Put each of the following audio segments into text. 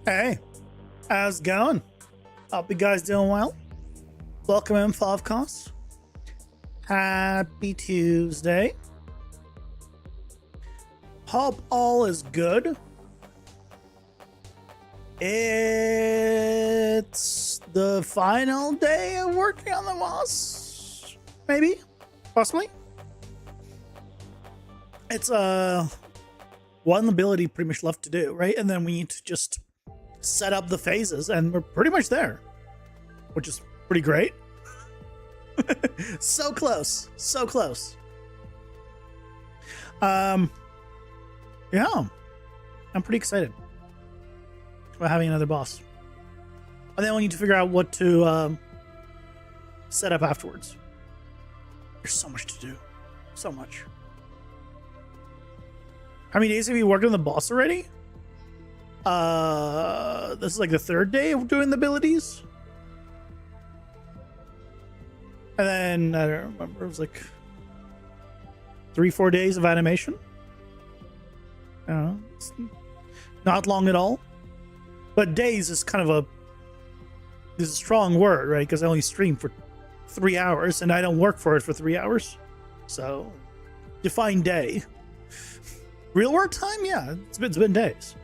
Hey, how's it going? Hope you guys doing well. Welcome in, Favcast. Happy Tuesday. Hope all is good. It's the final day of working on the boss. Maybe? Possibly? It's one ability pretty much left to do, right? And then we need to just set up the phases, and we're pretty much there, which is pretty great. So close, so close. Yeah, I'm pretty excited about having another boss. And then we need to figure out what to set up afterwards. There's so much to do, so much. How many days have you worked on the boss already? This is like the third day of doing the abilities. And then, I don't remember, it was like 3-4 days of animation. It's not long at all. But days is kind of a strong word, right? Because I only stream for 3 hours and I don't work for it for 3 hours. So, define day. Real work time? Yeah, it's been days.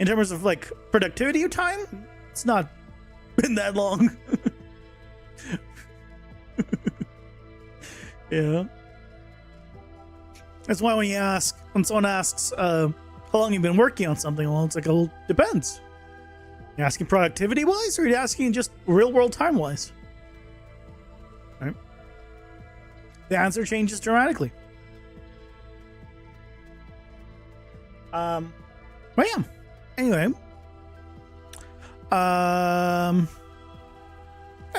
In terms of like productivity of time, it's not been that long. Yeah. That's why when someone asks how long you've been working on something, well, it's like, well, depends. You're asking productivity wise, or are you asking just real world time wise? Right. The answer changes dramatically. Well, yeah. Anyway, hey,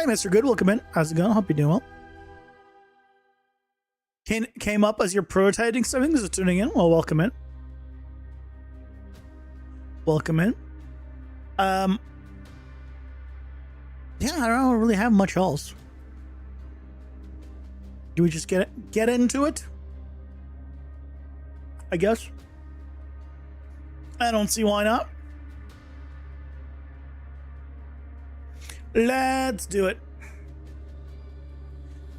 Mr. Good, welcome in. How's it going? Hope you're doing well. Came up as you're prototyping something, so tuning in. Well, welcome in. Welcome in. Yeah, I don't really have much else. Do we just get into it? I guess. I don't see why not. Let's do it.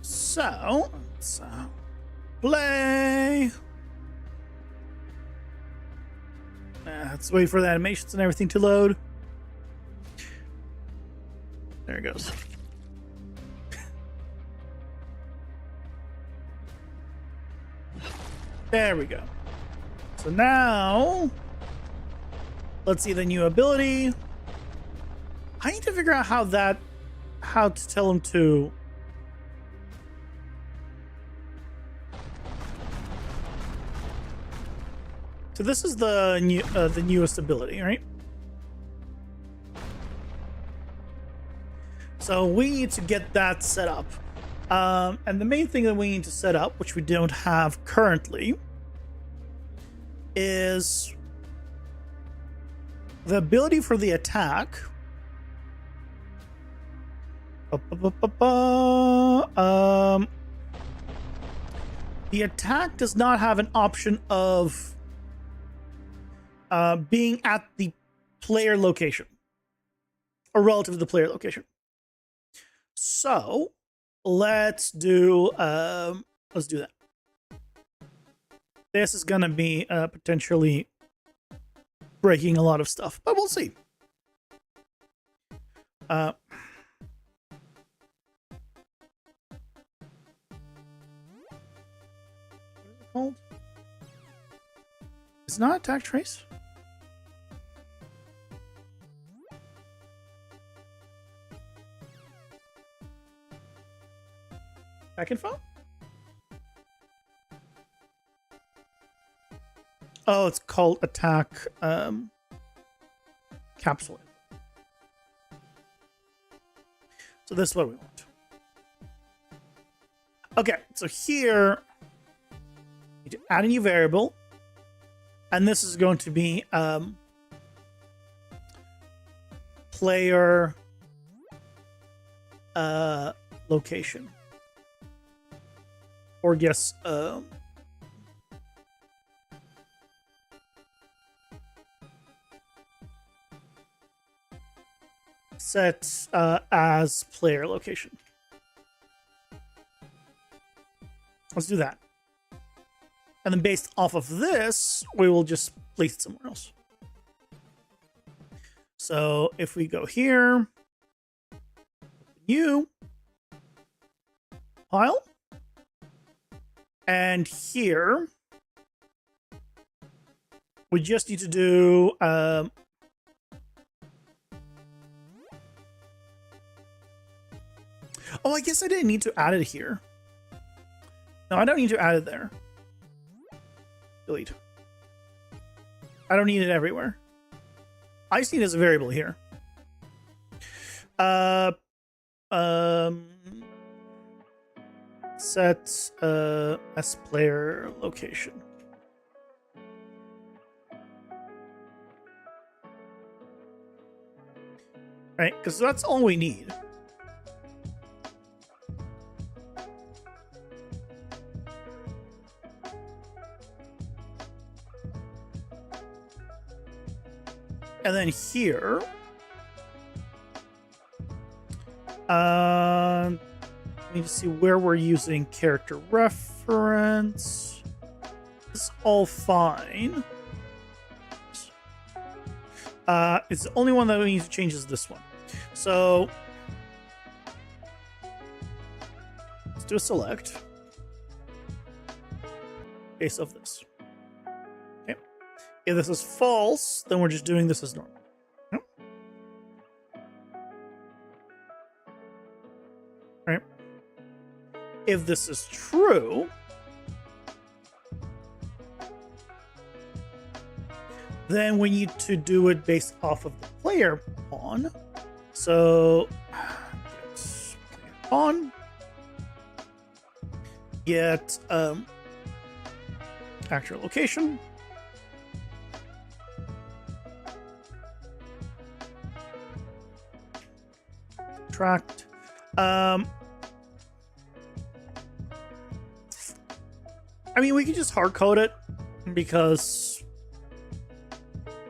So, let's play. Let's wait for the animations and everything to load. There it goes. There we go. So now, let's see the new ability. I need to figure out how to tell him to. So this is the newest ability, right? So we need to get that set up. And the main thing that we need to set up, which we don't have currently, is the ability for the attack. The attack does not have an option of being at the player location or relative to the player location. So let's do that. This is gonna be potentially breaking a lot of stuff, but we'll see. What is it called? It's not attack trace. Attack info? Oh, it's called attack capsule. So this is what we want. Okay, so here you need to add a new variable, and this is going to be player location. Or yes, set as player location. Let's do that. And then based off of this, we will just place it somewhere else. So if we go here, new file, and here, we just need to do oh, I guess I didn't need to add it here. No, I don't need to add it there. Delete. I don't need it everywhere. I just need it as a variable here. Set as player location. Right, because that's all we need. And then here, I need to see where we're using character reference. It's all fine. It's the only one that we need to change is this one. So let's do a select based off this. Okay. If this is false, then we're just doing this as normal. Yep. Right. If this is true, then we need to do it based off of the player pawn. So get pawn, get actual location, tracked. I mean, we can just hard code it because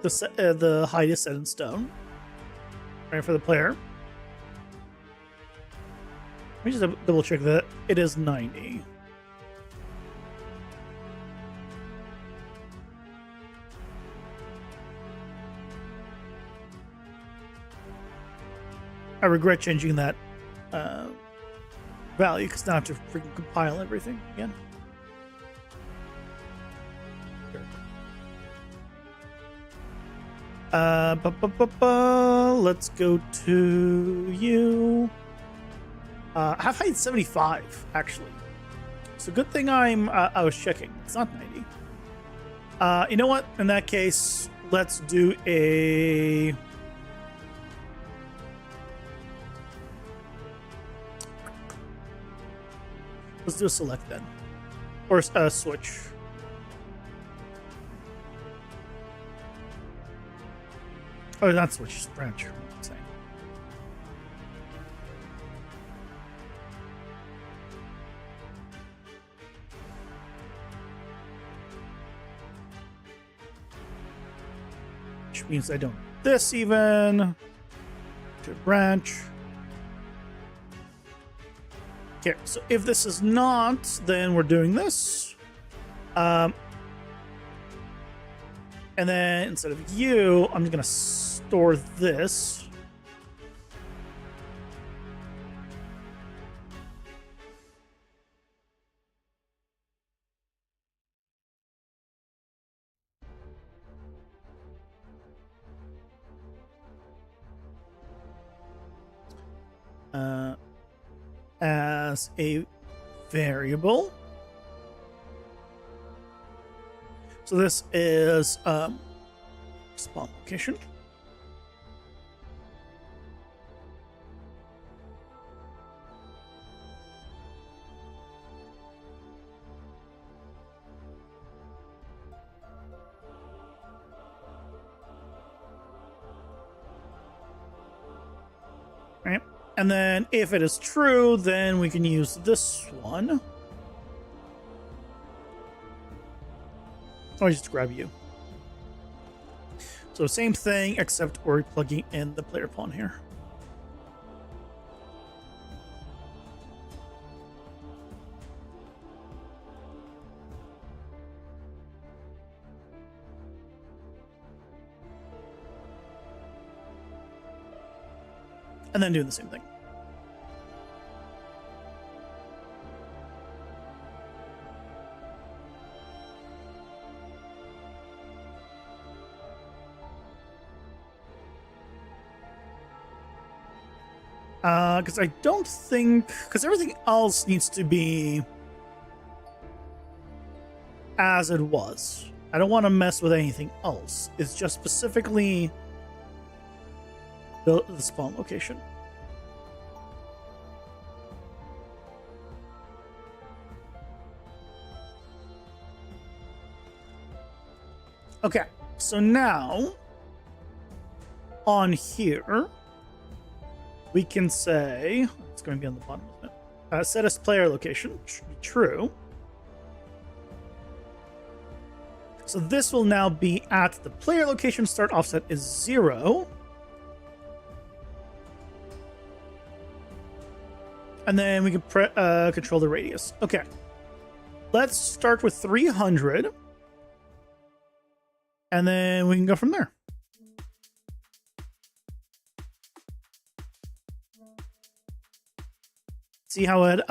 the height is set in stone, right, for the player. Let me just double check that it is 90. I regret changing that value because now I have to freaking compile everything again. Let's go to you. Half height 75 actually. So good thing I was checking. It's not 90. You know what? In that case, let's do a. Let's do a select then, or a switch. Oh, not switch, just branch. What I'm saying. Which means I don't do this even. To branch. Okay, so if this is not, then we're doing this. And then instead of you, I'm just gonna store this. As a variable. So this is spawn location. Right. And then if it is true, then we can use this one. I'll just grab you. So same thing, except we're plugging in the player pawn here. and then doing the same thing. Because I don't think... Because everything else needs to be as it was. I don't want to mess with anything else. It's just specifically the spawn location. Okay, so now on here, we can say, it's going to be on the bottom, isn't it? Set as player location, should be true. So this will now be at the player location, start offset is 0. And then we can control the radius. Okay, let's start with 300. And then we can go from there. See how it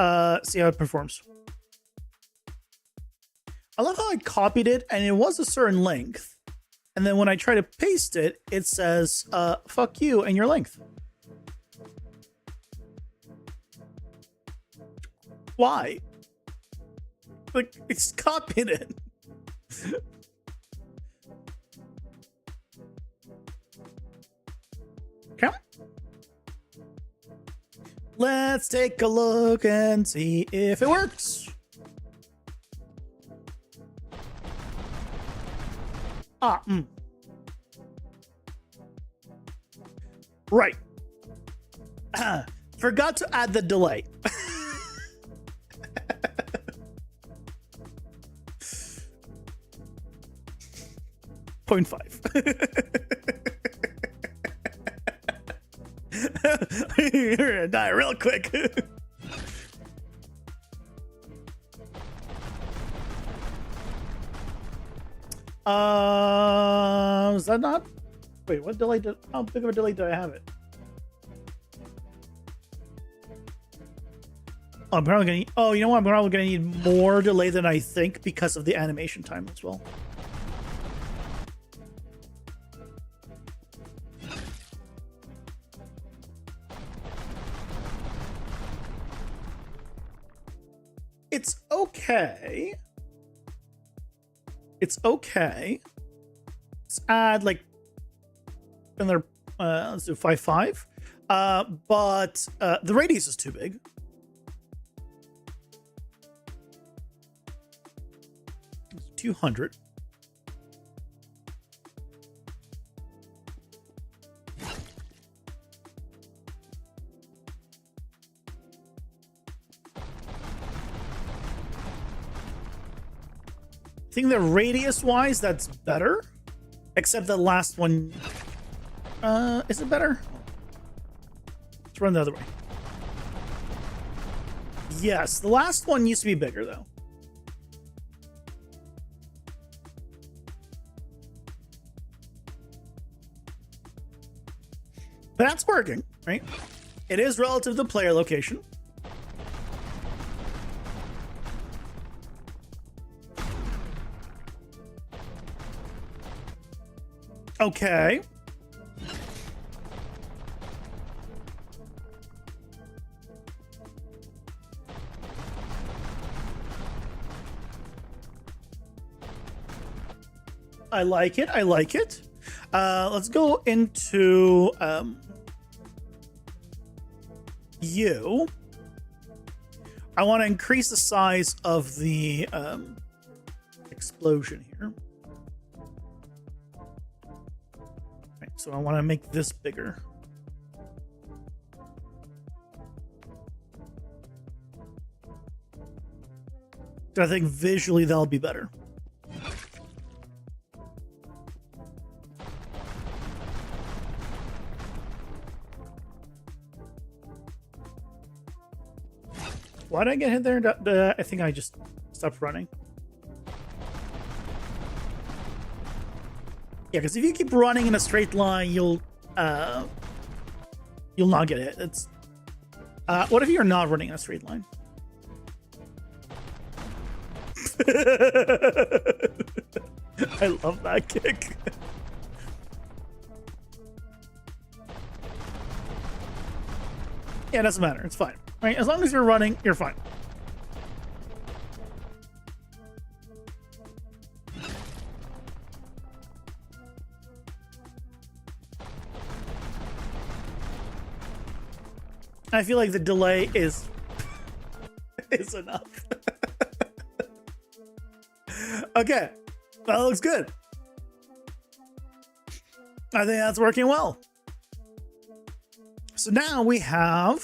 performs. I love how I copied it and it was a certain length. And then when I try to paste it, it says, fuck you and your length. Why? Like, it's copied it. Okay. Let's take a look and see if it works. Right. Forgot to add the delay. 0.5. You're gonna die real quick. Is that not? Wait, what delay did? How big of a delay did I have it? Oh, I'm probably gonna need, oh, you know what? I'm probably gonna need more delay than I think because of the animation time as well. It's okay. It's okay. Let's add like another, let's do 5.5. But the radius is too big. It's 200. I think that radius wise, that's better. Except the last one, is it better? Let's run the other way. Yes, the last one used to be bigger though. But that's working, right? It is relative to the player location. Okay. I like it. I like it. Let's go into you. I want to increase the size of the explosion here. So I want to make this bigger. I think visually that'll be better. Why did I get hit there? I think I just stopped running. Yeah, because if you keep running in a straight line, you'll You'll not get hit. It's what if you're not running in a straight line? I love that kick. Yeah, it doesn't matter. It's fine. Right? As long as you're running, you're fine. I feel like the delay is enough. Okay, that looks good. I think that's working well. So now we have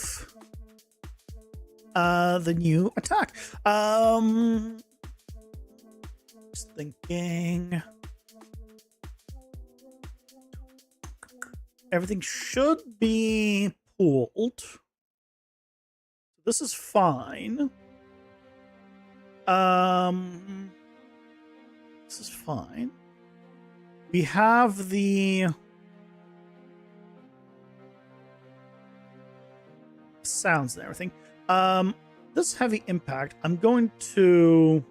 the new attack. Just thinking. Everything should be pulled. This is fine. This is fine. We have the sounds and everything. This heavy impact, I'm going to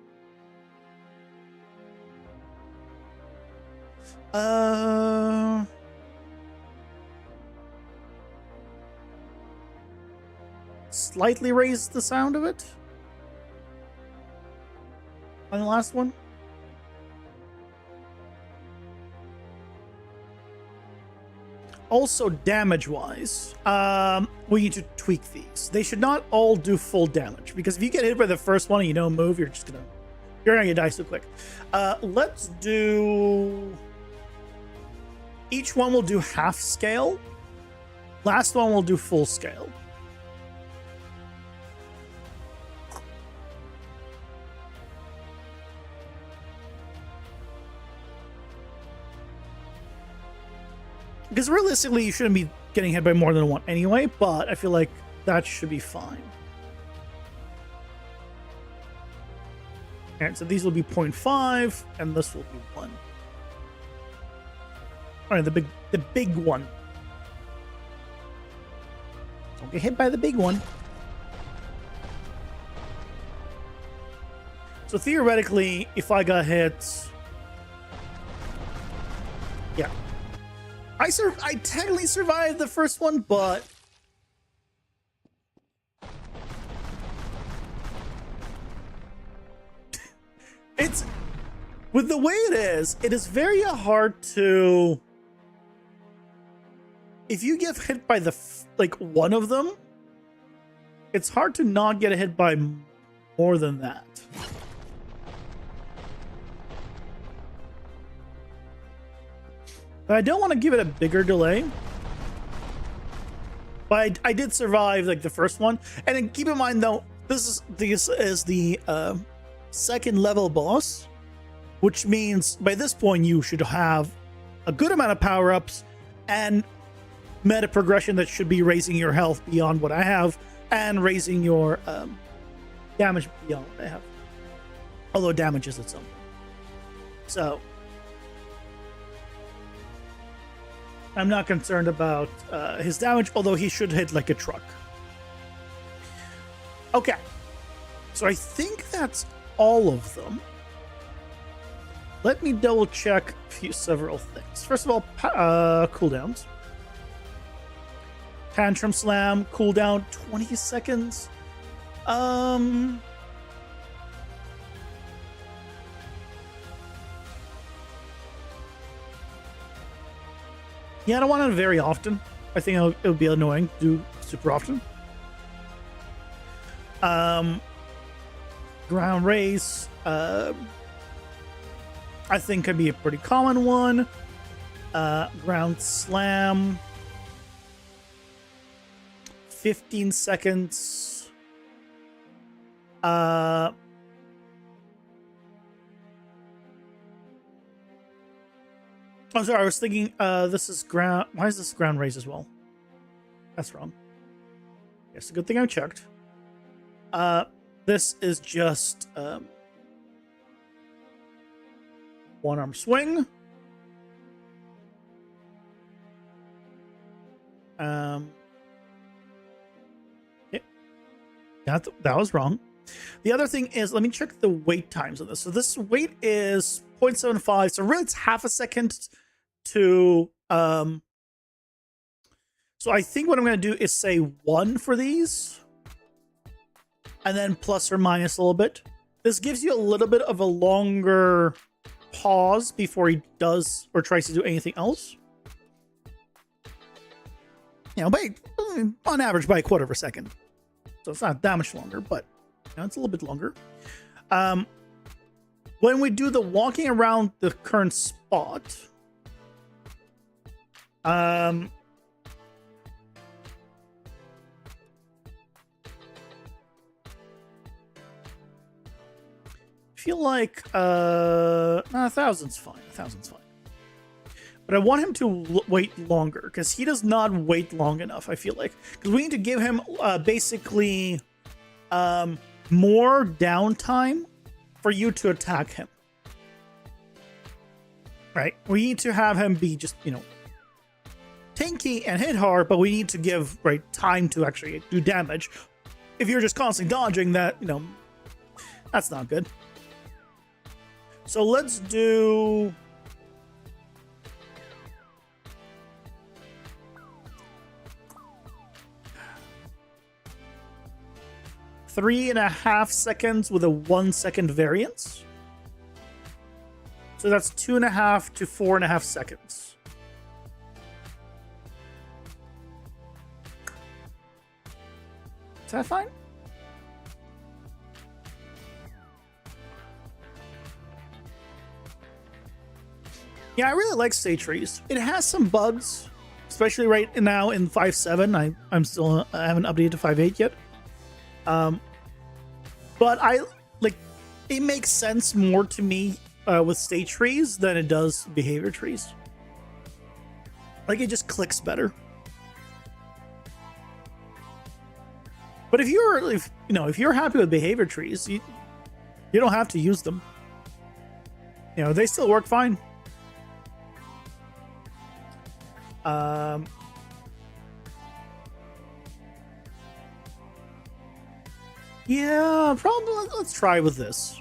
slightly raise the sound of it on the last one. Also, damage-wise, we need to tweak these. They should not all do full damage, because if you get hit by the first one and you don't move, you're gonna die so quick. Let's do. Each one will do half scale. Last one will do full scale. Because realistically, you shouldn't be getting hit by more than one anyway, but I feel like that should be fine. Alright, so these will be 0.5, and this will be 1. Alright, the big one. Don't get hit by the big one. So theoretically, if I got hit... Yeah. I technically survived the first one, but it's with the way it is very hard to. If you get hit by the like one of them, it's hard to not get hit by more than that. But I don't want to give it a bigger delay. But I did survive like the first one. And then keep in mind though, this is the second level boss, which means by this point you should have a good amount of power-ups and meta progression that should be raising your health beyond what I have and raising your damage beyond what I have. Although damage is its own. So I'm not concerned about his damage, although he should hit like a truck. Okay. So I think that's all of them. Let me double check several things. First of all, cooldowns. Tantrum Slam, cooldown 20 seconds. Yeah, I don't want it very often. I think it would be annoying to do super often. Ground Race, I think could be a pretty common one. Ground Slam, 15 seconds. Oh, sorry, I was thinking, this is ground... Why is this ground raise as well? That's wrong. Yes, a good thing I checked. This is just, one arm swing. That was wrong. The other thing is, let me check the wait times of this. So this wait is 0.75. So really it's half a second to, so I think what I'm going to do is say 1 for these. And then plus or minus a little bit. This gives you a little bit of a longer pause before he does or tries to do anything else. You know, on average by a quarter of a second. So it's not that much longer, but you know, it's a little bit longer. When we do the walking around the current spot, I feel like 1,000's fine. 1,000's fine. But I want him to wait longer because he does not wait long enough, I feel like. Because we need to give him basically more downtime for you to attack him. Right? We need to have him be just, you know, tanky and hit hard, but we need to give time to actually do damage. If you're just constantly dodging, that, you know, that's not good. So let's do 3.5 seconds with a 1 second variance. So that's 2.5 to 4.5 seconds. Is that fine? Yeah, I really like state trees. It has some bugs, especially right now in 5.7. I haven't updated to 5.8 yet. But it makes sense more to me with state trees than it does behavior trees. Like, it just clicks better. But if you're happy with behavior trees, you don't have to use them. You know, they still work fine. Yeah, probably let's try with this.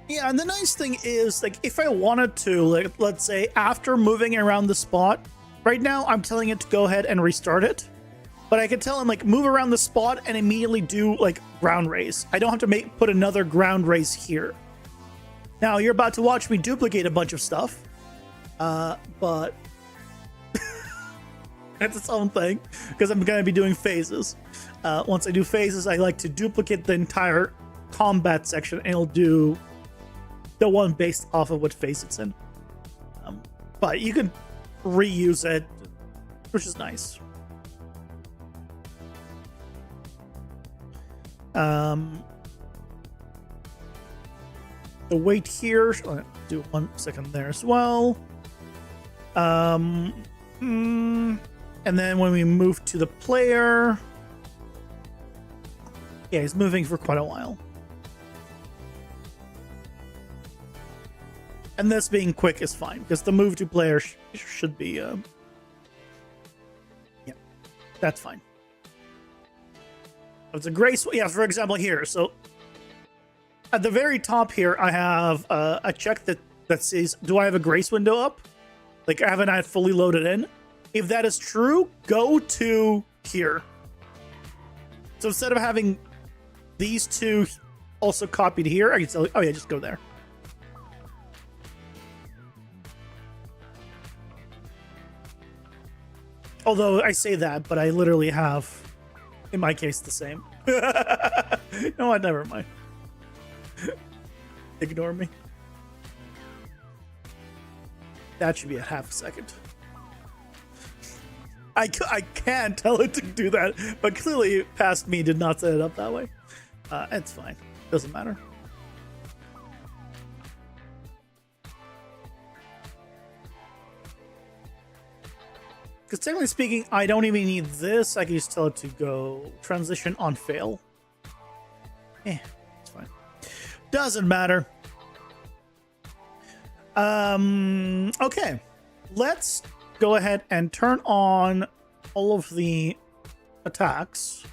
Yeah, and the nice thing is, like, if I wanted to, like, let's say after moving around the spot, right now I'm telling it to go ahead and restart it. But I could tell him, like, move around the spot and immediately do, like, ground raise. I don't have to put another ground raise here. Now, you're about to watch me duplicate a bunch of stuff. But that's its own thing, because I'm going to be doing phases. Once I do phases, I like to duplicate the entire combat section, and it'll do the one based off of what phase it's in. But you can reuse it, which is nice. The wait here, I'll do 1 second there as well. And then when we move to the player, yeah, he's moving for quite a while. And this being quick is fine, because the move to player should be, yeah, that's fine. It's a grace, yeah, for example here, so at the very top here, I have a check that says, do I have a grace window up? Like, haven't I fully loaded in? If that is true, go to here. So instead of having these two also copied here, I can tell you, oh yeah, just go there. Although I say that, but I literally have, in my case, the same. You know what? Never mind. Ignore me. That should be a half a second. I can't tell it to do that, but clearly past me did not set it up that way. It's fine. Doesn't matter. Because technically speaking, I don't even need this. I can just tell it to go transition on fail. It's fine. Doesn't matter. Okay. Let's go ahead and turn on all of the attacks.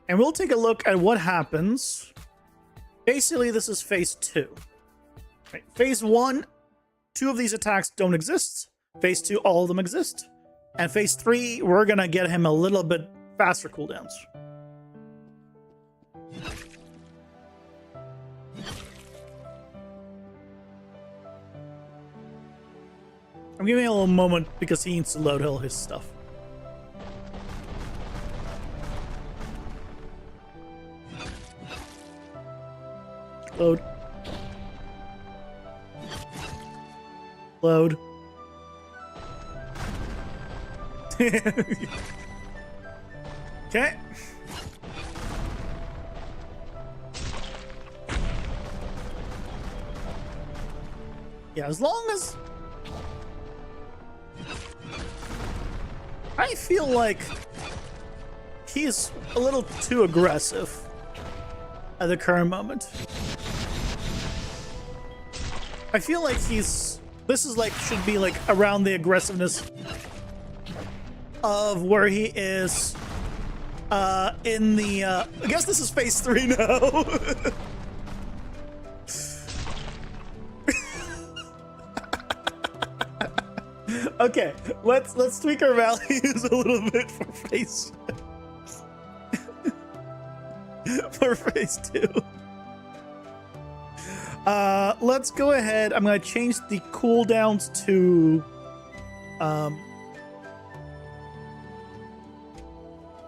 And we'll take a look at what happens. Basically, this is phase 2. Right. Phase 1, 2 of these attacks don't exist. Phase 2, all of them exist. And phase 3, we're gonna get him a little bit faster cooldowns. I'm giving him a little moment because he needs to load all his stuff. Load. Load. Okay. Yeah, as long as I feel like he's a little too aggressive at the current moment. I feel like this is like, should be like around the aggressiveness of where he is in the, I guess this is phase 3 now. Okay, let's tweak our values a little bit for phase for phase 2. Let's go ahead. I'm gonna change the cooldowns to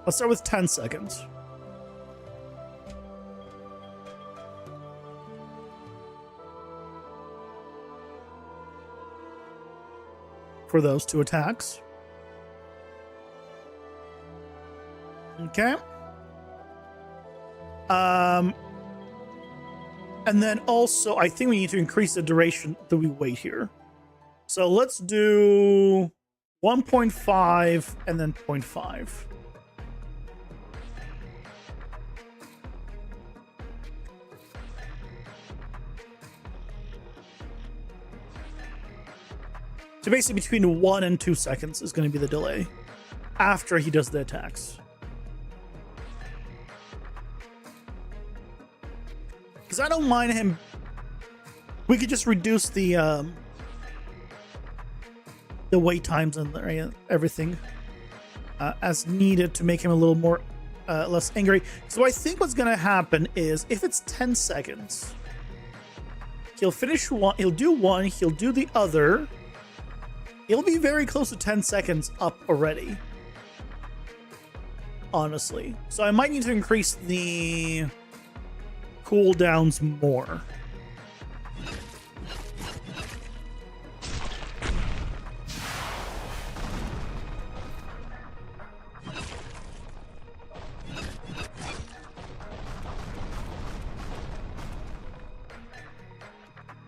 let's start with 10 seconds. For those 2 attacks. Okay. And then also, I think we need to increase the duration that we wait here. So let's do 1.5 and then 0.5. So basically between 1 and 2 seconds is going to be the delay after he does the attacks. Because I don't mind him. We could just reduce the wait times and everything as needed to make him a little more less angry. So I think what's going to happen is if it's 10 seconds, he'll finish one, he'll do one, he'll do the other. He'll be very close to 10 seconds up already, honestly. So I might need to increase the cooldowns more.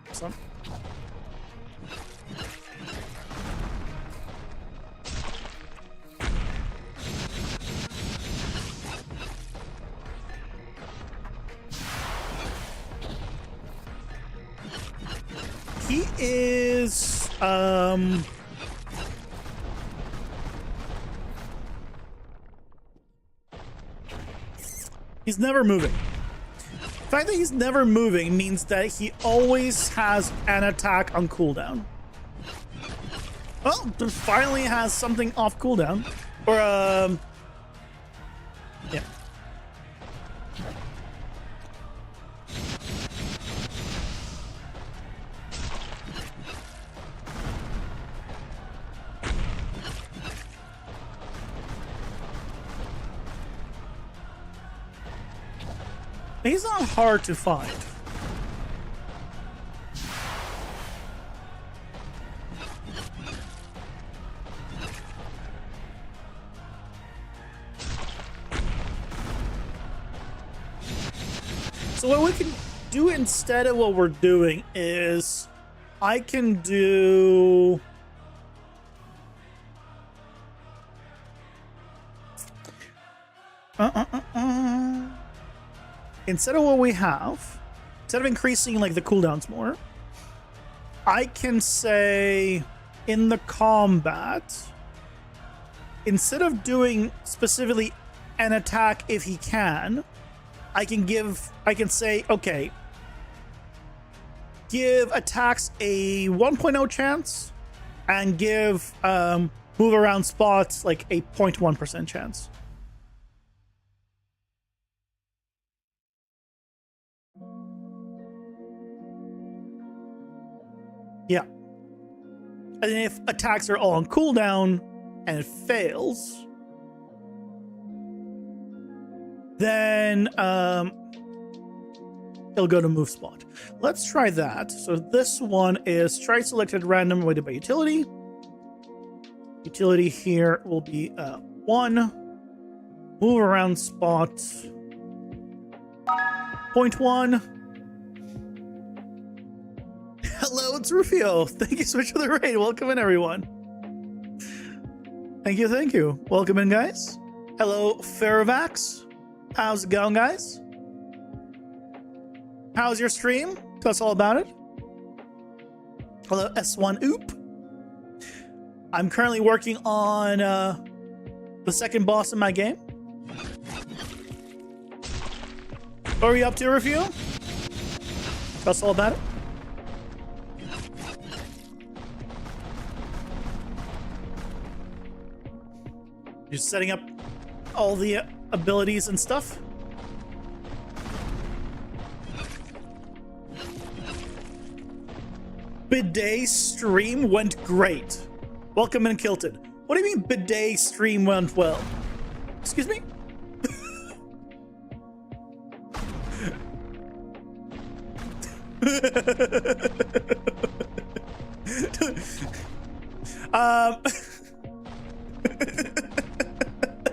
Awesome. He is, he's never moving. The fact that he's never moving means that he always has an attack on cooldown. Well, finally has something off cooldown. Or, yeah. He's not hard to find. So what we can do instead of what we're doing is I can do instead of what we have, instead of increasing like the cooldowns more, I can say in the combat, instead of doing specifically an attack if he can, I can say, okay, give attacks a 1.0 chance and give move around spots like a 0.1% chance. Yeah. And if attacks are all on cooldown and it fails, then it'll go to move spot. Let's try that. So this one is try selected random weighted by utility. Utility here will be 1. Move around spot 0.1. Hello, it's Rufio. Thank you so much for the raid. Welcome in, everyone. Thank you. Welcome in, guys. Hello, Faravax. How's it going, guys? How's your stream? Tell us all about it. Hello, S1 Oop. I'm currently working on the second boss in my game. What are you up to, Review? Tell us all about it. You're setting up all the abilities and stuff. Bidet stream went great. Welcome in, Kilted. What do you mean bidet stream went well? Excuse me?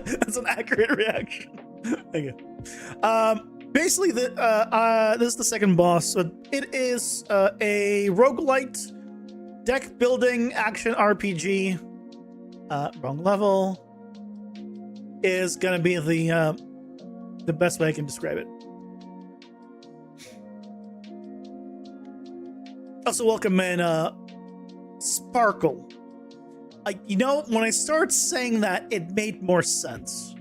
That's an accurate reaction. Thank you. Basically, this is the second boss. So it is a roguelite deck building action RPG. Wrong level is gonna be the best way I can describe it. Also, welcome in Sparkle. You know, when I started saying that, it made more sense.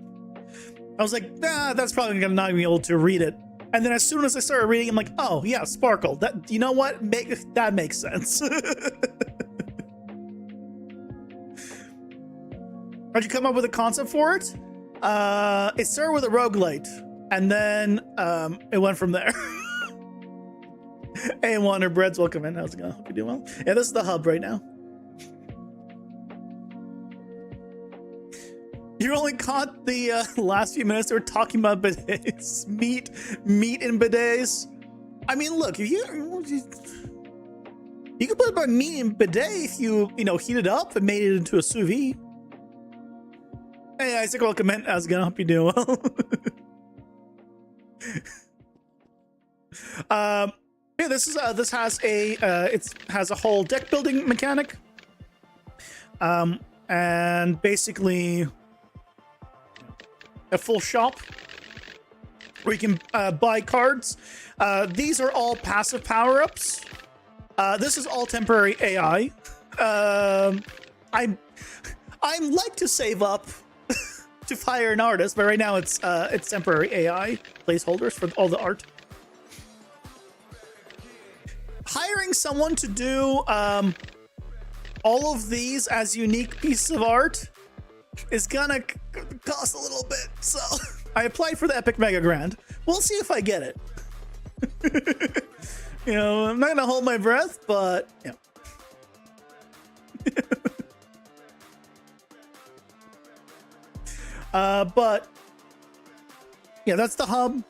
I was like, nah, that's probably not gonna be able to read it. And then as soon as I started reading, I'm like, oh yeah, Sparkle. That, you know what? That makes sense. How'd you come up with a concept for it? It started with a roguelite, and then it went from there. Hey, Wander Breads, welcome in. How's it going? Hope you're doing well. Yeah, this is the hub right now. You only caught the last few minutes. They were talking about bidets, meat in bidets. I mean, look, if you could put about meat in bidet if you heat it up and made it into a sous vide. Hey, Isaac, welcome in. How's it going? Hope you're doing well. Yeah, this has a whole deck building mechanic, and basically a full shop where you can buy cards. These are all passive power-ups. This is all temporary AI. I'm like to save up to hire an artist, but right now it's temporary AI placeholders for all the art. Hiring someone to do all of these as unique pieces of art is gonna cost a little bit. So I applied for the Epic Mega Grand. We'll see if I get it. I'm not gonna hold my breath, but but yeah, that's the hub.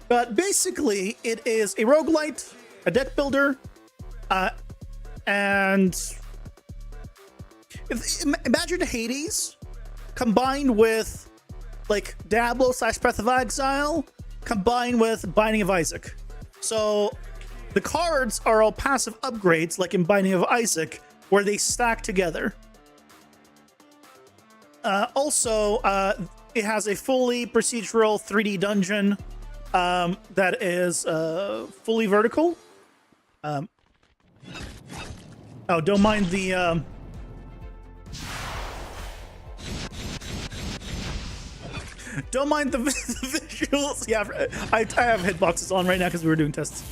But basically, it is a roguelite, a deck builder, and imagine Hades combined with like Diablo / Breath of Exile combined with Binding of Isaac. So the cards are all passive upgrades like in Binding of Isaac where they stack together. Also, it has a fully procedural 3D dungeon that is fully vertical. Oh, don't mind the don't mind the visuals. Yeah, I have hitboxes on right now because we were doing tests.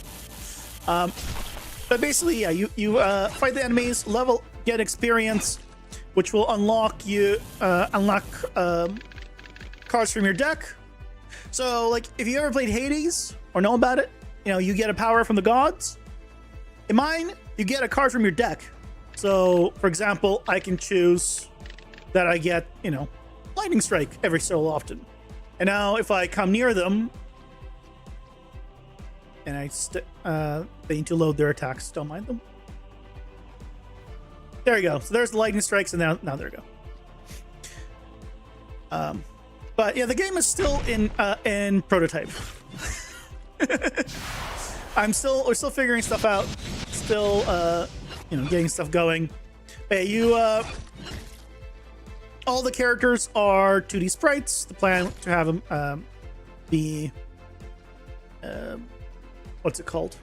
But basically, yeah, you fight the enemies, level, get experience, which will unlock cards from your deck. So, like, if you ever played Hades or know about it, you know, you get a power from the gods. In mine, you get a card from your deck. So, for example, I can choose that I get, you know, lightning strike every so often. And now if I come near them and they need to load their attacks, don't mind them. There you go. So there's the lightning strikes, and now there we go. But yeah, the game is still in prototype. We're still figuring stuff out. Still, you know, getting stuff going. Hey, all the characters are 2D sprites. The plan to have them be what's it called?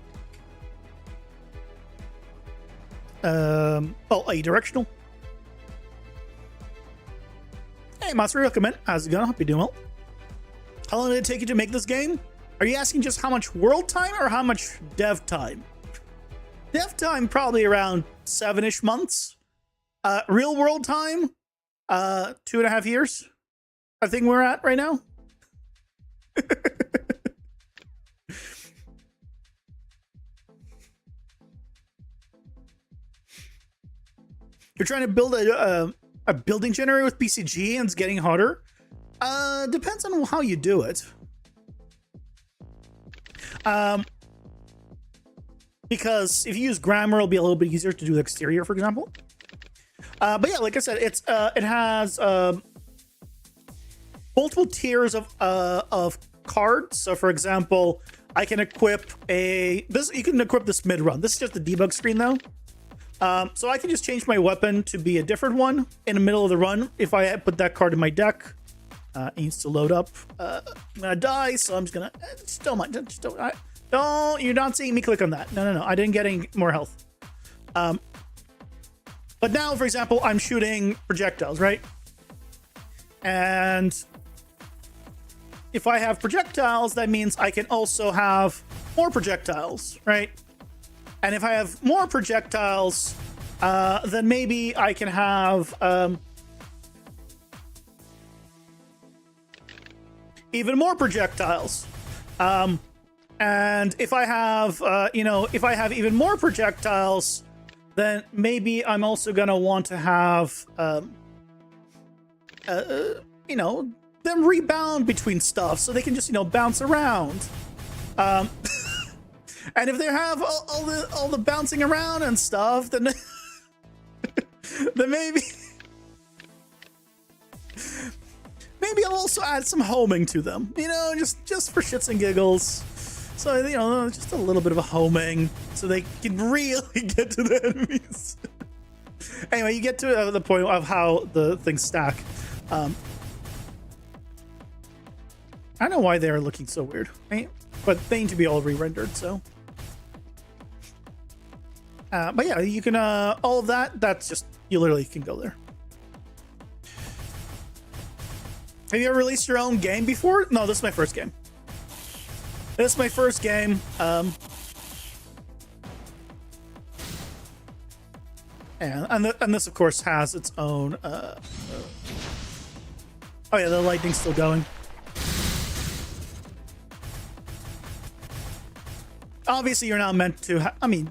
Directional. Hey, Master, welcome in. How's it going? Hope you're doing well. How long did it take you to make this game? Are you asking just how much world time or how much dev time? Dev time probably around 7-ish months. Real world time, 2.5 years. I think we're at right now. You're trying to build a building generator with BCG and it's getting harder. Depends on how you do it. Because if you use grammar, it'll be a little bit easier to do the exterior, for example. But yeah, like I said, it has multiple tiers of cards. So for example, I can equip you can equip this mid-run. This is just the debug screen though. So I can just change my weapon to be a different one in the middle of the run. If I put that card in my deck, it needs to load up. I'm gonna die, so I'm just gonna don't. You're not seeing me click on that. No. I didn't get any more health. But now, for example, I'm shooting projectiles, right? And if I have projectiles, that means I can also have more projectiles, right? And if I have more projectiles, then maybe I can have even more projectiles. And if I have, if I have even more projectiles, then maybe I'm also gonna want to have, them rebound between stuff so they can just, bounce around. And if they have all the bouncing around and stuff, then then maybe I'll also add some homing to them. Just for shits and giggles. So just a little bit of a homing, so they can really get to the enemies. Anyway, you get to the point of how the things stack. I don't know why they're looking so weird, right? But they need to be all re-rendered, so. But yeah, you can, all of that, that's just, you literally can go there. Have you ever released your own game before? No, this is my first game. This is my first game. And this, of course, has its own, oh yeah, the lightning's still going. Obviously, you're not meant to. I mean,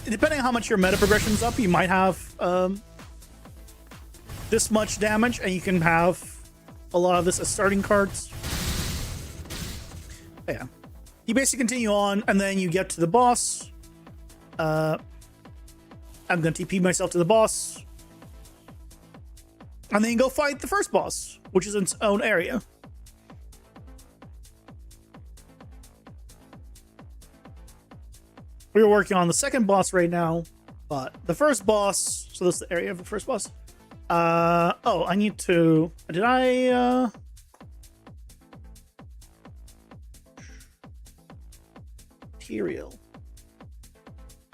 depending on how much your meta progression's up, you might have this much damage, and you can have a lot of this as starting cards. But yeah, you basically continue on, and then you get to the boss. I'm gonna TP myself to the boss, and then you go fight the first boss, which is in its own area. We're working on the second boss right now, but the first boss, so this is the area of the first boss. I need to, material.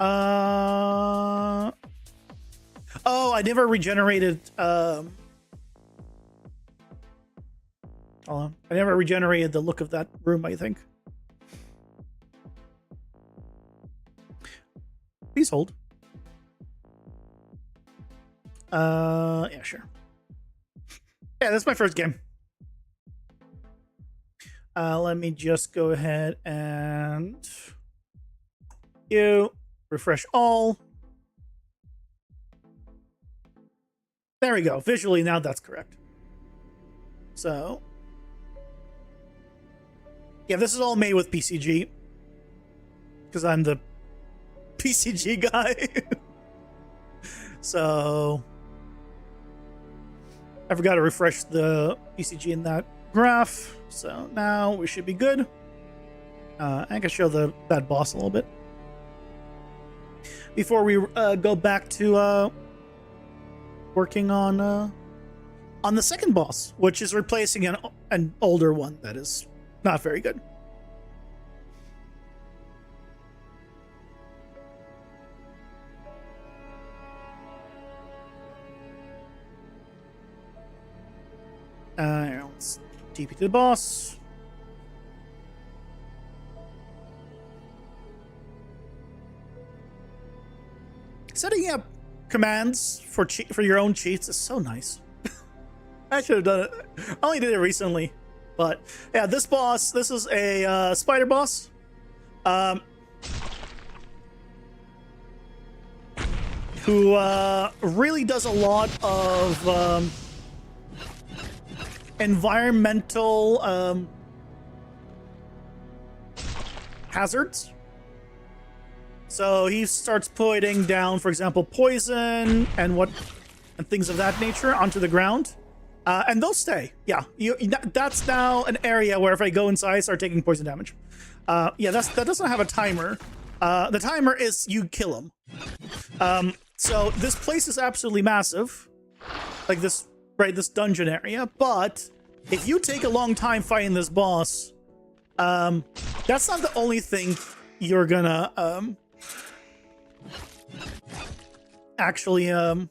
Oh, I never regenerated. Hold on. I never regenerated the look of that room, I think. Please hold. Yeah, sure. Yeah, that's my first game. Let me just go ahead and refresh all. There we go. Visually, now that's correct. So, yeah, this is all made with PCG because I'm the PCG guy. So, I forgot to refresh the PCG in that graph. So now we should be good. I can show that boss a little bit before we go back to working on the second boss, which is replacing an older one that is not very good. Let's TP to the boss. Setting up commands for your own cheats is so nice. I should have done it. I only did it recently, but yeah, this is a spider boss. Who really does a lot of environmental hazards. So he starts putting down, for example, poison and things of that nature onto the ground, and they'll stay. Yeah, that's now an area where if I go inside, I start taking poison damage. Yeah, that doesn't have a timer. The timer is you kill him. So this place is absolutely massive, like this. Right, this dungeon area, but if you take a long time fighting this boss, that's not the only thing you're gonna actually have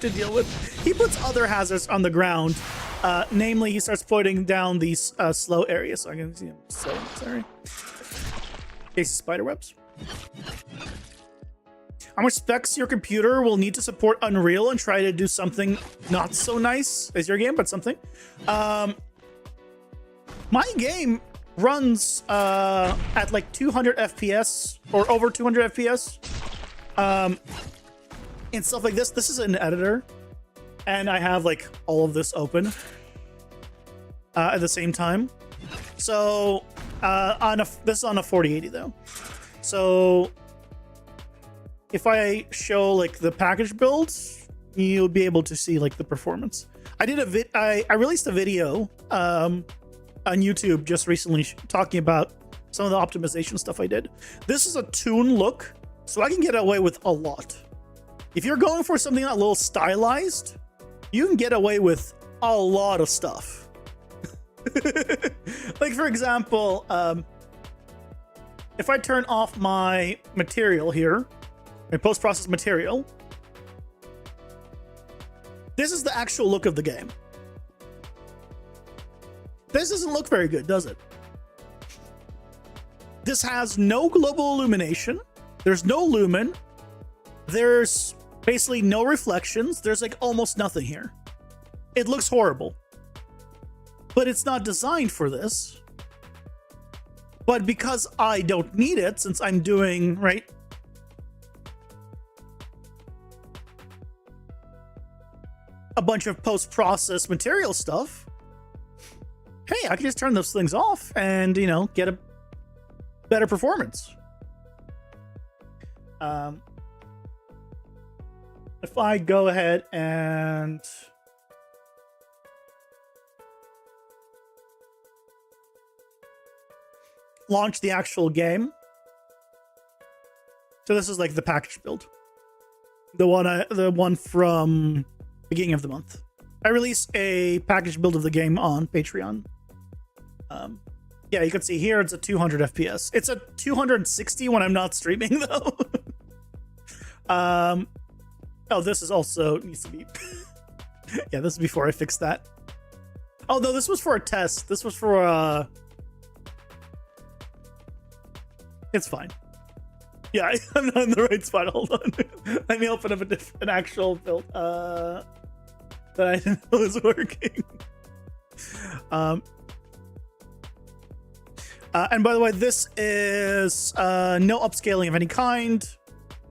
to deal with. He puts other hazards on the ground, namely he starts putting down these slow areas. So I can see him. So sorry. Case of spider webs. How much specs your computer will need to support Unreal and try to do something not so nice as your game, but something? My game runs at like 200 FPS or over 200 FPS. And stuff like this. This is an editor. And I have like all of this open at the same time. So this is on a 4080 though. So if I show like the package builds, you'll be able to see like the performance. I released a video on YouTube just recently talking about some of the optimization stuff I did. This is a toon look, so I can get away with a lot. If you're going for something a little stylized, you can get away with a lot of stuff. Like for example, if I turn off my material here, my post-process material, this is the actual look of the game. This doesn't look very good, does it? This has no global illumination. There's no lumen. There's basically no reflections. There's like almost nothing here. It looks horrible. But it's not designed for this. But because I don't need it, since I'm doing, right, a bunch of post-process material stuff, hey, I can just turn those things off and, you know, get a better performance. If I go ahead and launch the actual game. So this is like the package build. The one from beginning of the month. I released a package build of the game on Patreon. Yeah, Yeah, you can see here it's a 200 FPS. It's a 260 when I'm not streaming though. Oh, this is also needs to be. Yeah, this is before I fixed that. Oh no, this was for a test. This was for It's fine. Yeah, I'm not in the right spot. Hold on. Let me open up an actual build that I didn't know was working. And by the way, this is no upscaling of any kind.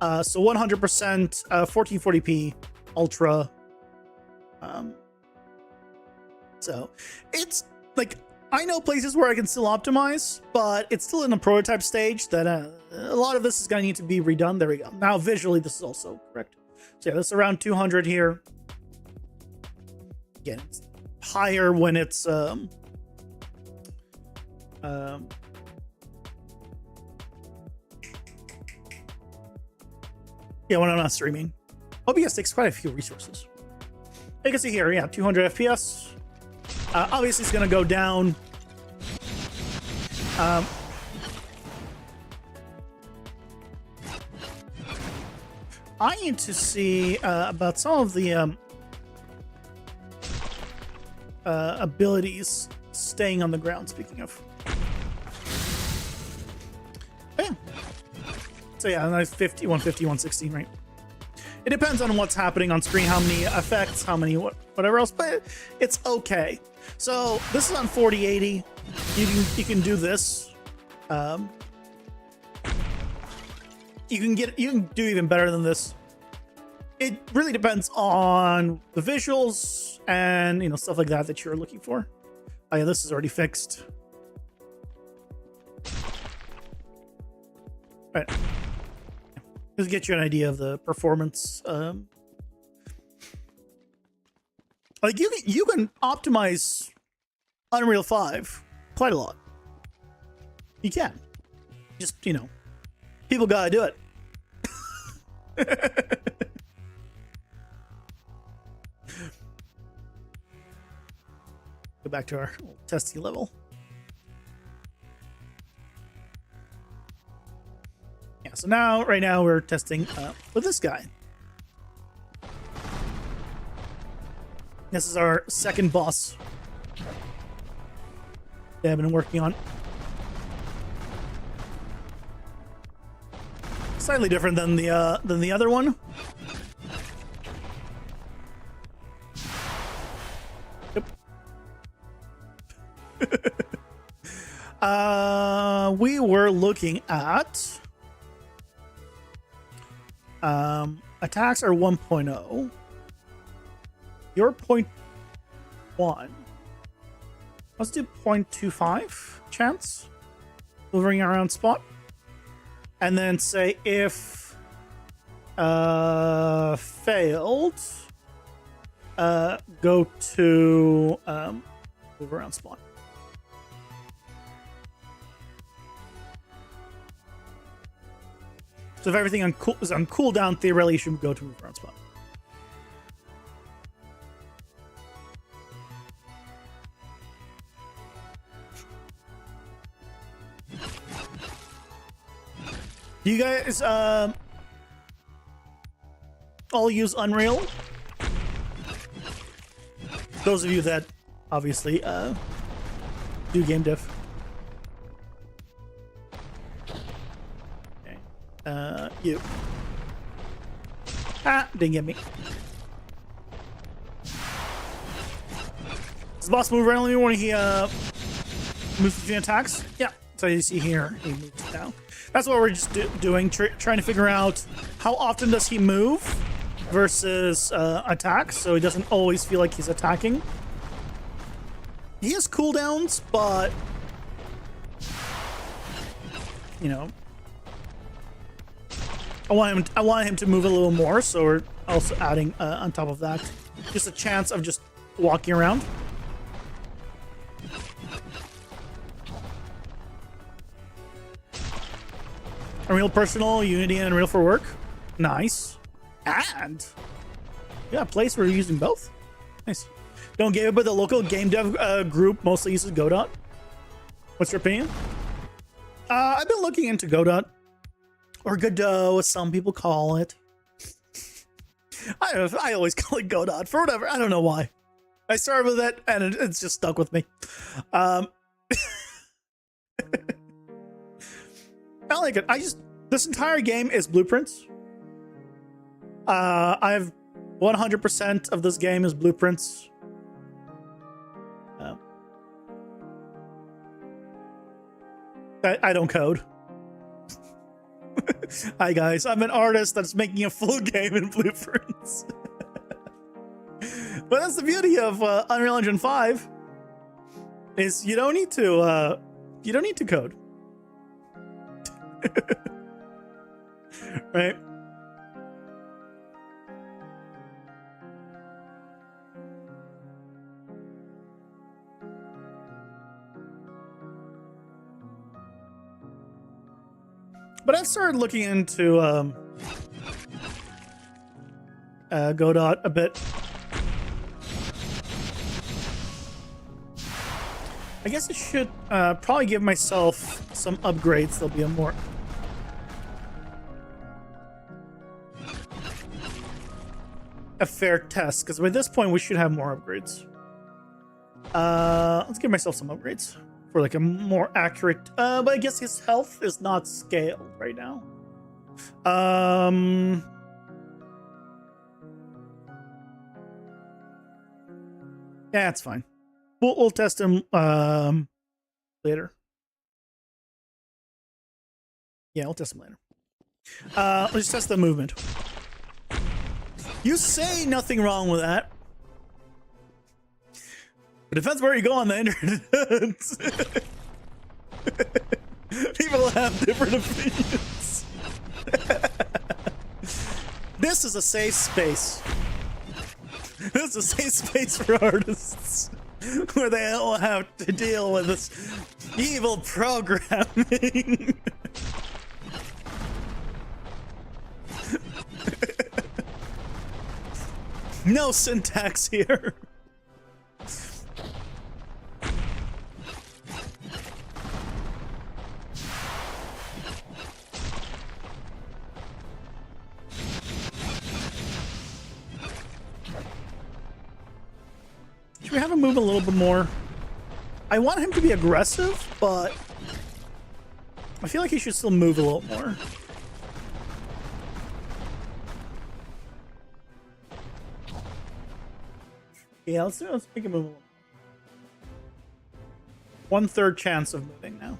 So 100% 1440p ultra. So it's like, I know places where I can still optimize, but it's still in a prototype stage that a lot of this is going to need to be redone. There we go. Now visually, this is also correct. So yeah, this is around 200 here. Again, it's higher when it's yeah, when I'm not streaming. OBS takes quite a few resources. You can see here, yeah, 200 FPS. Obviously, it's going to go down. I need to see about some of the abilities staying on the ground, speaking of. Yeah. So yeah, nice 50, 150, 160, right? It depends on what's happening on screen, how many effects, how many whatever else, but it's okay. So this is on 4080. You can do this. You can do even better than this. It really depends on the visuals and stuff like that you're looking for. Oh yeah, this is already fixed. Right. Just to get you an idea of the performance. Like you can optimize Unreal 5 quite a lot. You can. Just, people gotta do it. Go back to our testing level. Yeah, so right now we're testing with this guy. This is our second boss that I've been working on. Slightly different than the other one. Yep. We were looking at attacks are 1.0. You're 0.1. Let's do 0.25 chance. Moving around spot. And then say if failed, go to move around spot. So if everything is on cooldown, theoretically you should go to move around spot. Do you guys all use Unreal? Those of you that obviously do game dev. Okay. You. Didn't get me. Does the boss move randomly when he moves between attacks? Yeah. So you see here, he moves down. That's what we're just doing, trying to figure out how often does he move versus attack, so he doesn't always feel like he's attacking. He has cooldowns, but I want him to move a little more, so we're also adding on top of that just a chance of just walking around. Unreal Personal, Unity, and Unreal for Work. Nice. And yeah, a place where you're using both. Nice. Don't give it, but the local game dev group mostly uses Godot. What's your opinion? I've been looking into Godot, or Godot, as some people call it. I always call it Godot for whatever. I don't know why. I started with it, and it's just stuck with me. I like it. This entire game is blueprints. I've 100% of this game is blueprints. I don't code. Hi guys, I'm an artist that's making a full game in blueprints. But that's the beauty of Unreal Engine 5, is you don't need to code. Right? But I've started looking into Godot a bit. I guess I should probably give myself some upgrades. There'll be a fair test, because by this point we should have more upgrades. Let's give myself some upgrades for like a more accurate, but I guess his health is not scaled right now. Yeah, it's fine. We'll test him later. Yeah, we'll test him later. Let's test the movement. You say nothing wrong with that. It depends where you go on the internet. People have different opinions. This is a safe space. This is a safe space for artists, where they don't have to deal with this evil programming. No syntax here. Should we have him move a little bit more? I want him to be aggressive, but I feel like he should still move a little more. Yeah, let's make him move a little. 1/3 chance of moving now.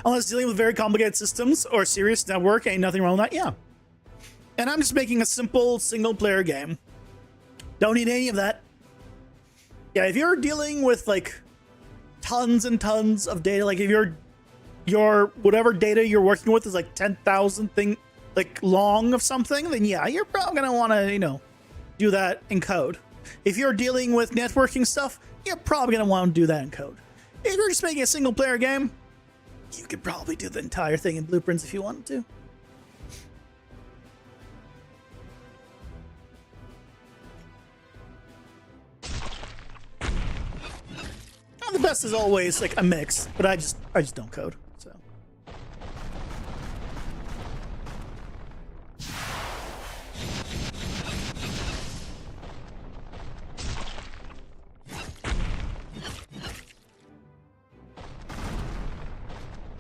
Unless dealing with very complicated systems or serious network, ain't nothing wrong with that. Yeah. And I'm just making a simple single-player game. Don't need any of that. Yeah, if you're dealing with like tons and tons of data, like if your whatever data you're working with is like 10,000 thing like long of something, then yeah, you're probably gonna want to, do that in code. If you're dealing with networking stuff, you're probably gonna want to do that in code. If you're just making a single player game, you could probably do the entire thing in blueprints if you wanted to. The best is always like a mix, but I just don't code, so.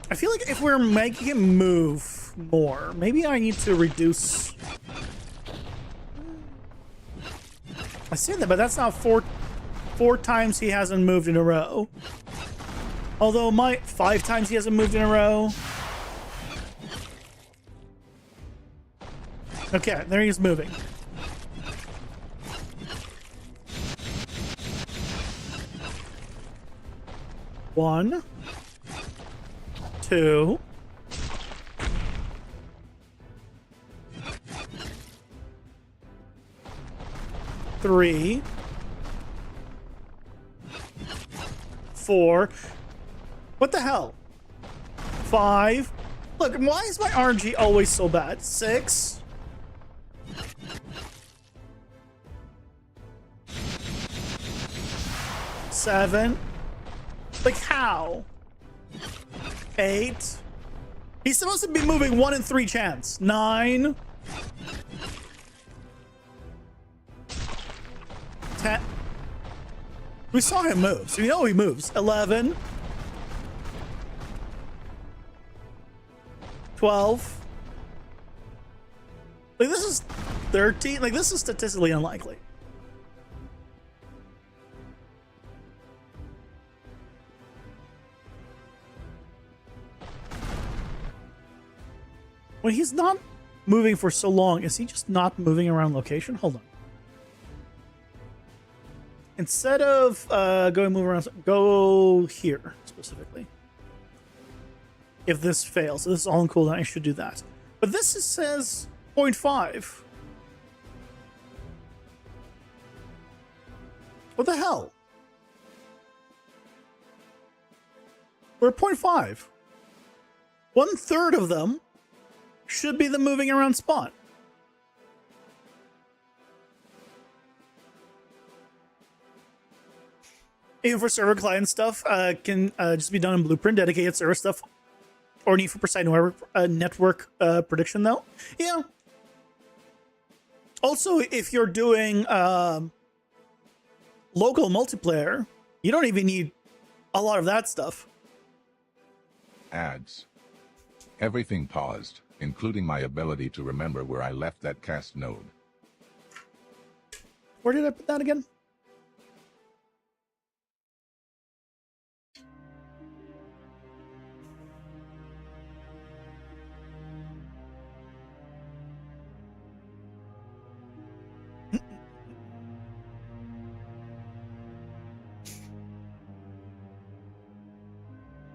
I feel like if we're making him move more, maybe I need to reduce. I say that, but that's not four times he hasn't moved in a row. Although 5 times he hasn't moved in a row. Okay, there he's moving. One, 2, 3, 4. What the hell? 5. Look, why is my RNG always so bad? 6. 7. 7. Like, how? 8. He's supposed to be moving 1 in 3 chance. 9. 10. We saw him move, so we know he moves. 11. 12. Like, this is 13. Like, this is statistically unlikely. When he's not moving for so long, is he just not moving around location? Hold on. Instead of going move around, go here specifically. If this fails, so this is all on cooldown, I should do that. But this says 0.5. What the hell? We're at 0.5. 1/3 of them should be the moving around spot. Even for server client stuff, can just be done in Blueprint, dedicated server stuff, or need for precise network prediction, though. Yeah. Also, if you're doing local multiplayer, you don't even need a lot of that stuff. Ads. Everything paused, including my ability to remember where I left that cast node. Where did I put that again?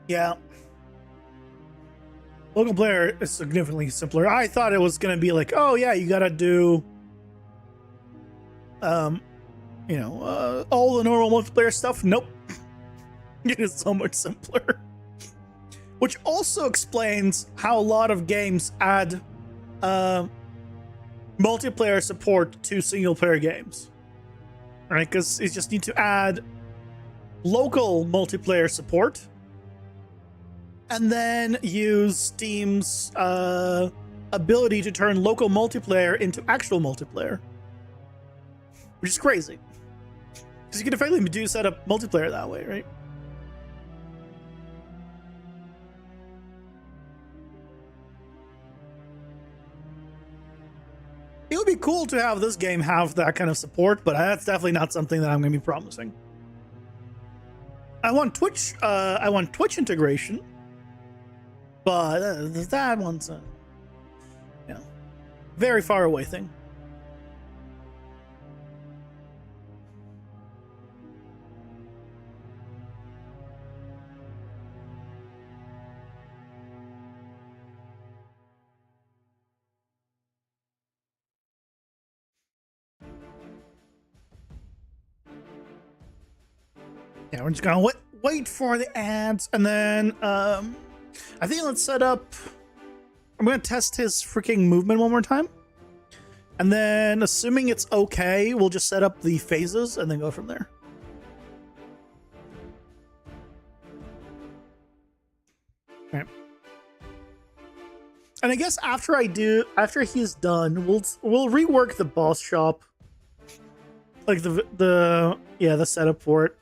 Yeah. Local player is significantly simpler. I thought it was going to be like, oh yeah, you got to do, all the normal multiplayer stuff. Nope. It is so much simpler. Which also explains how a lot of games add multiplayer support to single player games. Right? Because you just need to add local multiplayer support and then use Steam's ability to turn local multiplayer into actual multiplayer. Which is crazy. Because you can effectively do set up multiplayer that way, right? It would be cool to have this game have that kind of support, but that's definitely not something that I'm going to be promising. I want Twitch integration, but that one's a very far away thing. Yeah, we're just gonna wait for the ads, and then I think let's set up. I'm gonna test his freaking movement one more time, and then assuming it's okay, we'll just set up the phases and then go from there. Okay. And I guess after he's done, we'll rework the boss shop, like the setup for it.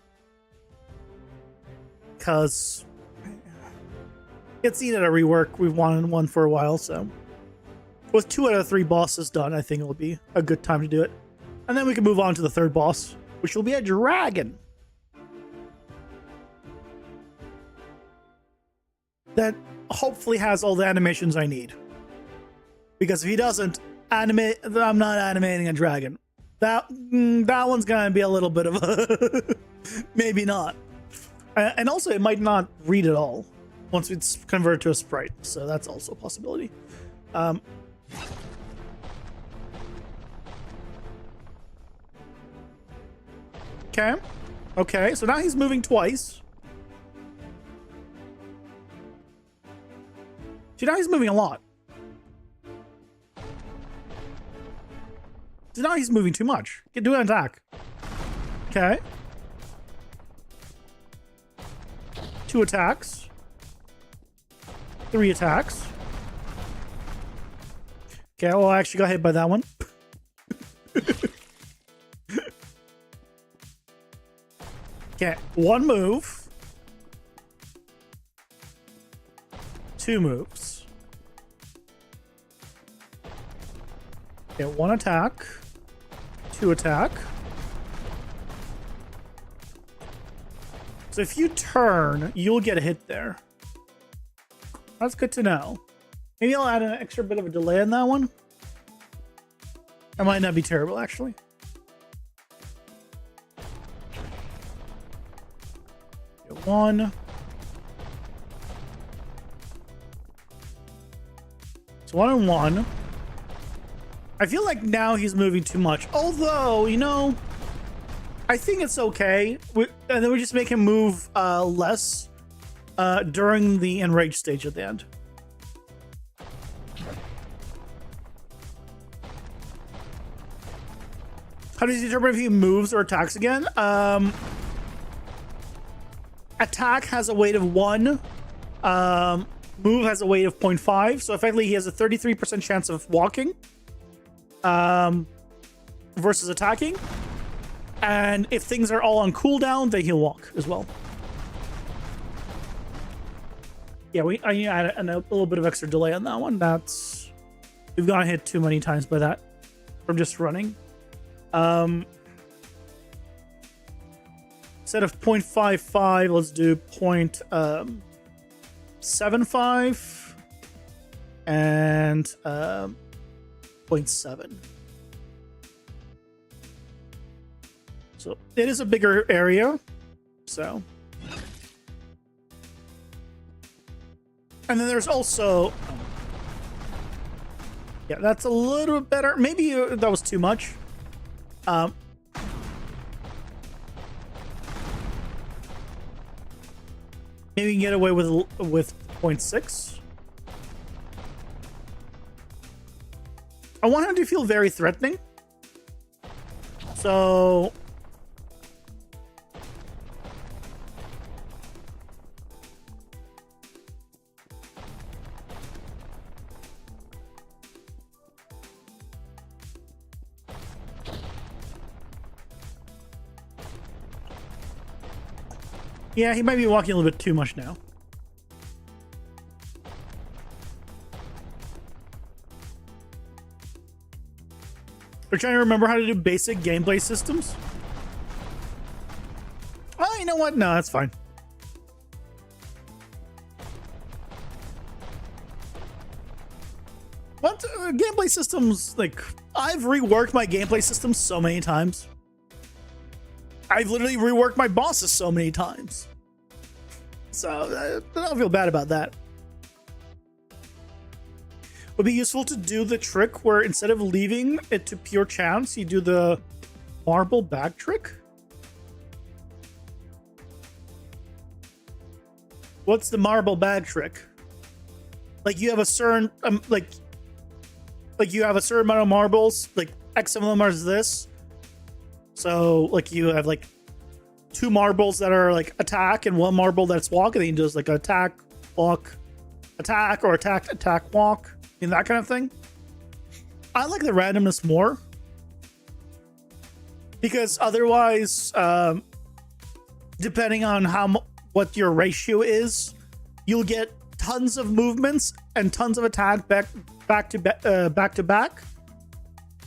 Because it's needed a rework. We've wanted one for a while, so with 2 out of 3 bosses done, I think it'll be a good time to do it. And then we can move on to the 3rd boss, which will be a dragon. That hopefully has all the animations I need. Because if he doesn't animate, I'm not animating a dragon. That one's gonna be a little bit of a maybe not. And also, it might not read at all once it's converted to a sprite. So that's also a possibility. Okay. Okay, so now he's moving twice. See, now he's moving a lot. So now he's moving too much. Do an attack. Okay. 2 attacks, 3 attacks. Okay, well, I actually got hit by that one. Okay, 1 move. 2 moves. Okay, 1 attack. 2 attack. So if you turn, you'll get a hit there. That's good to know. Maybe I'll add an extra bit of a delay on that one. That might not be terrible, actually. Get 1. It's 1 and 1. I feel like now he's moving too much. Although, you know, I think it's okay. And then we just make him move less during the enraged stage at the end. How does he determine if he moves or attacks again? Attack has a weight of 1. Move has a weight of 0.5. So effectively he has a 33% chance of walking versus attacking. And if things are all on cooldown, then he'll walk as well. Yeah, I add a little bit of extra delay on that one. We've gotten hit too many times by that from just running. Instead of 0.55, let's do 0.75 and 0.7. So it is a bigger area. So. And then there's also. Yeah, that's a little bit better. Maybe that was too much. Maybe you can get away with 0.6. I want him to feel very threatening. So. Yeah, he might be walking a little bit too much now. We're trying to remember how to do basic gameplay systems. Oh, you know what? No, that's fine. What? Gameplay systems, like, I've reworked my gameplay systems so many times. I've literally reworked my bosses so many times. So I don't feel bad about that. Would be useful to do the trick where instead of leaving it to pure chance, you do the marble bag trick. What's the marble bag trick? Like you have a certain like you have a certain amount of marbles, like X of them are this. So like you have like 2 marbles that are like attack and 1 marble that's walk, and then you do like attack, walk, attack, or attack, walk, and that kind of thing. I like the randomness more because otherwise, depending on what your ratio is, you'll get tons of movements and tons of attack back to back.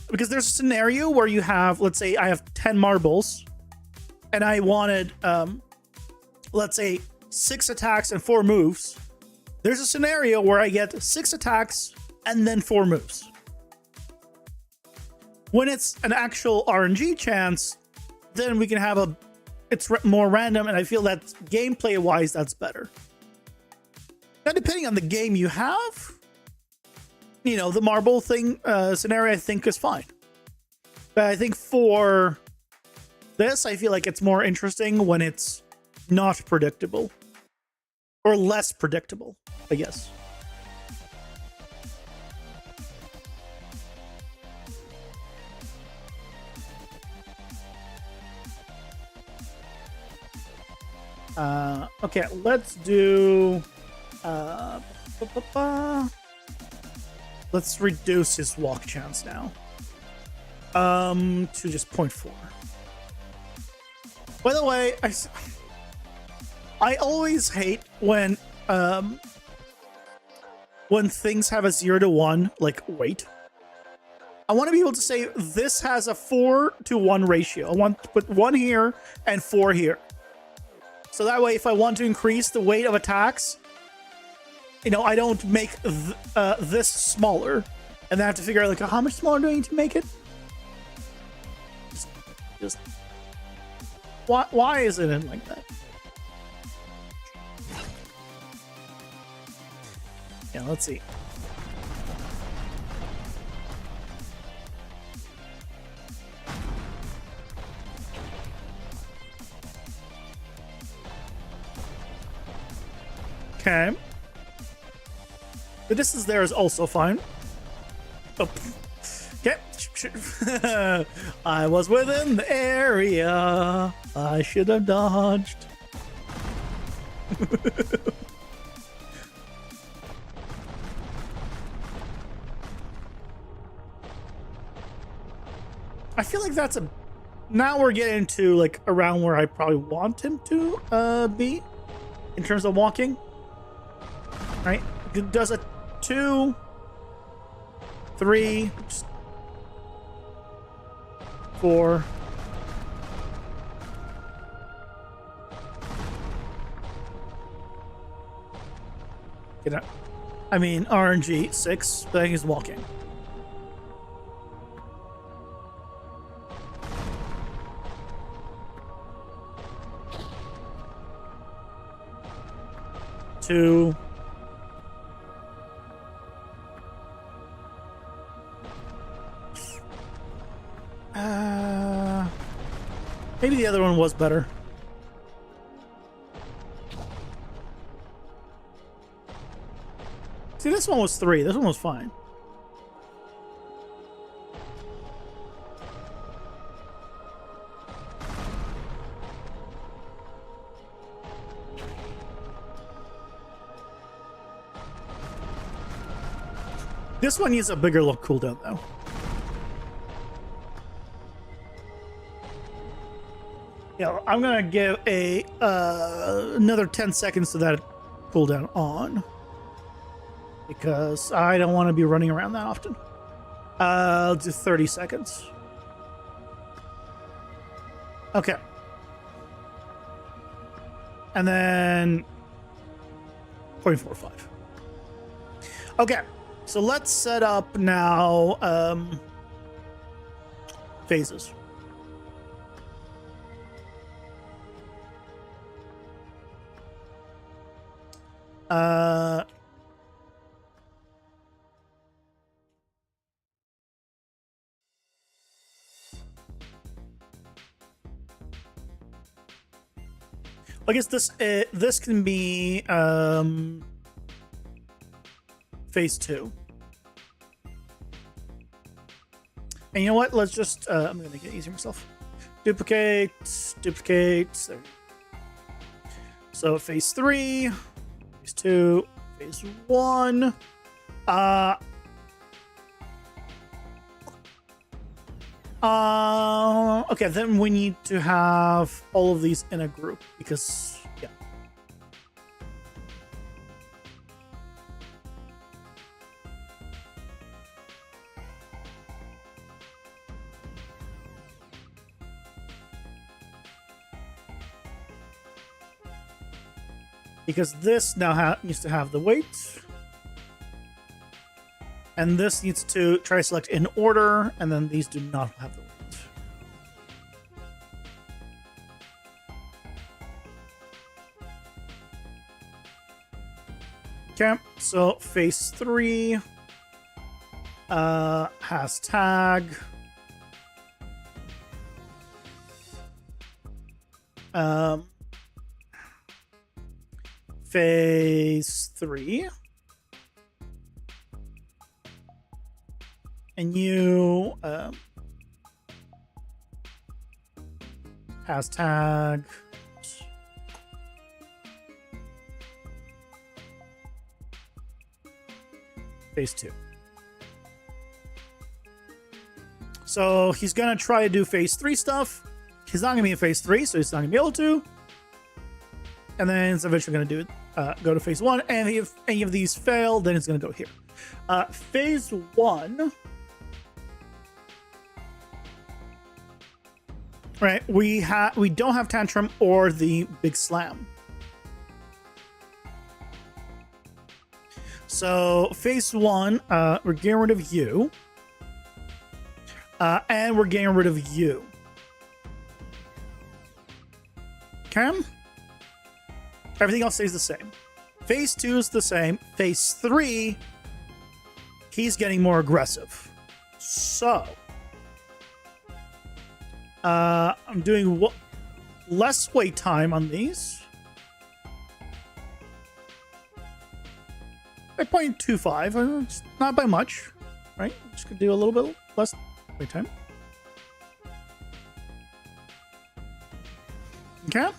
Because there's a scenario where you have, let's say I have 10 marbles and I wanted, let's say 6 attacks and 4 moves. There's a scenario where I get 6 attacks and then 4 moves. When it's an actual RNG chance, then we can have it's more random, and I feel that gameplay wise, that's better. Now, depending on the game you have, you know, the marble thing scenario I think is fine. But I think for this, I feel like it's more interesting when it's not predictable. Or less predictable, I guess. Okay, let's do. Uh, ba- ba- ba. Let's reduce his walk chance now. To just 0.4. By the way, I always hate when things have a 0 to 1 like weight. I want to be able to say this has a 4 to 1 ratio. I want to put 1 here and 4 here. So that way, if I want to increase the weight of attacks, you know, I don't make this smaller, and then I have to figure out like how much smaller do I need to make it. Just why is it in like that? Yeah, let's see. Okay. The distance there is also fine. Oh. Okay. I was within the area. I should have dodged. I feel like that's a... Now we're getting to like around where I probably want him to be in terms of walking. Right? Does a 2, 3, 4. You know, I mean, RNG 6, but he's walking. Two. Maybe the other one was better. See, this one was 3. This one was fine. This one needs a bigger look cooldown, though. Yeah, I'm gonna give a another 10 seconds to that cooldown on, because I don't want to be running around that often. I'll do 30 seconds. Okay. And then 0.45. Okay, so let's set up now phases. I guess this can be phase 2. And you know what? Let's just I'm gonna make it easier myself. Duplicate. There. So phase 3, phase 2, phase 1. Okay, then we need to have all of these in a group because, yeah. Because this now needs to have the weight. And this needs to try to select in order, and then these do not have the weight. Okay, so phase 3 has tag. Phase 3. And you has tag. phase 2. So he's going to try to do phase 3 stuff. He's not going to be in phase 3, so he's not going to be able to. And then it's eventually going to do go to phase 1. And if any of these fail, then it's going to go here. Phase 1. Right, we don't have Tantrum or the Big Slam. So phase 1, we're getting rid of you. And we're getting rid of you. Okay? Everything else stays the same. Phase 2 is the same. Phase 3, he's getting more aggressive. So, I'm doing less wait time on these. 0.25, it's not by much, right? Just could do a little bit less wait time. Okay.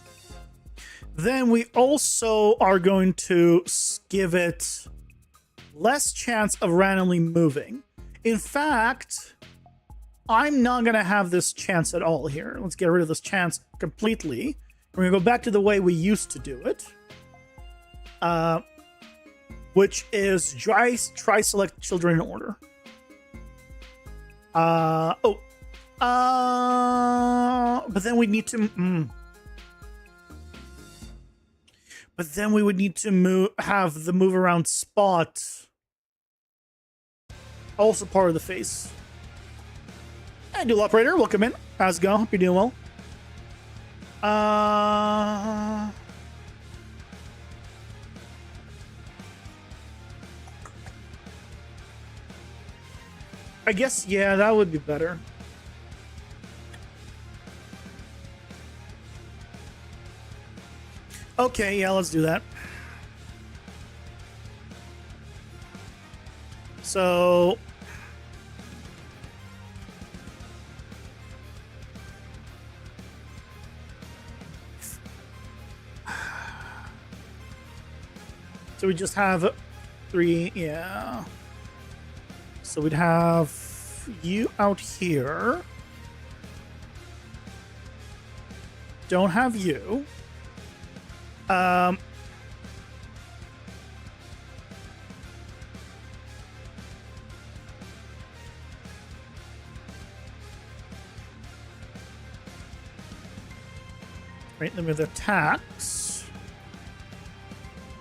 Then we also are going to give it less chance of randomly moving. In fact, I'm not going to have this chance at all here. Let's get rid of this chance completely. We're going to go back to the way we used to do it. Which is try select children in order. But then we need to... But then we would need to have the move around spot also part of the face. Hey, Dual Operator, welcome in. How's it going? Hope you're doing well. I guess, yeah, that would be better. Okay, yeah, let's do that. So... So we just have 3, yeah. So we'd have you out here. Don't have you. Right, then we have the attacks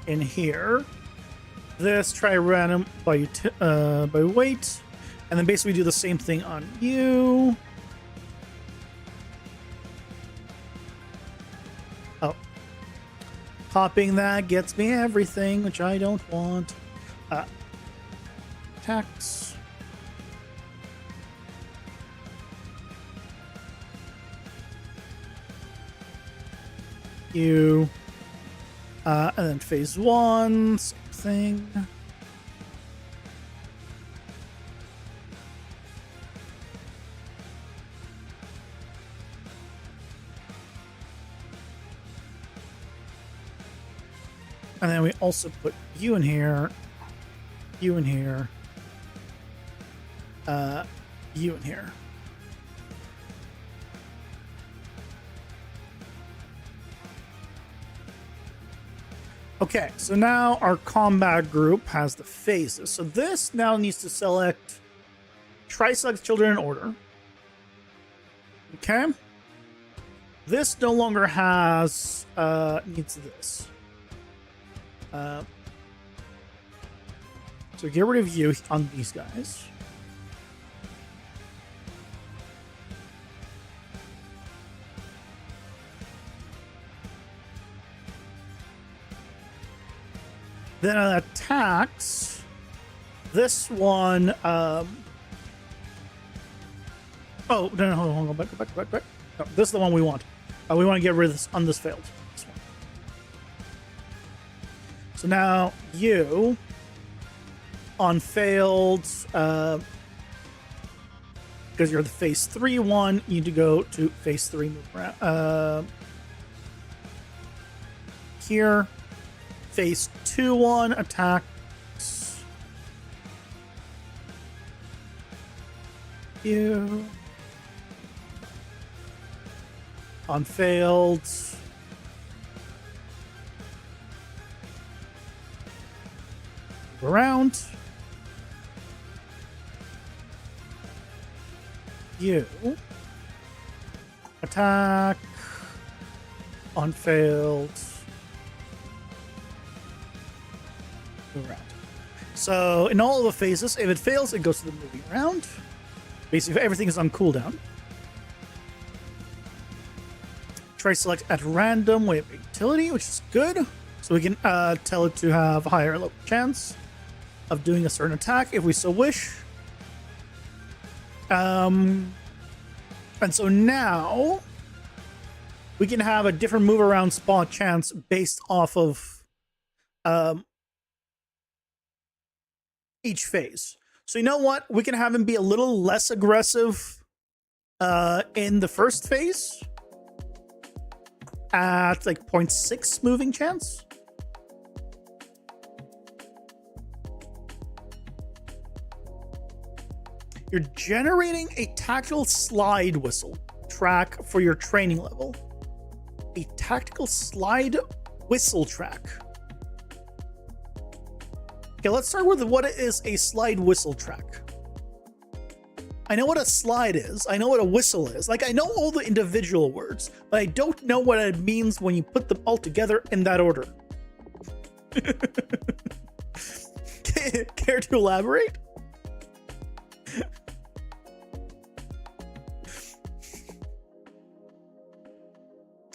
in here. This try random by weight, and then basically do the same thing on you. Oh, popping that gets me everything, which I don't want. Attacks. You. And then phase 1, same thing. And then we also put you in here, you in here, you in here. Okay, so now our combat group has the phases. So this now needs to select, try select children in order. Okay. This no longer has, needs this. So get rid of you on these guys. Then on attacks, this one, oh, no, hold on, back. No, this is the one we want. We want to get rid of this on this failed. This one. So now you, on failed, because you're the phase 3 one, you need to go to phase 3 move around. Here. Phase 2 one attacks. you. On failed. Around. You. Attack. On failed. Around. So in all of the phases, if it fails, it goes to the moving round. Basically, everything is on cooldown. Try select at random way of utility, which is good. So we can tell it to have a higher or lower chance of doing a certain attack if we so wish. And so now we can have a different move around spot chance based off of each phase. So you know what? We can have him be a little less aggressive in the first phase at like 0.6 moving chance. You're generating a tactical slide whistle track for your training level. A tactical slide whistle track. Okay, let's start with what is a slide whistle track. I know what a slide is. I know what a whistle is. Like, I know all the individual words, but I don't know what it means when you put them all together in that order. Care to elaborate?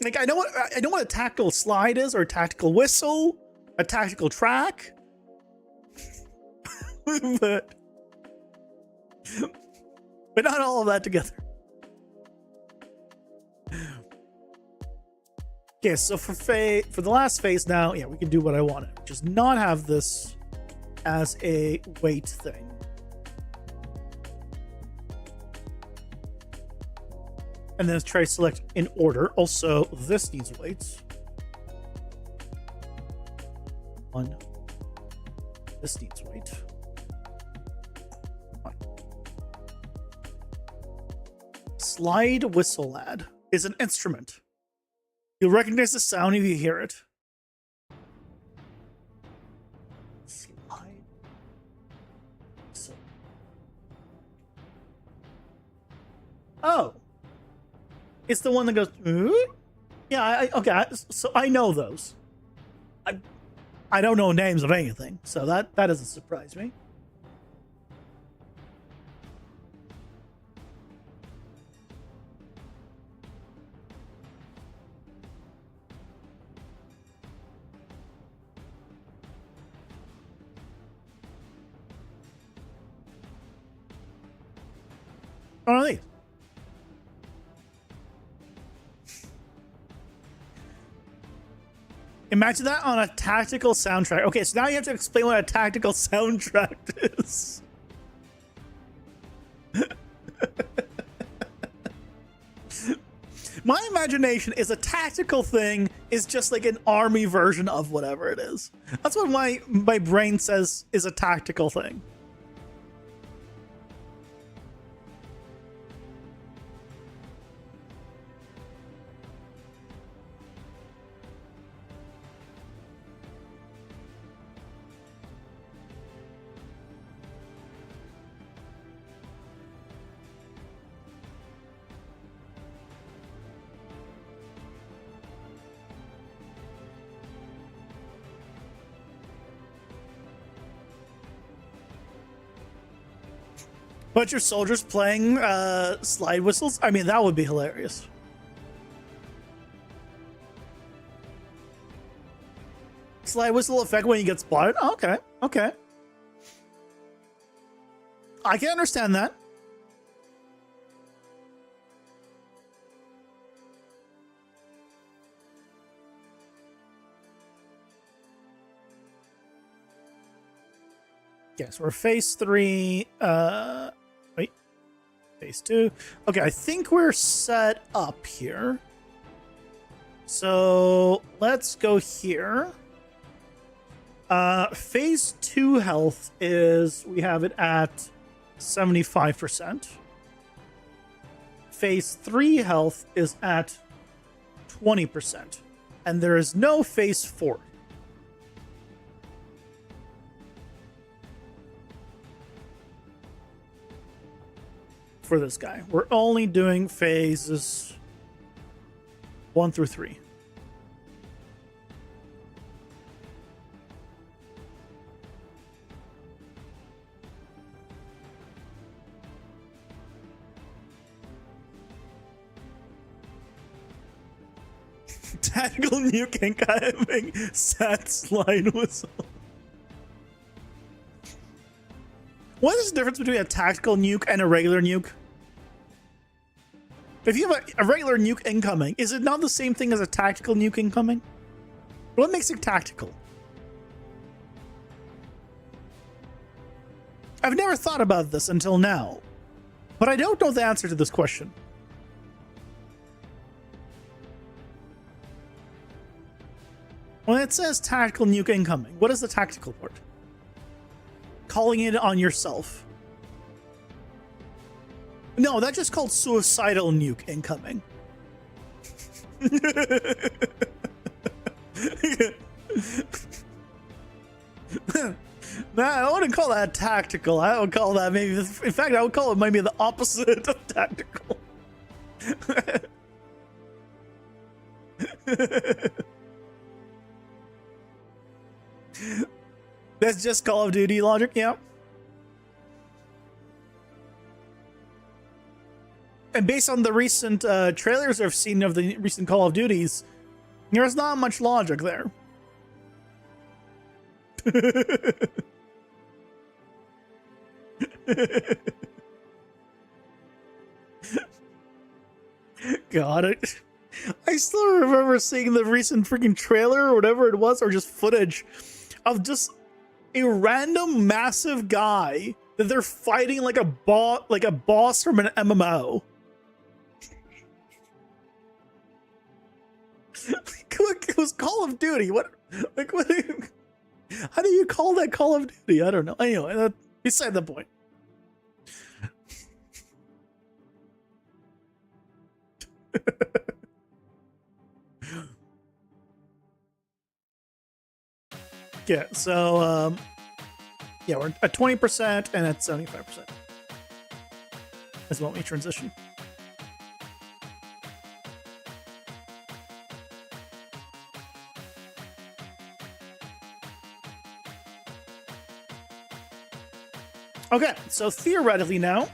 Like, I know what a tactical slide is, or a tactical whistle, a tactical track. but not all of that together. Okay, so for the last phase now, yeah, we can do what I wanted, which is not have this as a weight thing. And then try select in order. Also, this needs weights. 1. This needs weight. 1. Slide whistle lad is an instrument. You'll recognize the sound if you hear it. Slide whistle. Oh. It's the one that goes, yeah, okay, so I know those. I don't know names of anything, so that doesn't surprise me. What are these? Imagine that on a tactical soundtrack. Okay, so now you have to explain what a tactical soundtrack is. My imagination is a tactical thing is just like an army version of whatever it is. That's what my brain says is a tactical thing. But your soldiers playing slide whistles? I mean, that would be hilarious. Slide whistle effect when he gets spotted? Oh, okay, okay. I can understand that. Yes, we're phase 3. Wait, phase 2. Okay, I think we're set up here. So let's go here. Phase 2 health is, we have it at 75%. phase 3 health is at 20%, and there is no phase 4. For this guy, we're only doing phases 1 through 3. Tactical nuke incoming. Sad slide whistle. What is the difference between a tactical nuke and a regular nuke? If you have a regular nuke incoming, is it not the same thing as a tactical nuke incoming? What makes it tactical? I've never thought about this until now, but I don't know the answer to this question. When it says tactical nuke incoming, what is the tactical part? Calling it on yourself. No, that's just called suicidal nuke incoming. Nah, I wouldn't call that tactical. I would call that maybe, in fact, I would call it maybe the opposite of tactical. That's just Call of Duty logic, yeah. And based on the recent trailers I've seen of the recent Call of Duties, there's not much logic there. God, I still remember seeing the recent freaking trailer or whatever it was, or just footage of just a random massive guy that they're fighting like a boss from an MMO. It was Call of Duty. What? Like what? How do you call that Call of Duty? I don't know. Anyway, beside the point. Yeah, so yeah, we're at 20% and at 75%. That's when we transition. Okay, so theoretically now,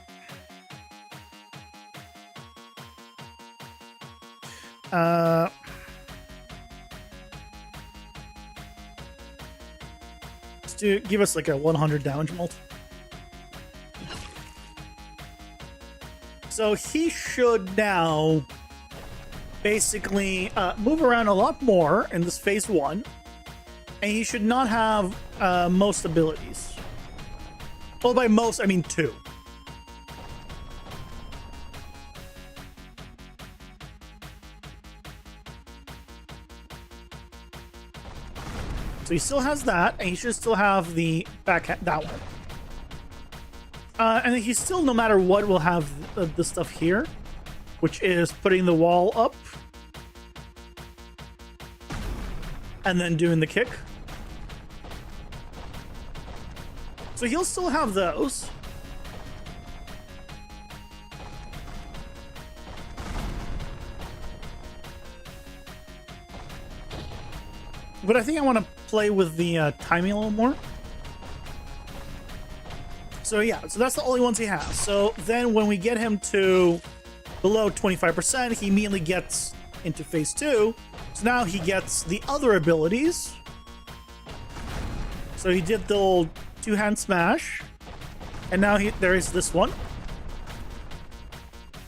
to give us like a 100 damage mult. So he should now basically move around a lot more in this phase 1, and he should not have most abilities. Well, by most I mean 2. So he still has that, and he should still have the that one. And he still, no matter what, will have the stuff here, which is putting the wall up and then doing the kick. So he'll still have those. But I think I want to play with the timing a little more. So yeah, so that's the only ones he has. So then when we get him to below 25%, he immediately gets into phase 2. So now he gets the other abilities. So he did the old 2-hand smash. And now there is this one.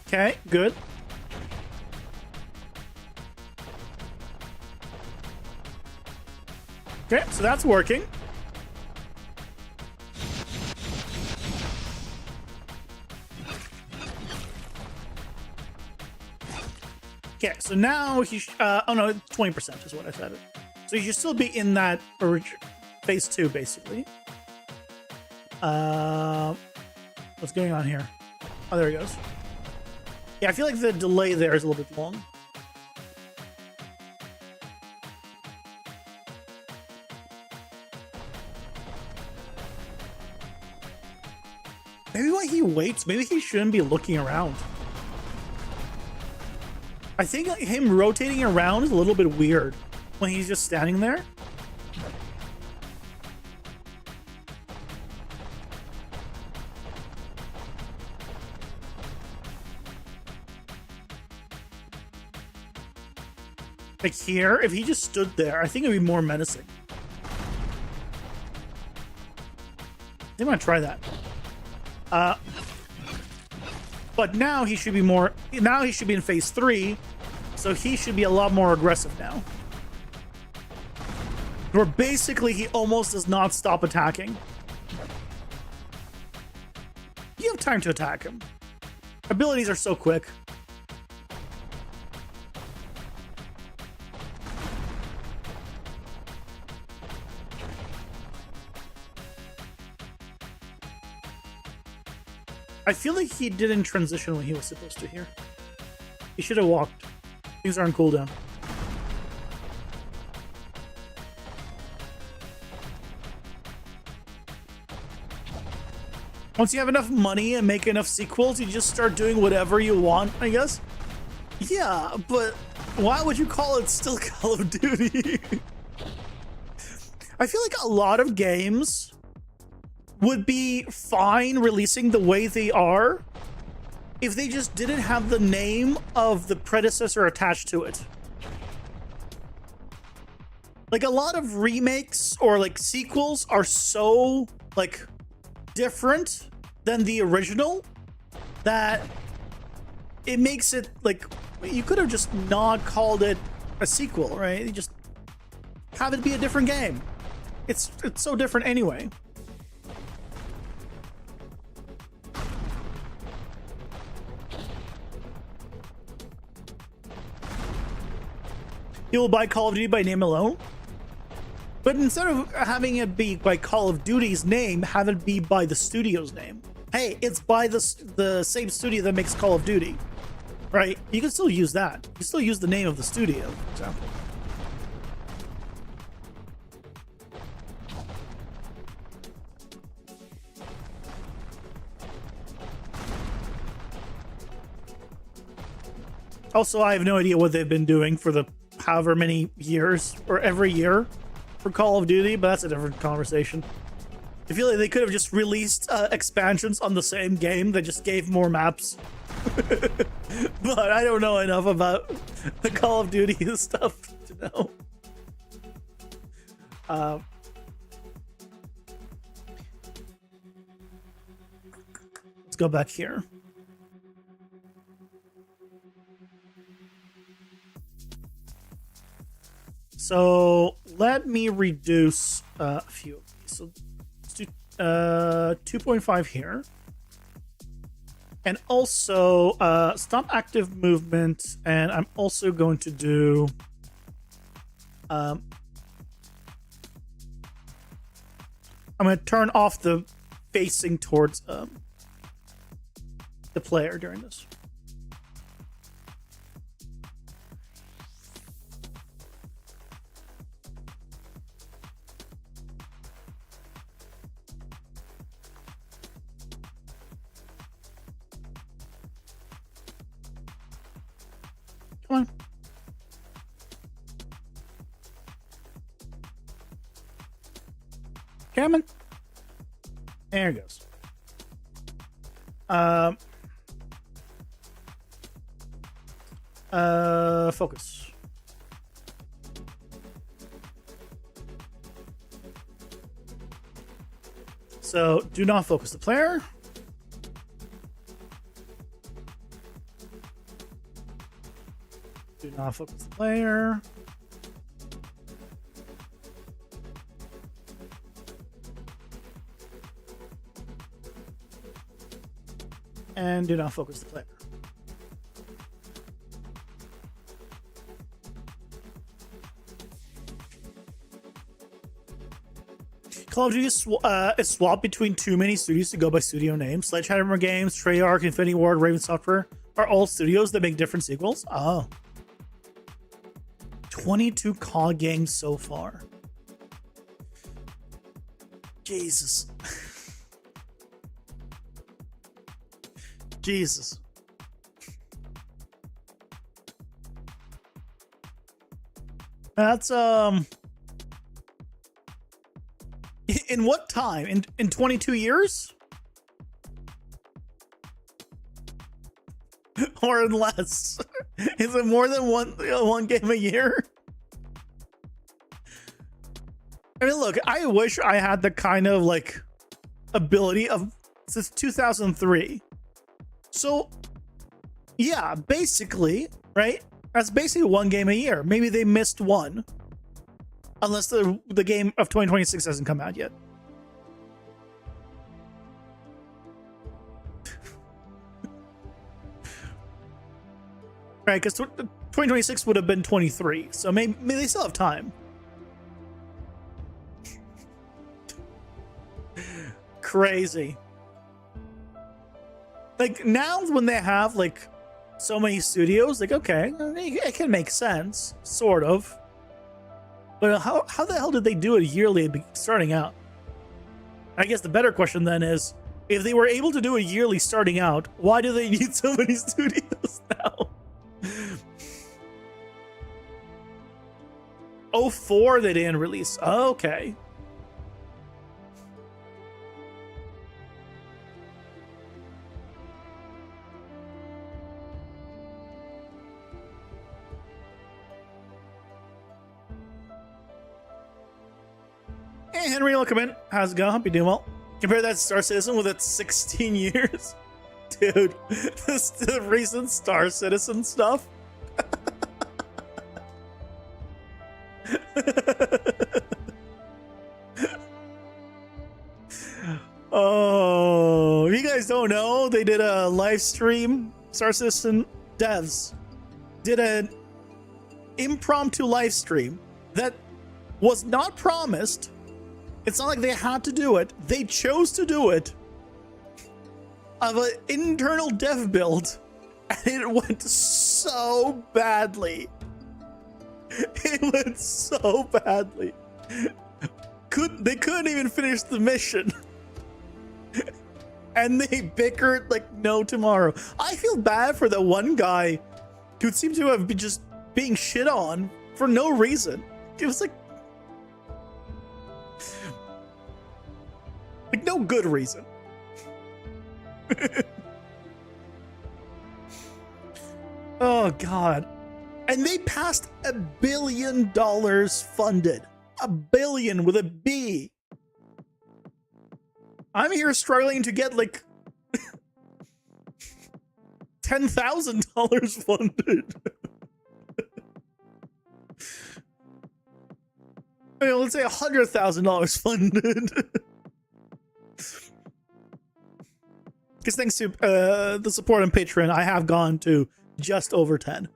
Okay, good. Okay, so that's working. Okay, so now he oh no, 20% is what I said. So he should still be in that phase 2, basically. What's going on here? Oh, there he goes. Yeah, I feel like the delay there is a little bit long. Maybe when he waits, maybe he shouldn't be looking around. I think like, him rotating around is a little bit weird when he's just standing there. Like here, if he just stood there, I think it'd be more menacing. I might try that. But now he should be more. Now he should be in phase 3, so he should be a lot more aggressive now. Where basically he almost does not stop attacking. You have time to attack him. Abilities are so quick. I feel like he didn't transition when he was supposed to here. He should have walked. Things are on cooldown. Once you have enough money and make enough sequels, you just start doing whatever you want, I guess. Yeah, but why would you call it still Call of Duty? I feel like a lot of games would be fine releasing the way they are if they just didn't have the name of the predecessor attached to it. Like a lot of remakes or like sequels are so like different than the original that it makes it like you could have just not called it a sequel, right? You just have it be a different game. It's so different anyway. You will buy Call of Duty by name alone, but instead of having it be by Call of Duty's name, have it be by the studio's name. Hey, it's by the same studio that makes Call of Duty, right? You can still use that. You can still use the name of the studio, for example. Also, I have no idea what they've been doing for the however many years or every year for Call of Duty, but that's a different conversation. I feel like they could have just released expansions on the same game that just gave more maps. But I don't know enough about the Call of Duty stuff to know. Let's go back here. So let me reduce a few of these. So let's do 2.5 here. And also stop active movement. And I'm also going to do I'm going to turn off the facing towards the player during this. Come on. Come on. There it goes. Focus. So do not focus the player. Do not focus the player. And do not focus the player. Call of Duty is swapped between too many studios to go by studio names. Sledgehammer Games, Treyarch, Infinity Ward, Raven Software are all studios that make different sequels. Oh. 22 COD games so far. Jesus. Jesus. That's in what time? In 22 years? Or less? Is it more than one game a year? I mean, look, I wish I had the kind of like ability of since 2003. So, yeah, basically, right? That's basically one game a year. Maybe they missed one. Unless the game of 2026 hasn't come out yet. Right, because 2026 would have been 23. So maybe they still have time. Crazy. Like, now when they have, like, so many studios, like, okay, it can make sense, sort of. But how the hell did they do it yearly starting out? I guess the better question then is, if they were able to do it yearly starting out, why do they need so many studios now? 04 they didn't release. Okay. Hey, Henry, welcome in. How's it going? Hope you're doing well. Compare that to Star Citizen with its 16 years. Dude, the recent Star Citizen stuff. Oh, if you guys don't know, they did a live stream. Star Citizen devs did an impromptu live stream that was not promised. It's not like they had to do it. They chose to do it of an internal dev build, and it went so badly. It went so badly. They couldn't even finish the mission. And they bickered like no tomorrow. I feel bad for the one guy who seemed to have been just being shit on for no reason. It was like no good reason. Oh God. And they passed $1 billion funded. $1 billion with a B. I'm here struggling to get like $10,000 funded. I mean, let's say $100,000 funded. Because thanks to the support on Patreon, I have gone to just over 10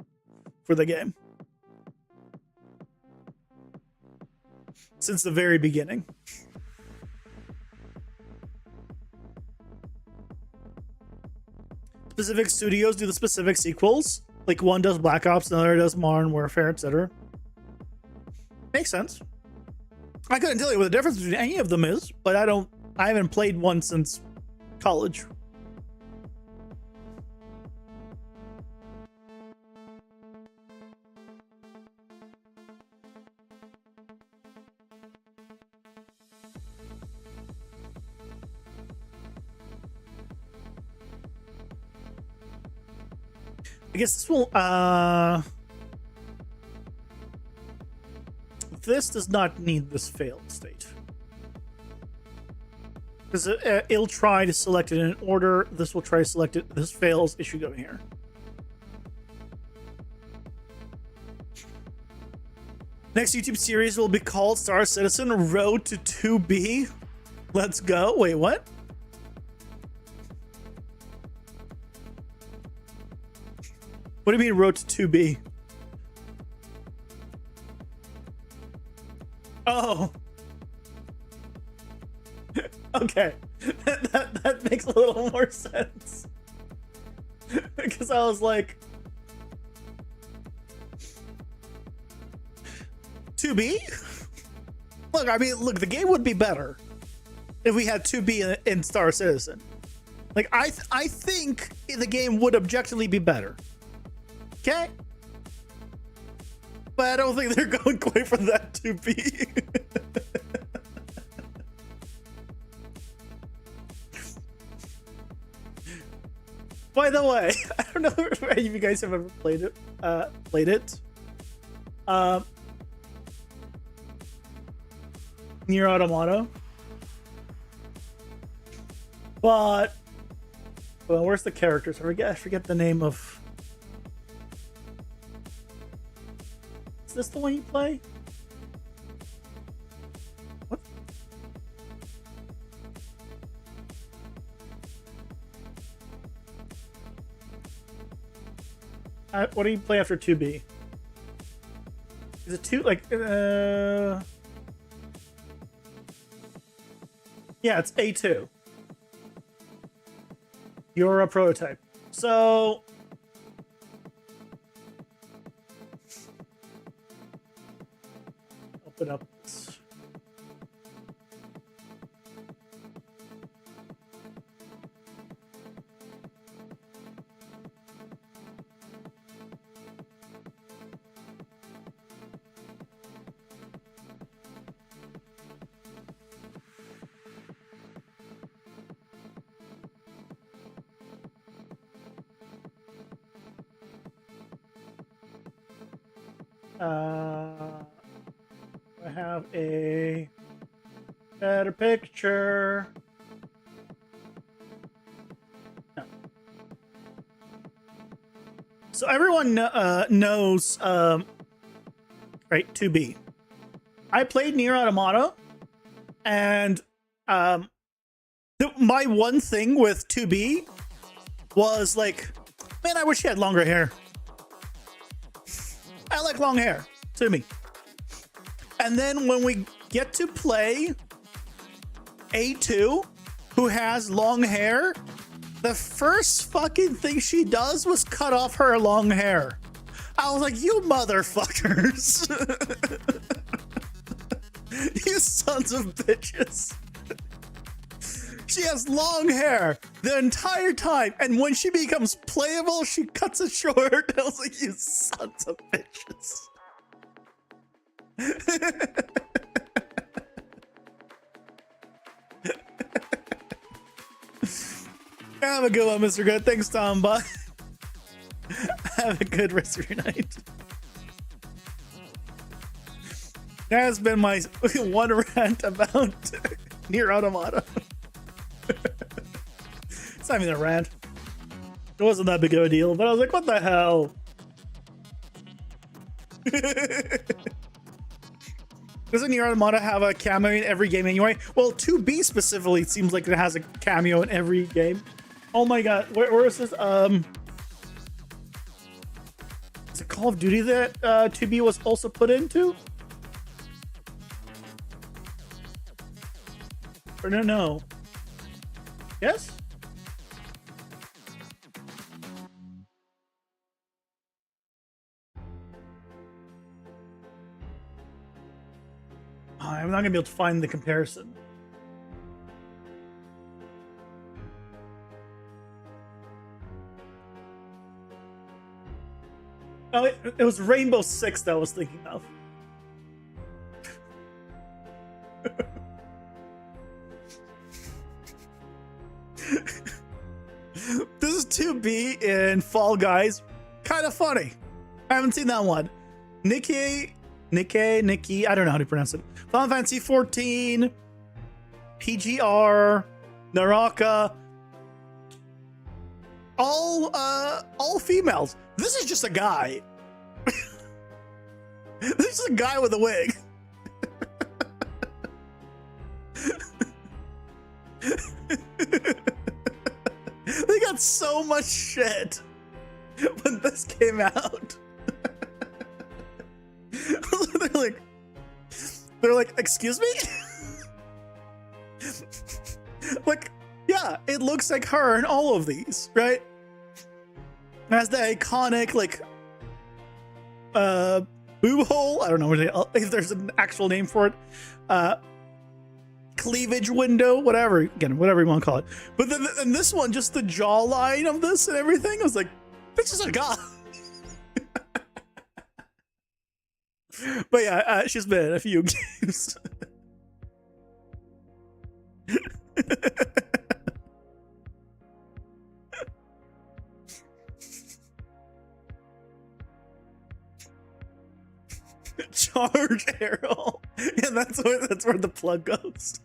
for the game. Since the very beginning. Specific studios do the specific sequels. Like one does Black Ops, another does Modern Warfare, etc. Makes sense. I couldn't tell you what the difference between any of them is, but I haven't played one since college. I guess this will, this does not need this failed state. Because it'll try to select it in order. This will try to select it. This fails. It should go here. Next YouTube series will be called Star Citizen Road to 2B. Let's go. Wait, what? What do you mean Road to 2B? Oh. Okay. That makes a little more sense. Because I was like, 2B? Look, I mean, look, the game would be better if we had 2B in Star Citizen. Like, I think the game would objectively be better. Okay? But I don't think they're going quite for that 2B. By the way, I don't know if any of you guys have ever played it. Nier Automata. But well, where's the characters? I forget the name of. Is this the one you play? What? What do you play after 2B? Is it 2 like yeah, it's A2. You're a prototype. So open up this. I have a better picture. No. So everyone knows, right, 2B. I played Nier Automata, and my one thing with 2B was like, man, I wish he had longer hair. I like long hair, to me. And then when we get to play A2, who has long hair, the first fucking thing she does was cut off her long hair. I was like, you motherfuckers. You sons of bitches. She has long hair the entire time, and when she becomes playable, she cuts it short. I was like, you sons of bitches. Have a good one, Mr. Good. Thanks, Tom. Bye. Have a good rest of your night. That has been my one rant about Nier Automata. It's not even a rant. It wasn't that big of a deal, but I was like, what the hell? Doesn't Nier Automata have a cameo in every game anyway? Well, 2B specifically, it seems like it has a cameo in every game. Oh my god, where is this? Is it Call of Duty that 2B was also put into? Or no. Yes? Oh, I'm not gonna be able to find the comparison. Oh, it was Rainbow Six that I was thinking of. This is 2B in Fall Guys. Kind of funny. I haven't seen that one. Nikki, I don't know how to pronounce it. Final Fantasy 14, PGR, Naraka, all females. This is just a guy. This is a guy with a wig. They got so much shit when this came out. They're like, excuse me? Like, yeah, it looks like her in all of these, right? has the iconic like boob hole. I don't know if there's an actual name for it. Cleavage window, whatever. Again, whatever you want to call it. But then and this one, just the jawline of this and everything, I was like, this is a guy. But yeah, she's been in a few games. Charge arrow. Yeah, that's where the plug goes.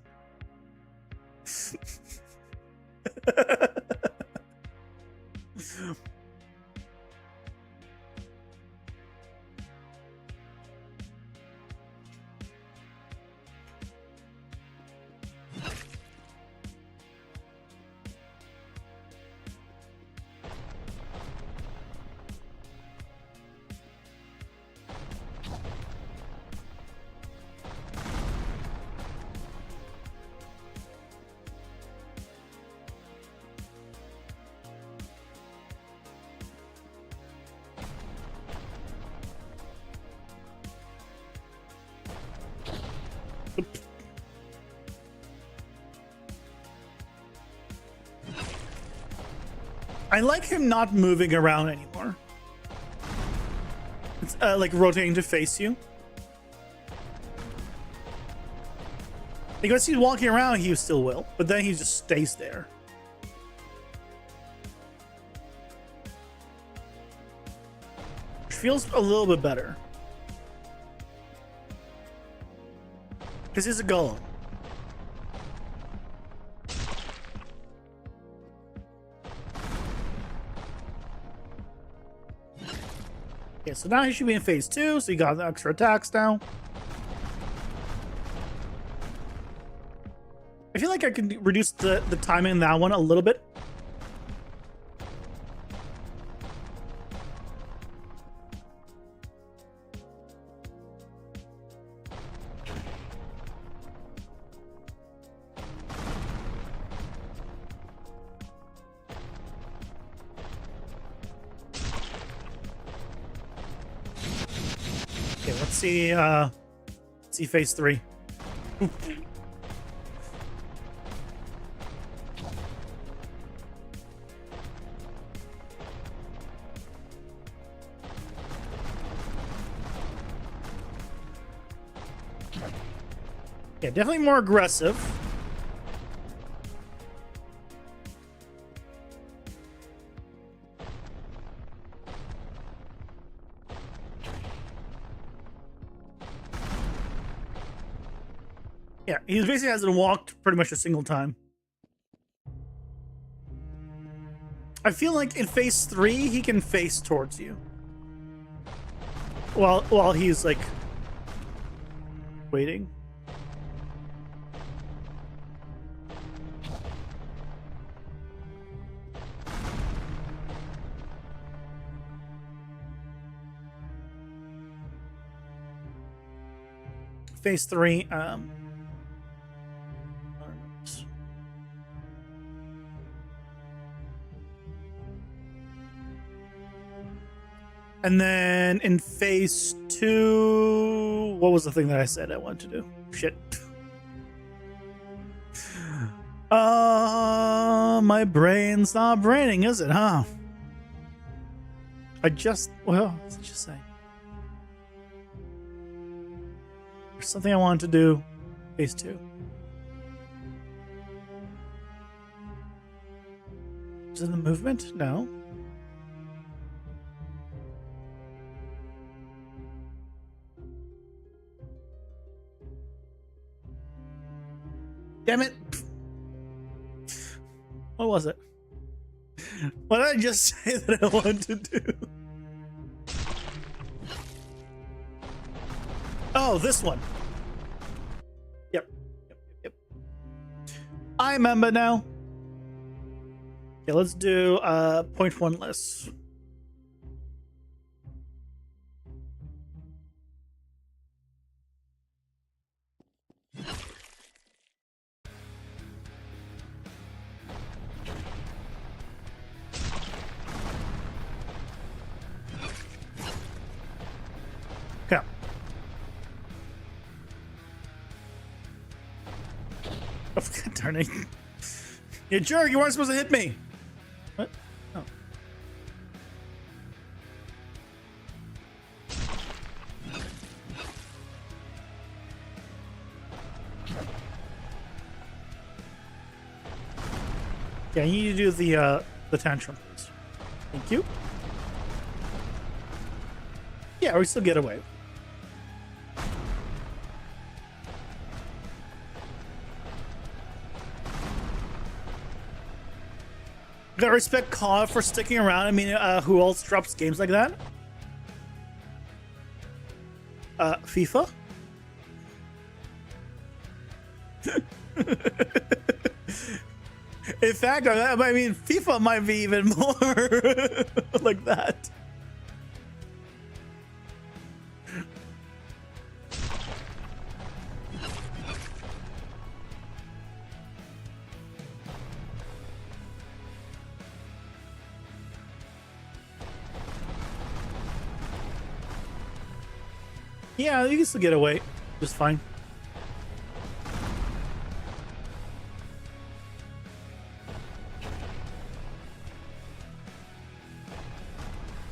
I like him not moving around anymore. It's like rotating to face you. Because he's walking around, he still will, but then he just stays there. Which feels a little bit better. Because he's a golem. Okay, so now he should be in phase 2, so you got the extra attacks now. I feel like I can reduce the timing in that one a little bit. Okay, let's see phase 3. Yeah, definitely more aggressive. Yeah, he basically hasn't walked pretty much a single time. I feel like in phase 3, he can face towards you. While he's like waiting. Phase 3, and then in phase 2, what was the thing that I said I wanted to do? Shit. My brain's not braining, is it, huh? Well, let's just say. There's something I wanted to do. Phase 2. Is it the movement? No. Damn it. What was it? What did I just say that I wanted to do? Oh, this one. Yep. I remember now. Okay, let's do point one less. God darn it. You jerk, you weren't supposed to hit me. What? Oh. Yeah, you need to do the tantrum, please. Thank you. Yeah, we still get away. Gotta respect COD for sticking around. I mean, who else drops games like that? FIFA? In fact, I mean, FIFA might be even more like that. Yeah, you can still get away just fine.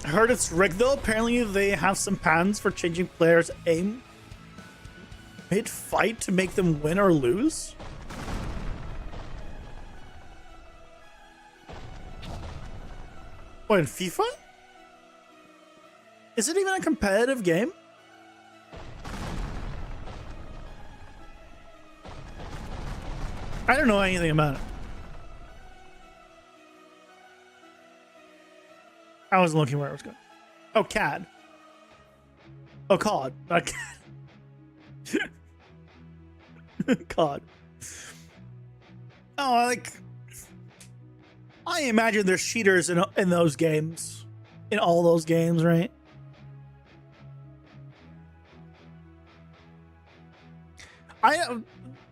I heard it's rigged though. Apparently they have some patterns for changing players' aim mid-fight to make them win or lose. What, in FIFA? Is it even a competitive game? I don't know anything about it. I wasn't looking where I was going. Oh, CAD. Oh, COD. Not CAD. COD. Oh, like... I imagine there's cheaters in those games. In all those games, right?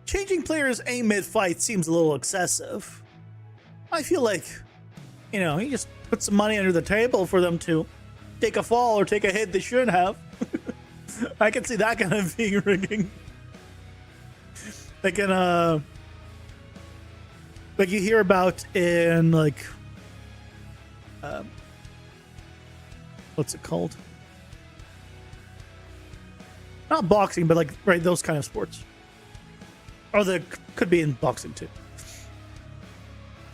Changing players' aim mid-fight seems a little excessive. I feel like, you know, you just put some money under the table for them to take a fall or take a hit they shouldn't have. I can see that kind of being rigging. Like in like you hear about in like what's it called? Not boxing, but like right, those kind of sports. Or there could be in boxing too.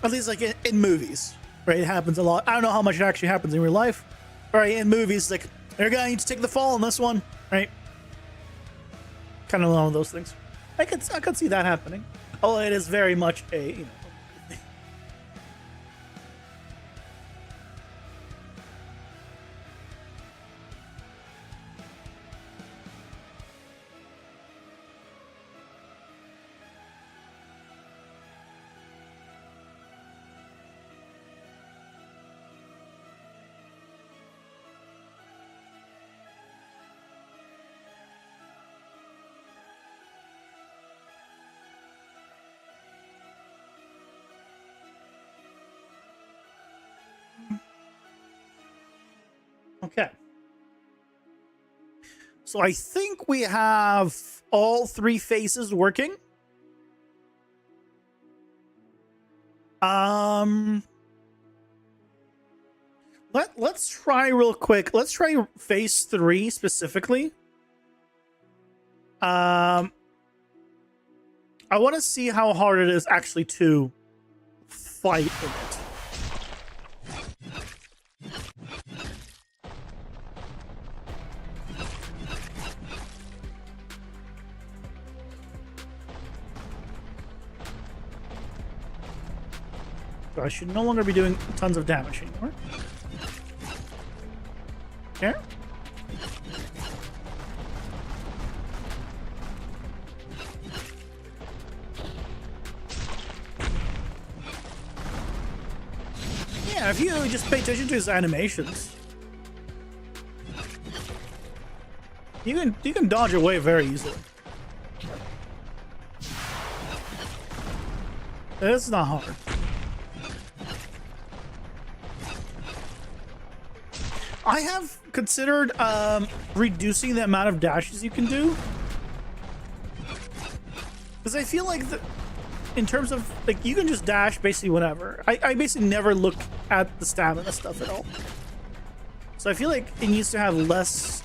At least like in movies, right? It happens a lot. I don't know how much it actually happens in real life. Right, in movies, like you're gonna need to take the fall on this one, right? Kind of along with those things. I could see that happening. Oh, it is very much a, you know. Okay. So I think we have all three phases working. Let's try real quick. Let's try phase 3 specifically. I want to see how hard it is actually to fight in it. So I should no longer be doing tons of damage anymore. There. Yeah, if you just pay attention to his animations, you can dodge away very easily. It's not hard. I have considered reducing the amount of dashes you can do, because I feel like in terms of like you can just dash basically whenever. I basically never look at the stamina stuff at all. So I feel like it needs to have less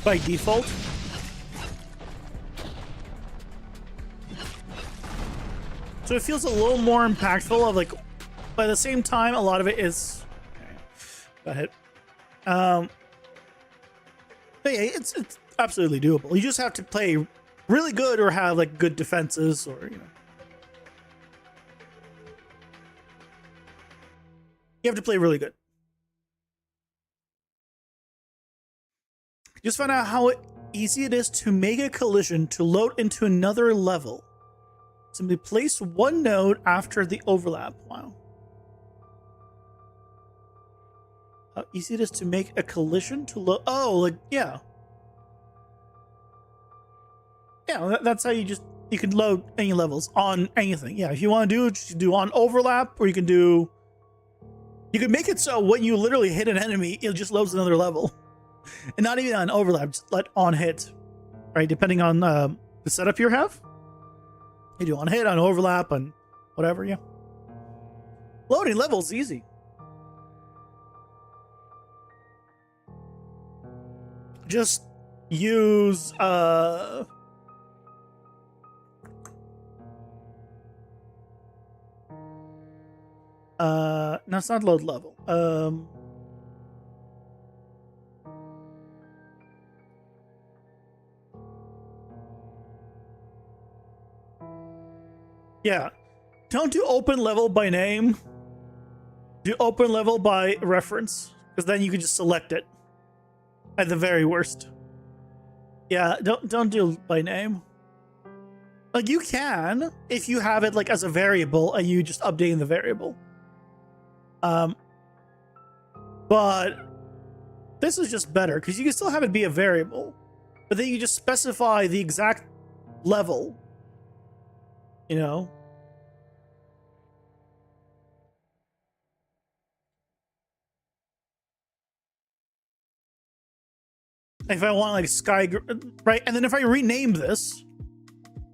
by default. So it feels a little more impactful of like, but at the same time, a lot of it is, got hit. But yeah, it's absolutely doable. You just have to play really good or have like good defenses or, you know. You have to play really good. Just find out how easy it is to make a collision to load into another level. Simply place one node after the overlap. Wow. How easy it is to make a collision to load. Oh, like, yeah. Yeah, that's how you can load any levels on anything. Yeah, if you want to do it, you do on overlap, or you can make it so when you literally hit an enemy, it just loads another level. And not even on overlap, just let on hit. Right, depending on the setup you have. You do on hit, on overlap, on whatever, yeah. Loading levels easy. Just use no, it's not load level. Yeah. Don't do open level by name. Do open level by reference, because then you can just select it. At the very worst. Yeah, don't do by name. Like you can if you have it like as a variable and you just updating the variable. But this is just better because you can still have it be a variable, but then you just specify the exact level. You know. If I want like sky, right? And then if I rename this,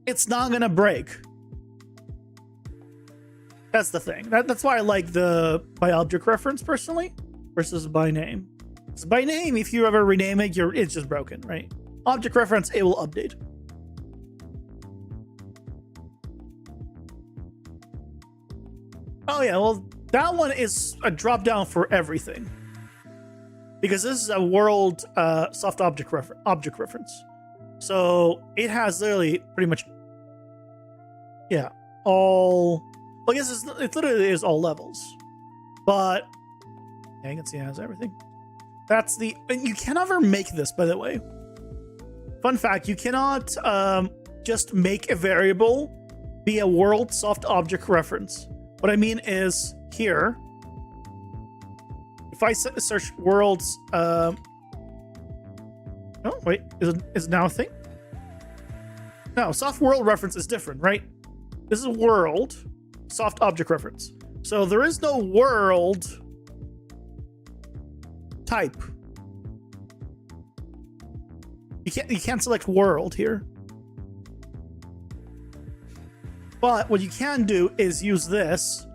it's not gonna break. That's the thing. That's why I like the by object reference personally versus by name. So by name, if you ever rename it, it's just broken, right? Object reference, it will update. Oh yeah, well that one is a drop down for everything. Because this is a world soft object reference. So it has literally pretty much, yeah, all, well, I guess it literally is all levels. But yeah, you can see it has everything. That's the, and you can never make this, by the way. Fun fact, you cannot just make a variable be a world soft object reference. What I mean is here, if I search worlds, oh wait, is it now a thing? No, soft world reference is different, right? This is world, soft object reference. So there is no world type. You can't select world here. But what you can do is use this,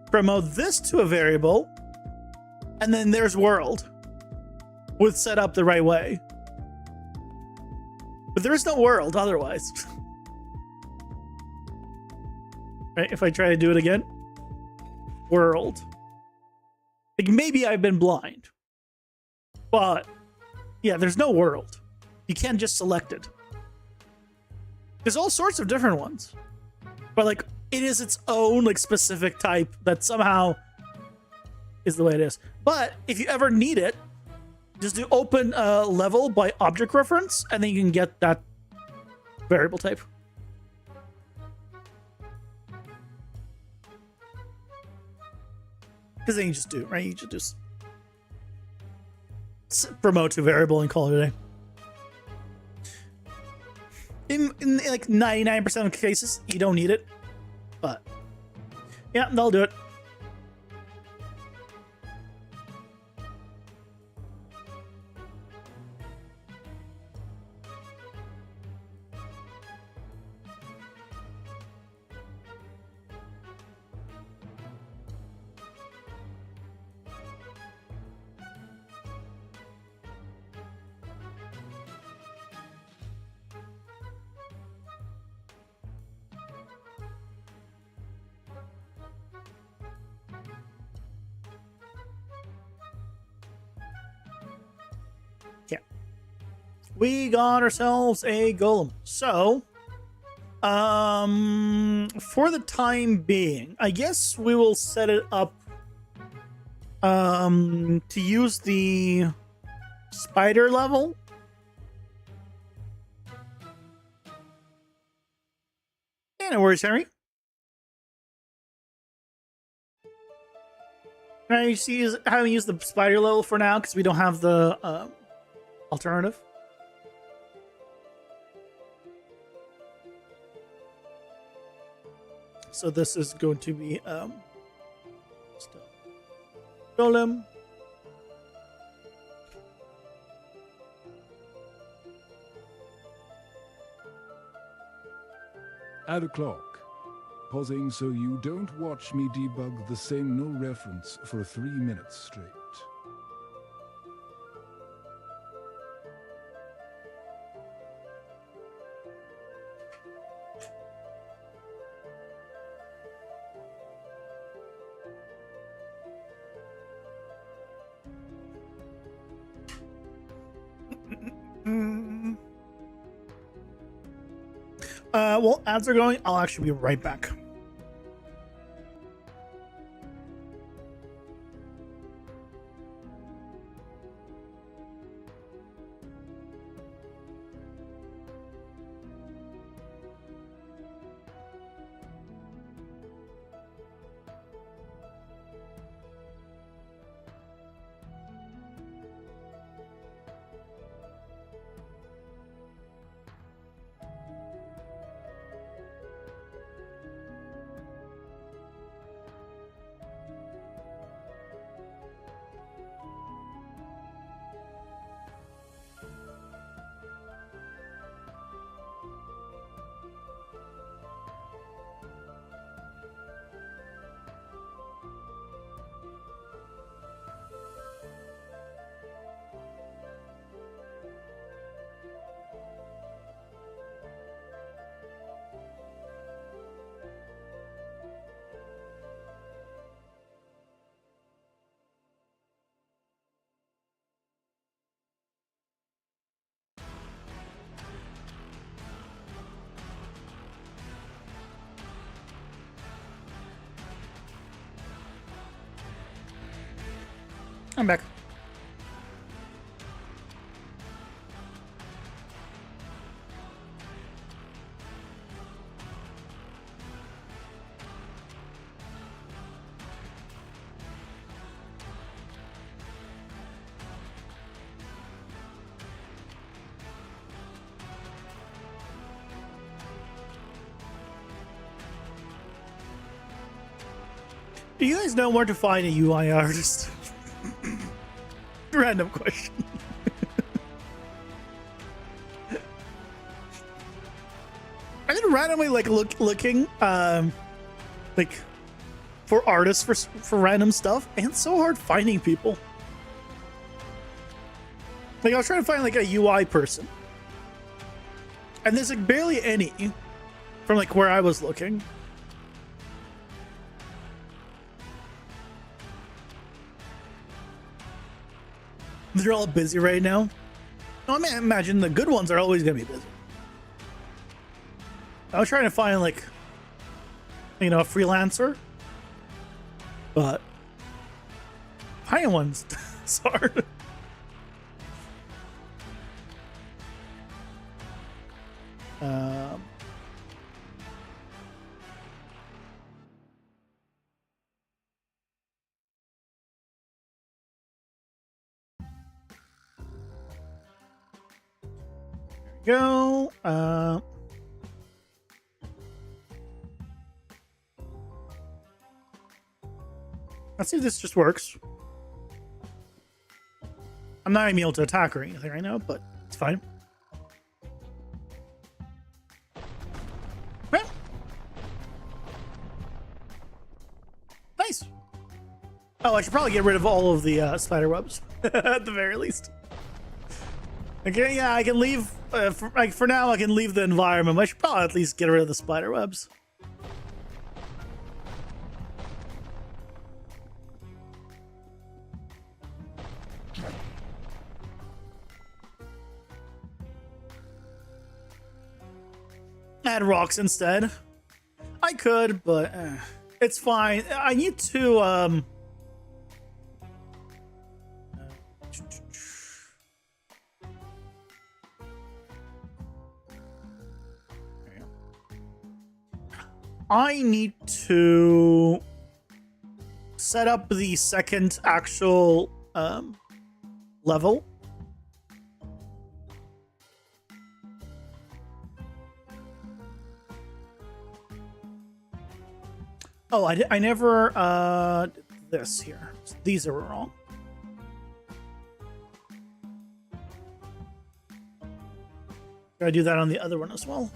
promote this to a variable, and then there's world with set up the right way. But there is no world otherwise. Right? If I try to do it again, world. Like maybe I've been blind, but yeah, there's no world. You can't just select it. There's all sorts of different ones, but like it is its own like specific type that somehow is the way it is. But if you ever need it, just do open level by object reference, and then you can get that variable type. Because then you just do, right? You just promote to variable and call it a day. In like 99% of cases, you don't need it. But yeah, they'll do it. we got ourselves a golem. So, for the time being, I guess we will set it up to use the spider level. Yeah, no worries, Henry. I see having used the spider level for now because we don't have the alternative. So this is going to be golem. Add a clock. Pausing so you don't watch me debug the same null reference for 3 minutes straight. Well, ads are going. I'll actually be right back. I'm back. Do you guys know where to find a UI artist? Random question. I've been randomly looking like for artists for random stuff, and it's so hard finding people. Like I was trying to find like a UI person, and there's like barely any from like where I was looking. They're all busy right now. No, I mean, imagine the good ones are always gonna be busy. I was trying to find like, you know, a freelancer, but finding one's it's hard. Go. Let's see if this just works. I'm not even able to attack or anything right now, but it's fine. Okay. Nice. Oh, I should probably get rid of all of the spider webs at the very least. Okay, yeah, I can leave. For now, I can leave the environment. I should probably at least get rid of the spider webs. add rocks instead. I could, but it's fine. I need to I need to set up the second actual level. Oh, I never did this here. These are wrong. Gotta do that on the other one as well.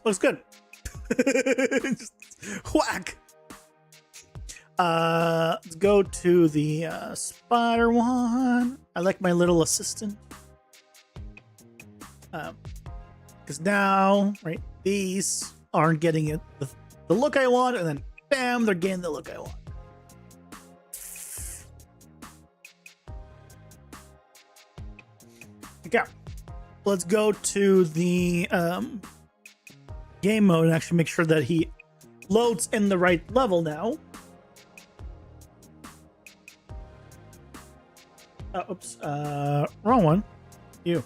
Looks good. Just whack. Let's go to the spider one. I like my little assistant. Because now, right, these aren't getting it the look I want, and then bam, they're getting the look I want. Okay, let's go to the game mode and actually make sure that he loads in the right level now. Oops, wrong one. You.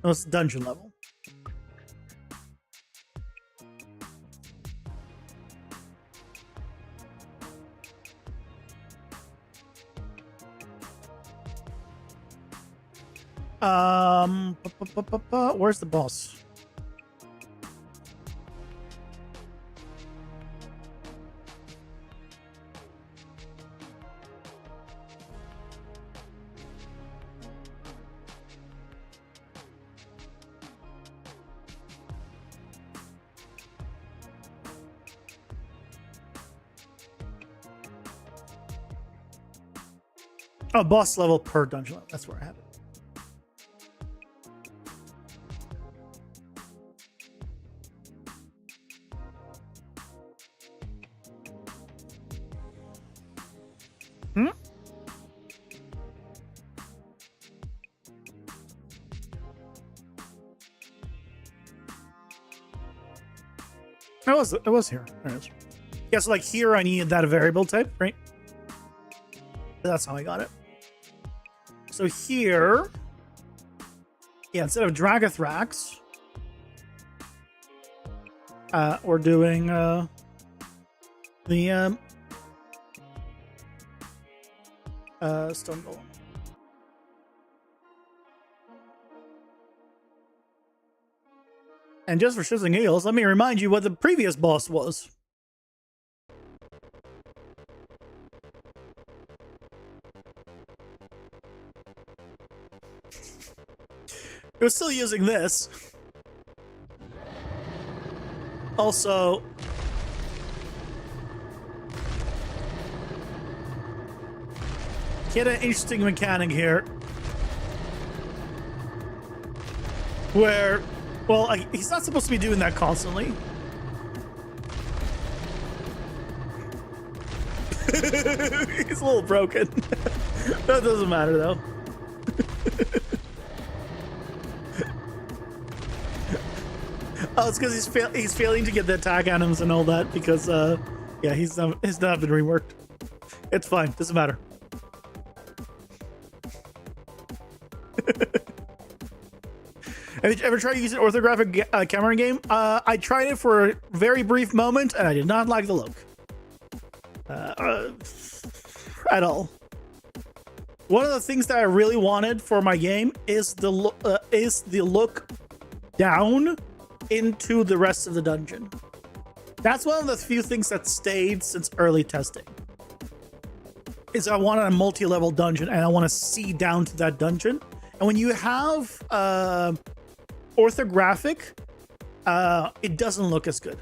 Oh, it's dungeon level. Where's the boss? Oh, boss level per dungeon level. That's where I have it. It was here. There it is. Yeah, so like here I needed that variable type, right? That's how I got it. So here, yeah, instead of Dragathrax, we're doing the Stone Golem. And just for shits and giggles, let me remind you what the previous boss was. It was still using this. Also, get an interesting mechanic here where, well, he's not supposed to be doing that constantly. He's a little broken. That doesn't matter though. Oh, it's because he's failing to get the attack items and all that because yeah, he's not been reworked. It's fine, doesn't matter. Have you ever tried using orthographic camera game? I tried it for a very brief moment and I did not like the look at all. One of the things that I really wanted for my game is the look down into the rest of the dungeon. That's one of the few things that stayed since early testing. Is I wanted a multi-level dungeon and I want to see down to that dungeon. And when you have orthographic, it doesn't look as good.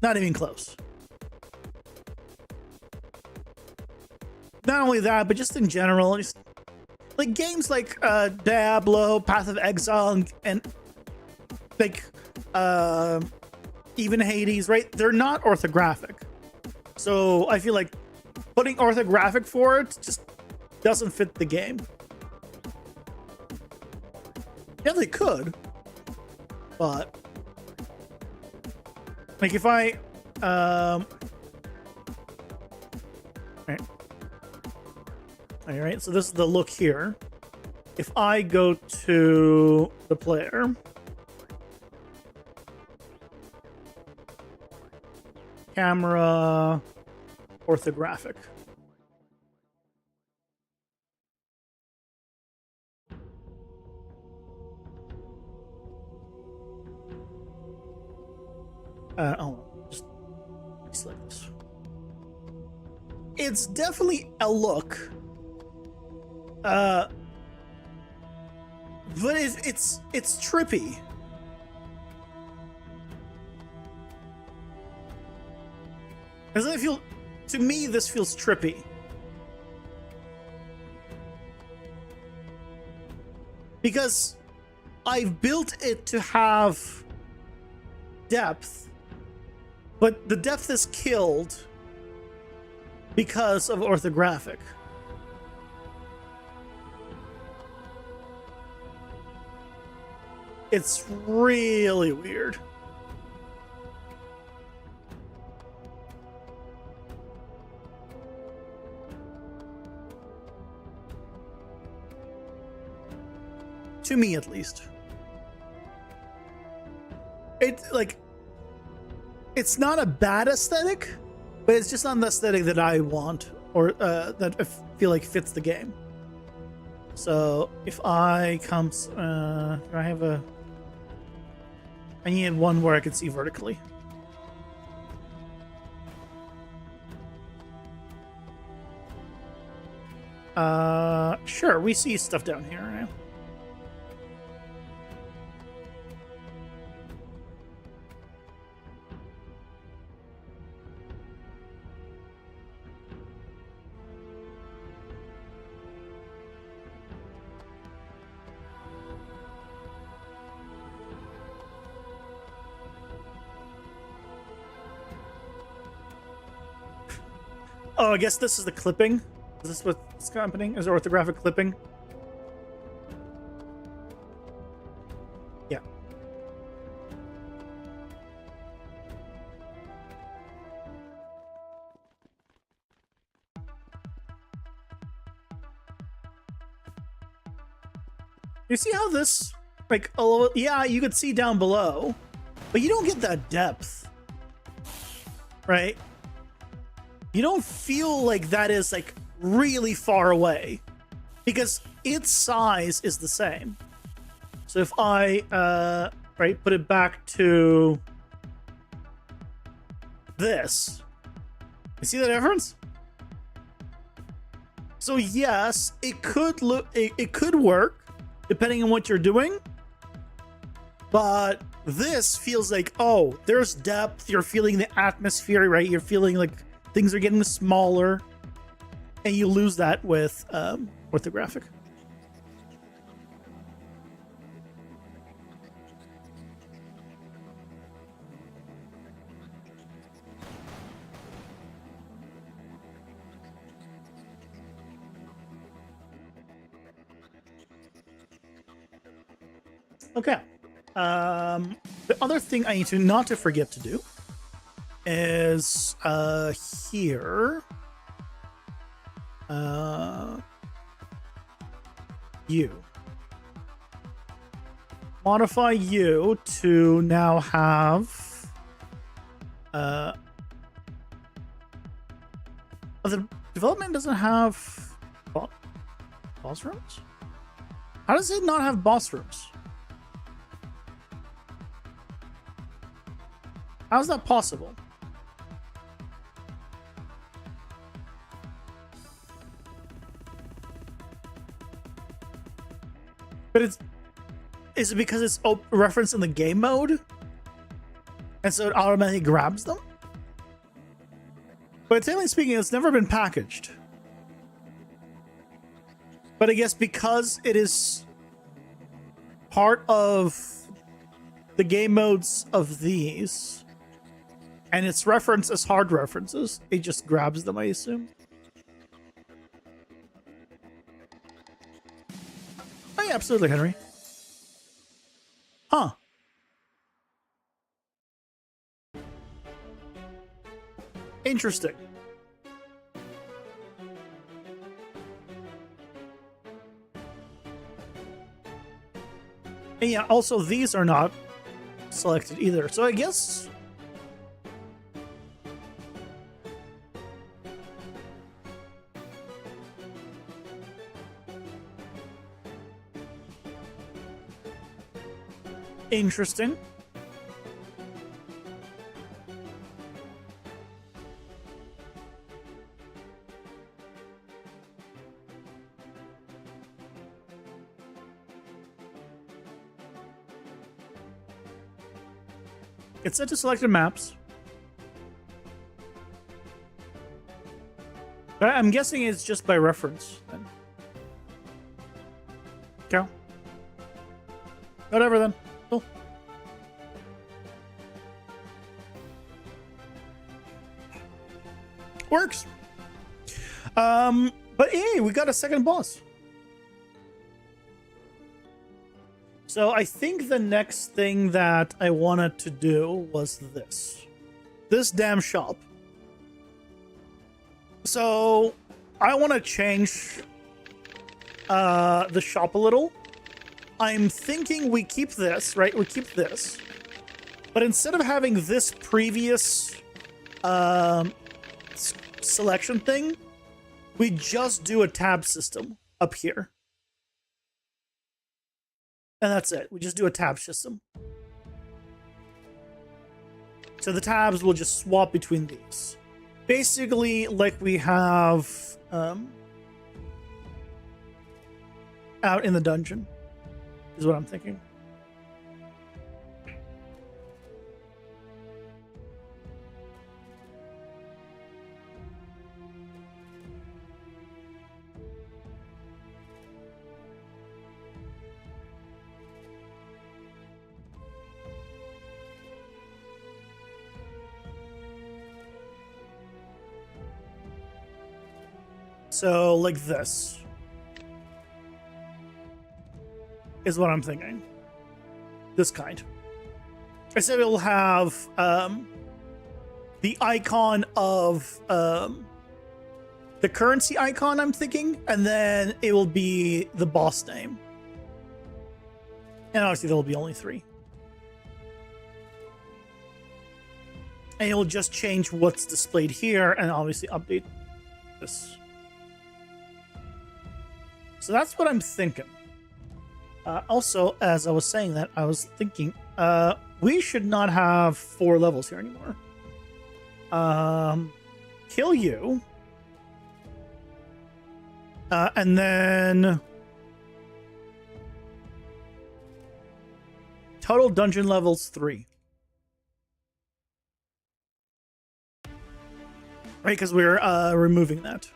Not even close. Not only that, but just in general, just like games like Diablo, Path of Exile, and like even Hades, right? They're not orthographic. So I feel like putting orthographic for it just doesn't fit the game. Yeah, they could, but like if I all right, so this is the look here. If I go to the player, camera, orthographic. Oh, just select this. It's definitely a look. But it's trippy. Doesn't it feel? To me, this feels trippy. Because I've built it to have depth, but the depth is killed because of orthographic. It's really weird. To me, at least. It's not a bad aesthetic, but it's just not the aesthetic that I want, or that I feel like fits the game. So if I come, I need one where I can see vertically. Sure, we see stuff down here now. Oh, I guess this is the clipping. Is this what's happening? Is orthographic clipping? Yeah. You see how this, like, a little, yeah, you could see down below, but you don't get that depth, right? You don't feel like that is like really far away because its size is the same. So if I put it back to this, you see the difference? So yes, it could look, it could work depending on what you're doing, but this feels like, oh, there's depth. You're feeling the atmosphere, right? You're feeling like things are getting smaller, and you lose that with orthographic. Okay. The other thing I need to not to forget to do is here. You modify you to now have the development doesn't have boss rooms. How does it not have boss rooms? How's that possible? But is it because it's referenced in the game mode? And so it automatically grabs them? But technically speaking, it's never been packaged. But I guess because it is part of the game modes of these, and it's referenced as hard references, it just grabs them, I assume. Oh yeah, absolutely, Henry. Huh. Interesting. And yeah, also these are not selected either. So I guess interesting. It's set to selected maps. But I'm guessing it's just by reference then. Okay. Whatever then. Cool. Works. But hey, we got a second boss. So I think the next thing that I wanted to do was this damn shop. So I want to change the shop a little. I'm thinking we keep this, right? We keep this. But instead of having this previous selection thing, we just do a tab system up here. And that's it. We just do a tab system. So the tabs will just swap between these. Basically, like we have out in the dungeon, is what I'm thinking. So, like this is what I'm thinking. This kind. I said it'll have the icon of the currency icon, I'm thinking, and then it will be the boss name. And obviously, there will be only 3. And it will just change what's displayed here and obviously update this. So that's what I'm thinking. Also, as I was saying that, I was thinking we should not have 4 levels here anymore. Kill you. And then total dungeon levels 3. Right, because we're removing that.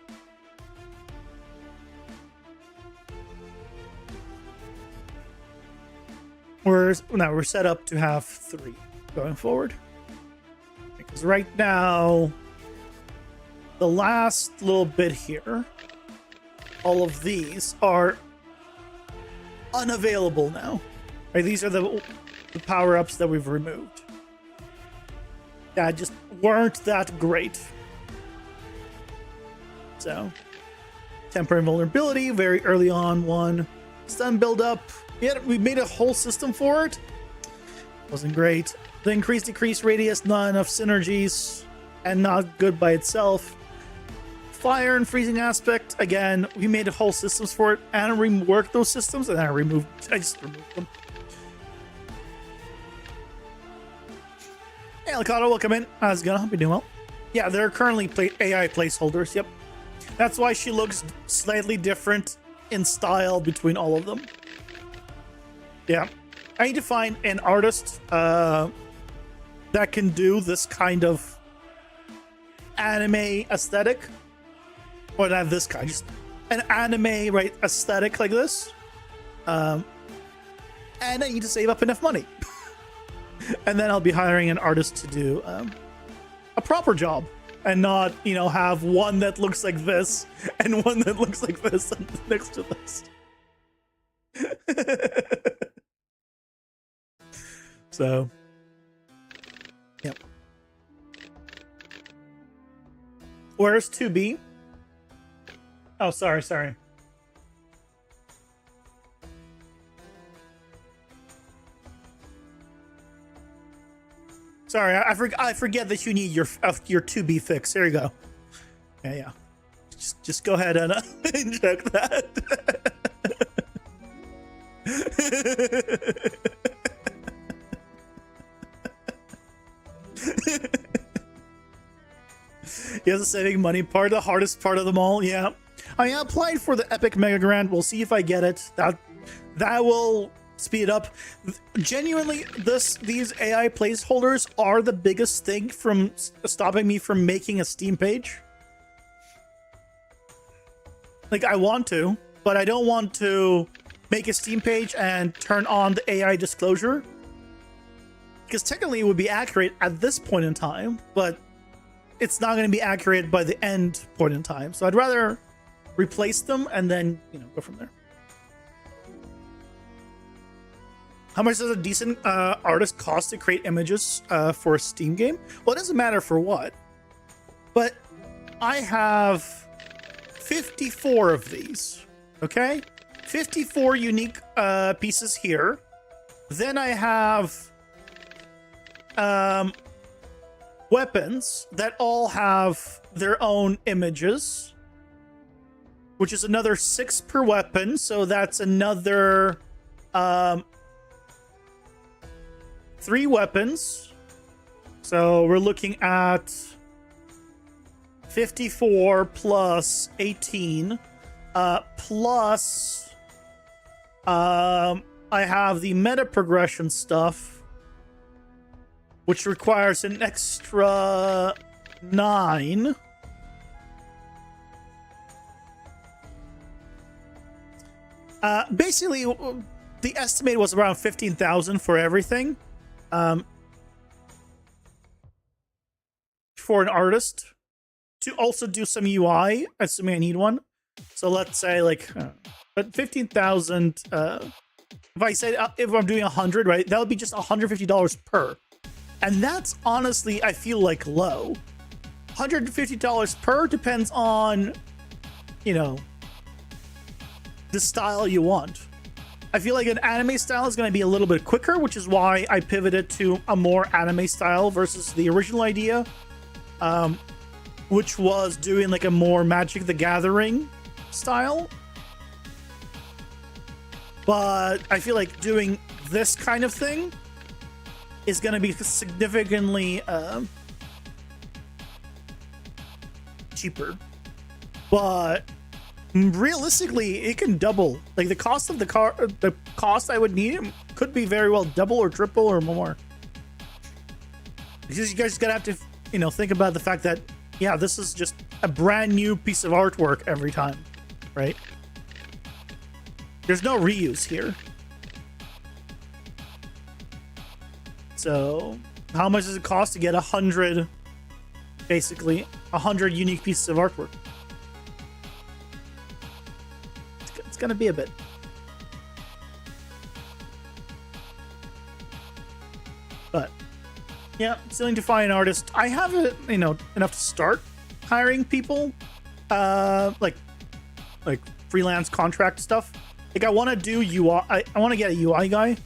We're set up to have 3 going forward. Because right now, the last little bit here, all of these are unavailable now. Right, these are the power-ups that we've removed. That just weren't that great. So, temporary vulnerability, very early on one. Stun build-up. Yeah, we made a whole system for it. Wasn't great. The increase decrease radius, not enough synergies, and not good by itself. Fire and freezing aspect, again, we made whole systems for it and reworked those systems, and I just removed them. Hey, Licata, welcome in. How's it going? Hope you're doing well. Yeah, they're currently AI placeholders, yep. That's why she looks slightly different in style between all of them. Yeah, I need to find an artist that can do this kind of anime aesthetic, or not this kind, just an anime, right, aesthetic like this. And I need to save up enough money. And then I'll be hiring an artist to do a proper job, and not, you know, have one that looks like this and one that looks like this next to this. So, yep. Where's 2B? Oh, sorry. Sorry, I forget that you need your 2B fix. There you go. Yeah. Just go ahead and check that. Yes, the saving money part, the hardest part of them all. Yeah, I applied for the Epic Mega Grant. We'll see if I get it. That will speed up. Genuinely, these AI placeholders are the biggest thing from stopping me from making a Steam page. Like, I want to, but I don't want to make a Steam page and turn on the AI disclosure, because technically it would be accurate at this point in time, but it's not going to be accurate by the end point in time. So I'd rather replace them and then, you know, go from there. How much does a decent artist cost to create images for a Steam game? Well, it doesn't matter for what, but I have 54 of these, okay? 54 unique pieces here. Then I have weapons that all have their own images, which is another 6 per weapon. So that's another 3 weapons. So we're looking at 54 plus 18 plus I have the meta progression stuff, which requires an extra 9. Basically, the estimate was around 15,000 for everything. For an artist to also do some UI, assuming I need one. So let's say like, but 15,000. If I say if I'm doing 100, right, that would be just $150 per. And that's honestly, I feel like low. $150 per depends on, you know, the style you want. I feel like an anime style is going to be a little bit quicker, which is why I pivoted to a more anime style versus the original idea, which was doing like a more Magic the Gathering style. But I feel like doing this kind of thing is going to be significantly cheaper. But realistically, it can double. Like the cost of the cost I would need could be very well double or triple or more. Because you guys gotta have to, you know, think about the fact that, yeah, this is just a brand new piece of artwork every time, right? There's no reuse here. So how much does it cost to get 100, basically 100 unique pieces of artwork? It's gonna be a bit. But yeah, still need to find an artist. I have, you know, enough to start hiring people, like freelance contract stuff. Like I want to do UI. I want to get a UI guy,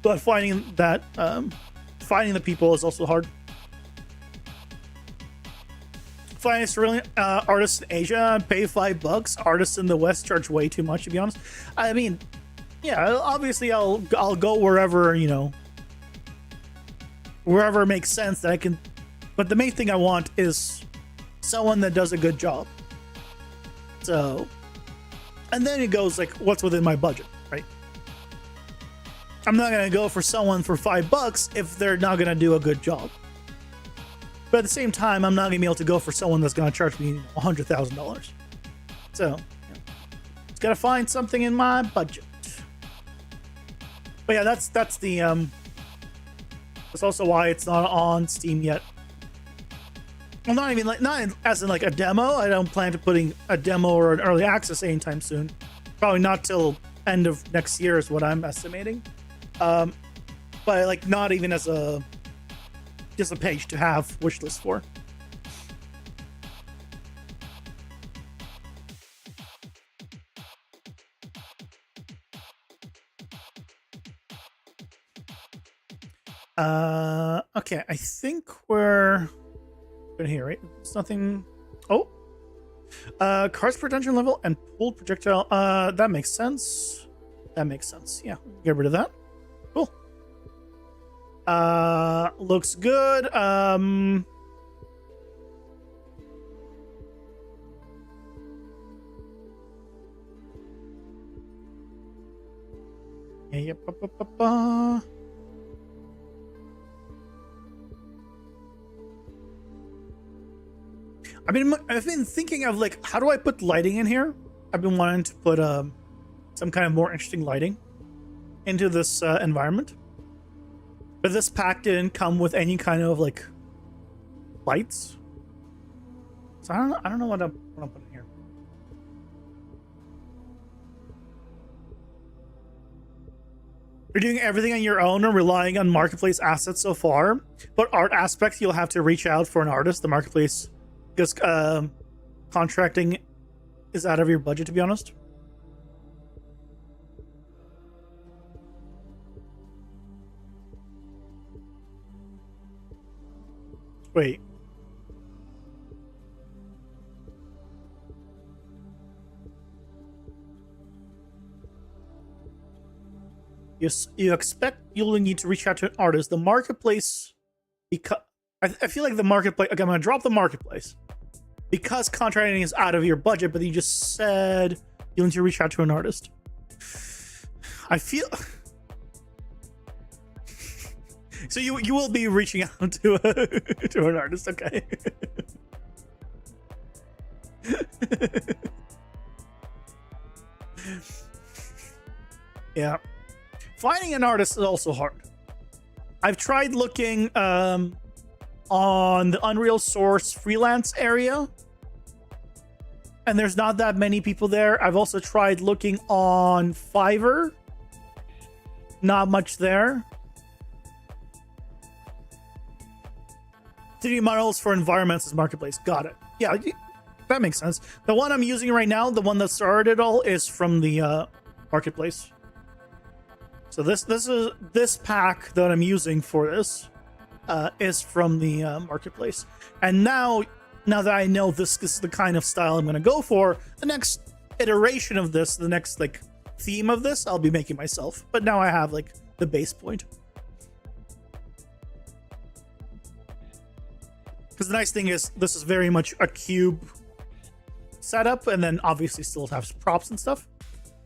but finding the people is also hard. Finding Australian artists in Asia, pay $5. Artists in the West charge way too much, to be honest. I mean, yeah, obviously I'll go wherever, you know, wherever it makes sense that I can. But the main thing I want is someone that does a good job. So, and then it goes like, what's within my budget, right? I'm not gonna go for someone for $5 if they're not gonna do a good job. But at the same time, I'm not gonna be able to go for someone that's gonna charge me $100,000. So, just gotta find something in my budget. But yeah, that's the that's also why it's not on Steam yet. Well, not even like not as in like a demo. I don't plan to putting a demo or an early access anytime soon. Probably not till end of next year is what I'm estimating. But like not even as a just a page to have wishlist for. Okay, I think we're in here, right? There's nothing. Oh, cards per dungeon level and pooled projectile. That makes sense. That makes sense. Yeah, get rid of that. Cool. Looks good. Yeah. I've been thinking of like, how do I put lighting in here? I've been wanting to put some kind of more interesting lighting into this environment, but this pack didn't come with any kind of like lights, so I don't know what I'm putting here. You're doing everything on your own and relying on marketplace assets so far, but art aspects you'll have to reach out for an artist. The marketplace, because contracting is out of your budget, to be honest. Wait. You expect you'll need to reach out to an artist. The marketplace, because I feel like the marketplace. Okay, I'm gonna drop the marketplace because contracting is out of your budget. But you just said you'll need to reach out to an artist. I feel so. You will be reaching out to to an artist. Okay. Yeah. Finding an artist is also hard. I've tried looking on the Unreal Source freelance area, and there's not that many people there. I've also tried looking on Fiverr. Not much there. 3D models for environments is marketplace. Got it. Yeah, that makes sense. The one I'm using right now, the one that started it all, is from the marketplace. So this pack that I'm using for this is from the marketplace. And now that I know this is the kind of style I'm going to go for, the next iteration of this, the next like theme of this, I'll be making myself. But now I have like the base point. Because the nice thing is this is very much a cube setup, and then obviously still have props and stuff.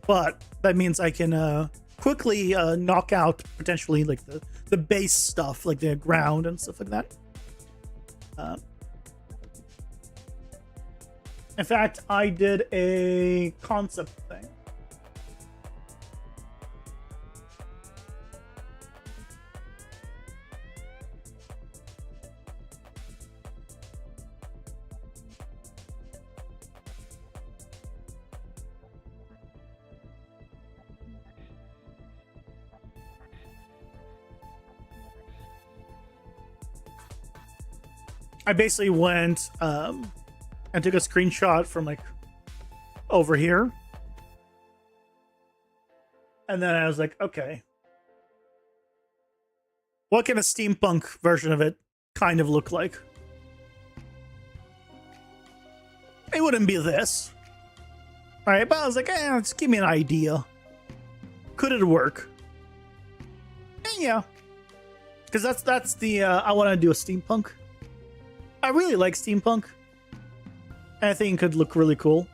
But that means I can quickly knock out potentially like the base stuff, like the ground and stuff like that. In fact, I did a concept thing. I basically went and took a screenshot from like over here. And then I was like, okay, what can a steampunk version of it kind of look like? It wouldn't be this. Right? But I was like, just give me an idea. Could it work? And yeah. Because that's the I want to do a steampunk. I really like steampunk. I think it could look really cool.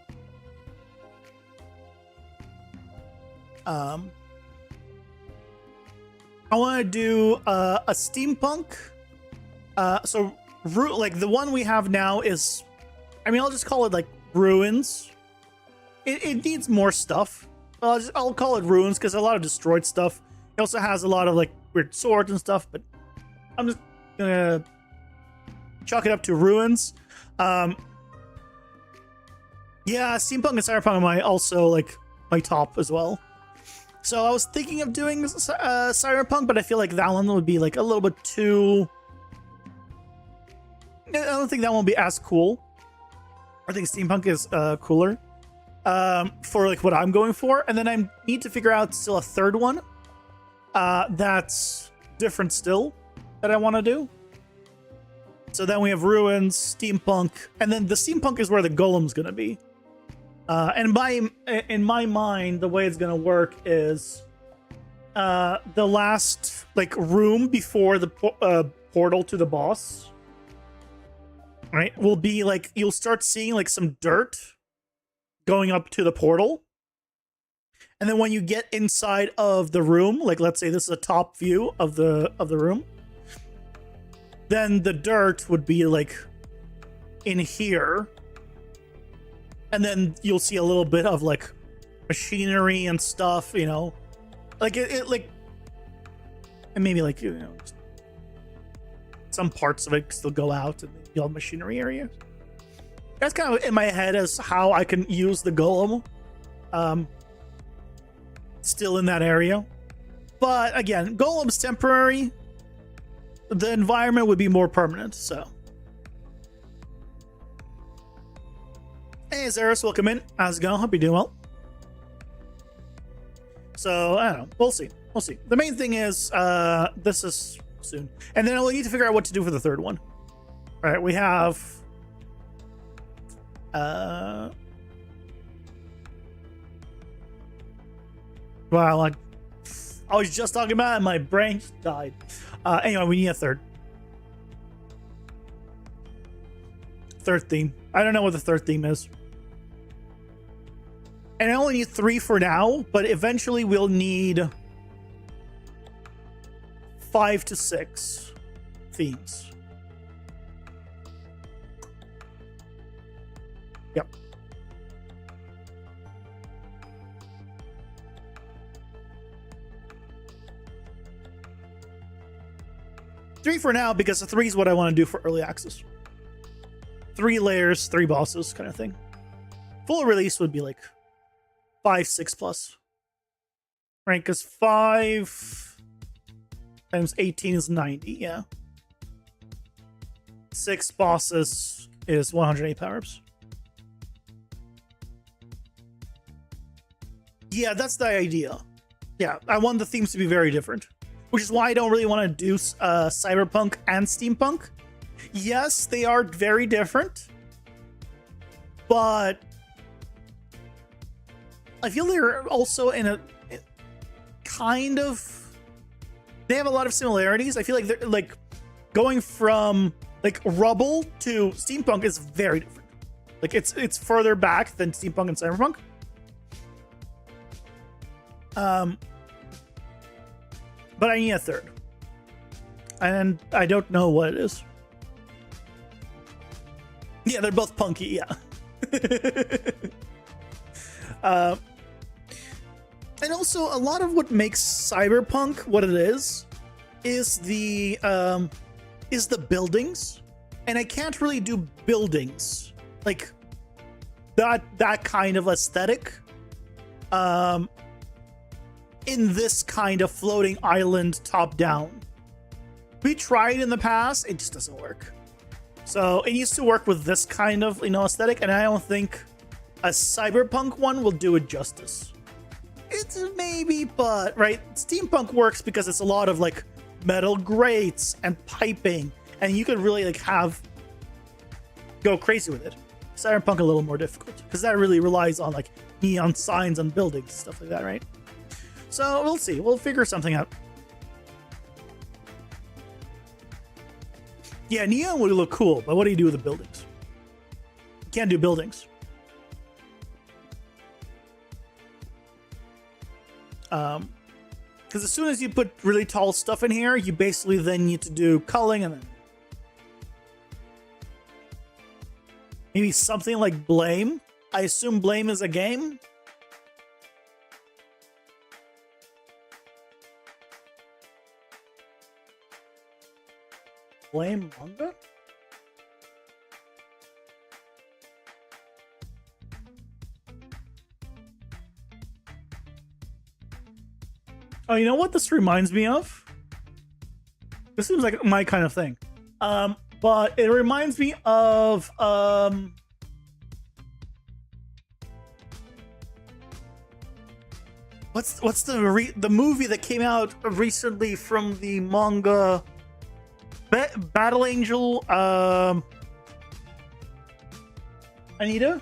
I want to do a steampunk. So like the one we have now is, I mean, I'll just call it like ruins. It needs more stuff. I'll call it ruins because a lot of destroyed stuff. It also has a lot of like weird swords and stuff, but I'm just gonna chalk it up to ruins. Yeah, steampunk and cyberpunk are also like my top as well. So I was thinking of doing cyberpunk, but I feel like that one would be like a little bit too. I don't think that one would be as cool. I think steampunk is cooler for like what I'm going for, and then I need to figure out still a third one that's different still that I want to do. So then we have ruins, steampunk, and then the steampunk is where the golem's gonna be. And in my mind, the way it's gonna work is the last like room before the portal to the boss, right, will be like you'll start seeing like some dirt going up to the portal, and then when you get inside of the room, like let's say this is a top view of the room, then the dirt would be like in here. And then you'll see a little bit of like machinery and stuff, you know, like it like, and maybe like, you know, some parts of it still go out and the old machinery area. That's kind of in my head as how I can use the golem, still in that area. But again, golem's temporary. The environment would be more permanent, so. Hey, Zeros, welcome in. How's it going? Hope you're doing well. So, I don't know. We'll see. We'll see. The main thing is, this is soon. And then we'll need to figure out what to do for the third one. All right, we have... Wow, like... I was just talking about it and my brain died. Anyway, we need a third. Third theme. I don't know what the third theme is. And I only need 3 for now, but eventually we'll need 5 to 6 themes. Yep. Three for now, because the 3 is what I want to do for early access. 3 layers, 3 bosses kind of thing. Full release would be like 5, 6 plus. Right, because 5 times 18 is 90, yeah. 6 bosses is 108 power-ups. Yeah, that's the idea. Yeah, I want the themes to be very different. Which is why I don't really want to do cyberpunk and steampunk. Yes, they are very different. But I feel they're also in a kind of... They have a lot of similarities. I feel like they're like going from like rubble to steampunk is very different. Like it's further back than steampunk and cyberpunk. But I need a third. And I don't know what it is. Yeah, they're both punky, yeah. And also, a lot of what makes cyberpunk what it is the buildings. And I can't really do buildings. Like, that kind of aesthetic. In this kind of floating island top down. We tried in the past, it just doesn't work. So it needs to work with this kind of, you know, aesthetic, and I don't think a cyberpunk one will do it justice. It's maybe, but right, steampunk works because it's a lot of like metal grates and piping, and you could really like go crazy with it. Cyberpunk a little more difficult because that really relies on like neon signs on buildings, stuff like that, right? So we'll see. We'll figure something out. Yeah, neon would look cool, but what do you do with the buildings? You can't do buildings. Because as soon as you put really tall stuff in here, you basically then need to do culling and then Maybe something like Blame. I assume Blame is a game. Blame manga? Oh, you know what this reminds me of? This seems like my kind of thing. But it reminds me of what's the movie that came out recently from the manga Battle Angel Alita?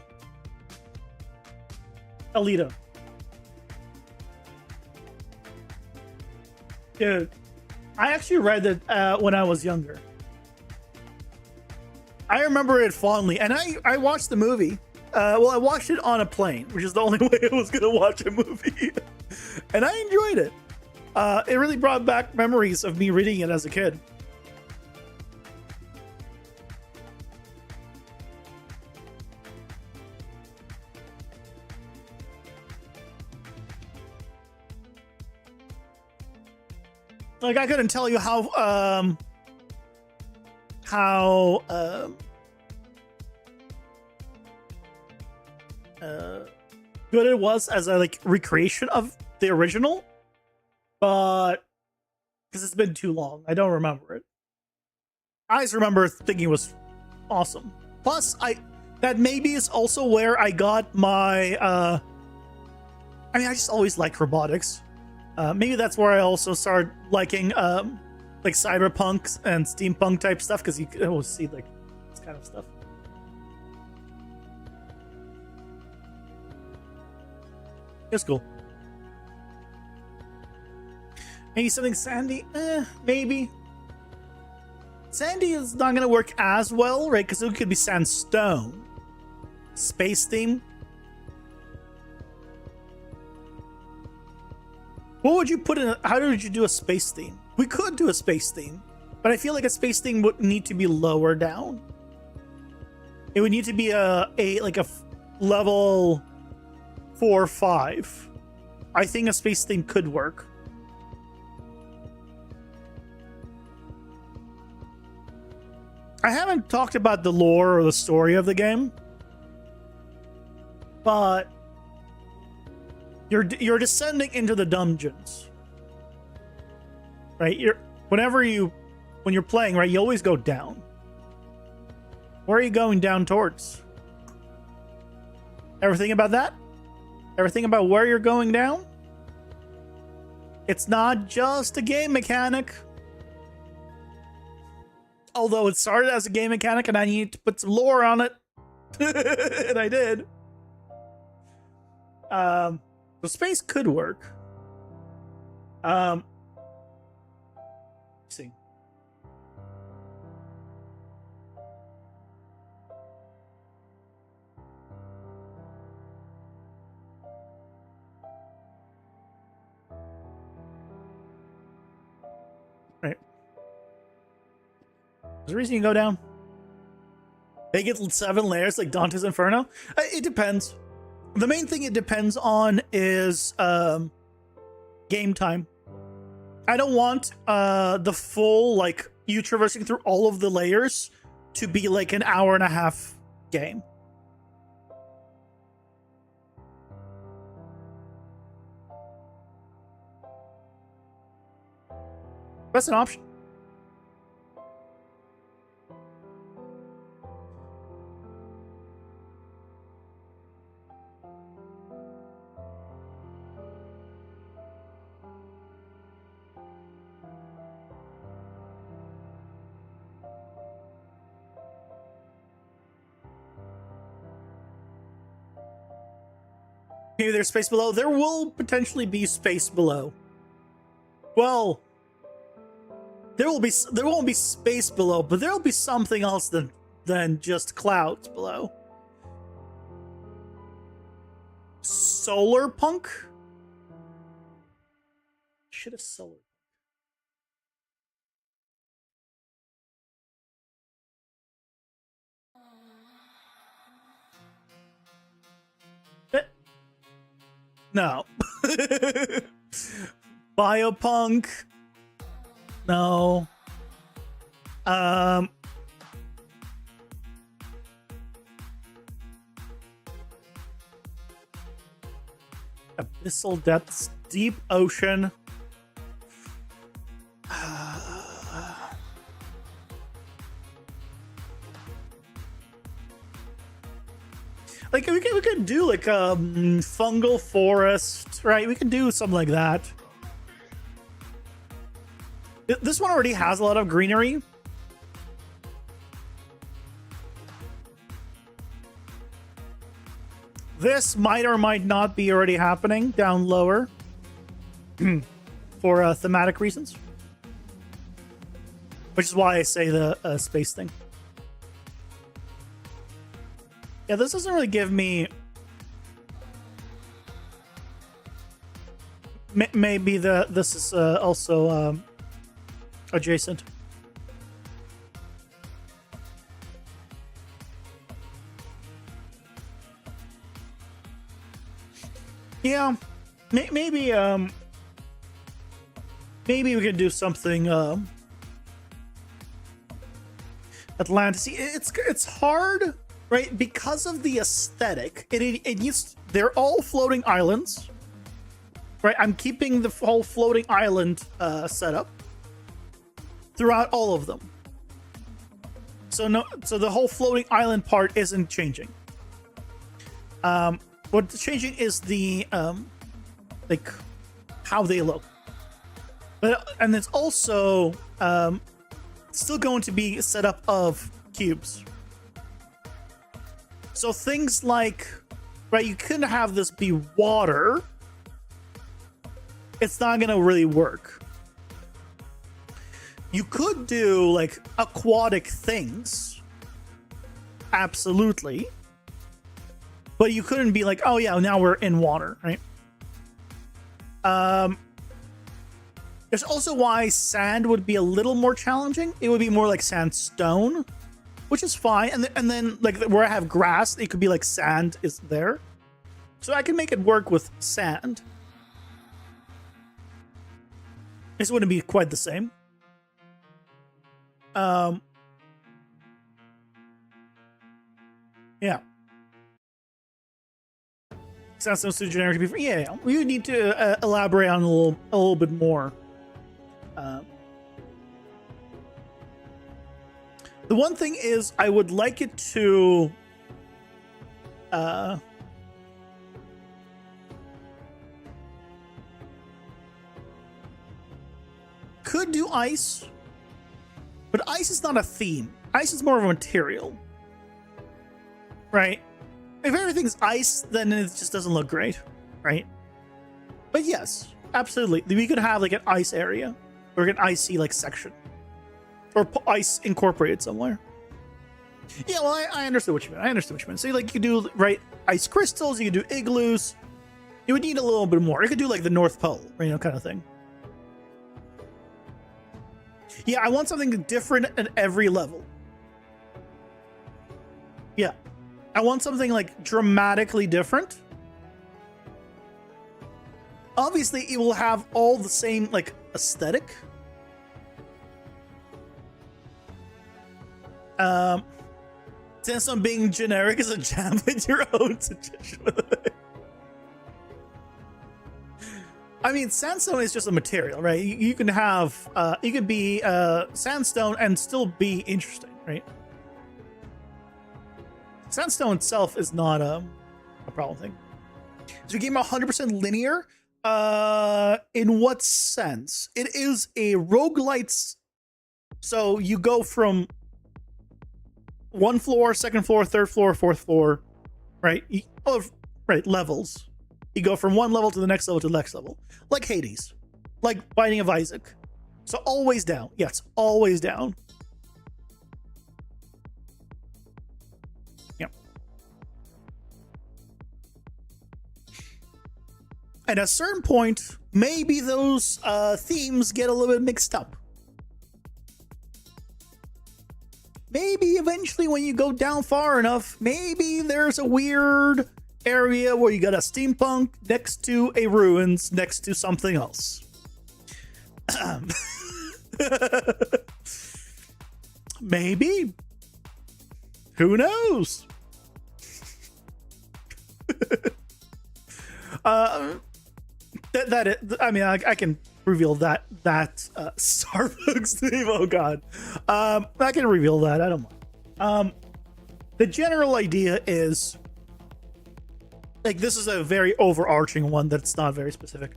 Dude, I actually read that when I was younger. I remember it fondly, and I watched the movie. Well, I watched it on a plane, which is the only way I was gonna watch a movie, and I enjoyed it. It really brought back memories of me reading it as a kid. Like, I couldn't tell you how good it was as a like recreation of the original, but because it's been too long, I don't remember it. I just remember thinking it was awesome. Plus, that maybe is also where I got my I mean, I just always liked robotics. Maybe that's where I also started liking like cyberpunk and steampunk type stuff, because you can always see like this kind of stuff. It's cool. Maybe something sandy? Maybe. Sandy is not gonna work as well, right? Because it could be sandstone. Space theme. What would you put in? How would you do a space theme? We could do a space theme, but I feel like a space theme would need to be lower down. It would need to be a level 4 or 5. I think a space theme could work. I haven't talked about the lore or the story of the game, but you're descending into the dungeons, right? When you're playing, right, you always go down. Where are you going down towards? Everything about that? Everything about where you're going down? It's not just a game mechanic. Although it started as a game mechanic and I needed to put some lore on it. And I did. The space could work. Let's see. Right. There's a reason you can go down. They get 7 layers like Dante's Inferno. It depends. The main thing it depends on is game time. I don't want the full, like, you traversing through all of the layers to be like an hour and a half game. That's an option. Maybe there's space below. There will potentially be space below. Well, there won't be space below, but there will be something else than just clouds below. Solar punk? Shit is solar. No. Biopunk. No. Abyssal Depths, Deep Ocean. Like we could do like a fungal forest, right? We could do something like that. This one already has a lot of greenery. This might or might not be already happening down lower for thematic reasons. Which is why I say the space thing. Yeah, this doesn't really give me... Maybe this is also adjacent. Yeah, maybe maybe we could do something Atlantis. It's hard, right? Because of the aesthetic. They're all floating islands, right? I'm keeping the whole floating island setup throughout all of them. So the whole floating island part isn't changing. What's changing is the like how they look, and it's also still going to be a setup of cubes. So things like, right, you couldn't have this be water. It's not gonna really work. You could do like aquatic things, absolutely. But you couldn't be like, oh yeah, now we're in water, right? There's also why sand would be a little more challenging. It would be more like sandstone, which is fine. And then like where I have grass, it could be like sand is there. So I can make it work with sand. This wouldn't be quite the same. Yeah. Sounds so generic to be. Yeah, we would need to elaborate on a little bit more. The one thing is, I would like it to. Could do ice, but ice is not a theme. Ice is more of a material, right? If everything's ice, then it just doesn't look great, right? But yes, absolutely. We could have like an ice area or an icy like section or ice incorporated somewhere. Yeah, well, I understood what you meant. So like you could do, right, ice crystals, you could do igloos. You would need a little bit more. You could do like the North Pole, you know, kind of thing. Yeah, I want something different at every level. Yeah. I want something like dramatically different. Obviously, it will have all the same like aesthetic. Since I'm being generic as a jam with your own suggestion. I mean, sandstone is just a material, right? You can have, you could be sandstone and still be interesting, right? Sandstone itself is not a problem thing. Is your game 100% linear? In what sense? It is a roguelite. So you go from one floor, second floor, third floor, fourth floor, right? Right, levels. You go from one level to the next level to the next level. Like Hades. Like Binding of Isaac. So always down. Yes, always down. At a certain point, maybe those themes get a little bit mixed up. Maybe eventually when you go down far enough, maybe there's a weird area where you got a steampunk next to a ruins next to something else. Maybe. Who knows? I mean, I can reveal that Starbucks name. Oh God, I can reveal that. I don't mind. The general idea is like this is a very overarching one that's not very specific.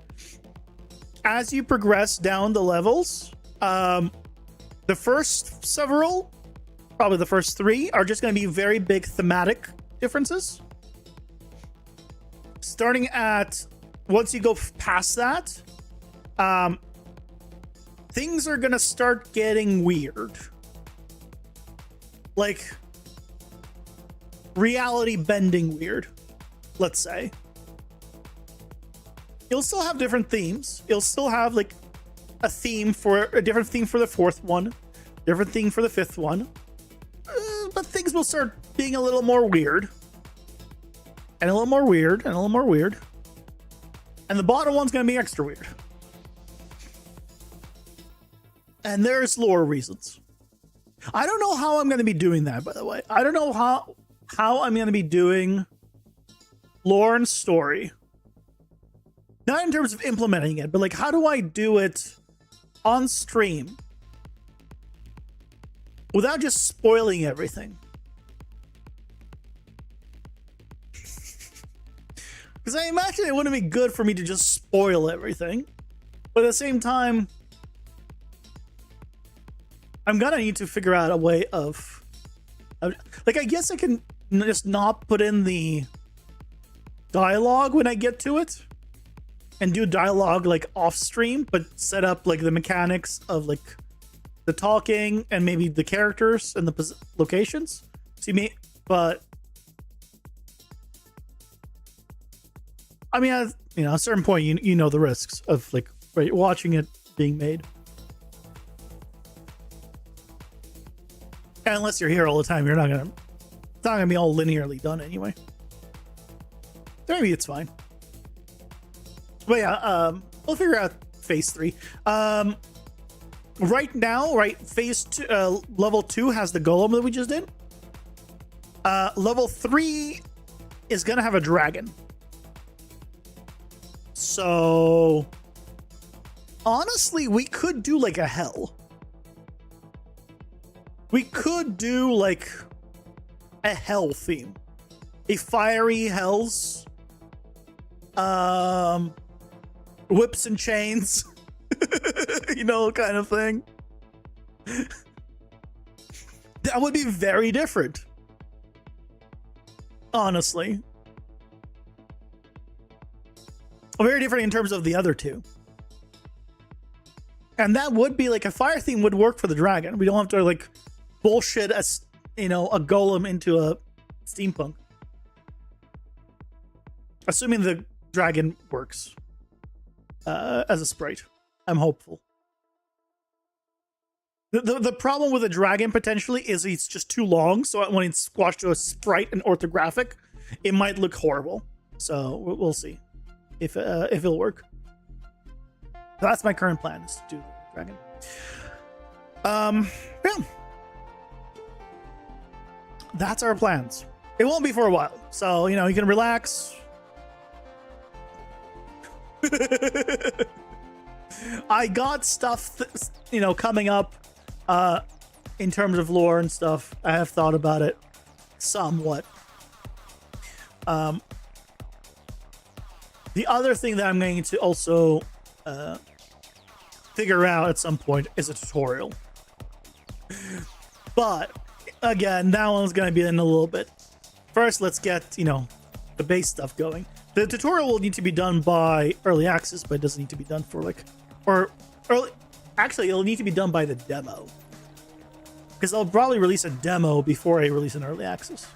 As you progress down the levels, the first several, probably the first 3, are just going to be very big thematic differences. Starting at once you go past that, things are gonna start getting weird, like reality bending weird, let's say. You'll still have different themes. You'll still have like a different theme for the 4th one, different theme for the 5th one, but things will start being a little more weird, and a little more weird, and a little more weird. And the bottom one's going to be extra weird. And there's lore reasons. I don't know how I'm going to be doing that, by the way. I don't know how I'm going to be doing lore and story. Not in terms of implementing it, but like, how do I do it on stream without just spoiling everything? Because I imagine it wouldn't be good for me to just spoil everything. But at the same time, I'm gonna need to figure out a way of... Like, I guess I can just not put in the dialogue when I get to it. And do dialogue, like, off-stream, but set up, like, the mechanics of, like, the talking and maybe the characters and the locations. See me? But... I mean, at a certain point, you know the risks of like watching it being made. And unless you're here all the time, it's not gonna be all linearly done anyway. So maybe it's fine. But yeah, we'll figure out phase 3. Right now, phase 2, level 2 has the golem that we just did. Level 3 is gonna have a dragon. So, honestly, we could do like a hell. We could do like a hell theme. A fiery hells. Whips and chains. Kind of thing. That would be very different. Honestly. Very different in terms of the other 2. And that would be like a fire theme would work for the dragon. We don't have to like bullshit a golem into a steampunk. Assuming the dragon works as a sprite. I'm hopeful. The problem with a dragon potentially is he's just too long. So when it's squashed to a sprite and orthographic, it might look horrible. So we'll see. If it'll work. That's my current plan, is to do the dragon. Yeah. That's our plans. It won't be for a while. So, you can relax. I got stuff, coming up in terms of lore and stuff. I have thought about it somewhat. The other thing that I'm going to also figure out at some point is a tutorial. But, again, that one's going to be in a little bit. First, let's get, the base stuff going. The tutorial will need to be done by early access, but it doesn't need to be done for, actually, it'll need to be done by the demo. Because I'll probably release a demo before I release an early access.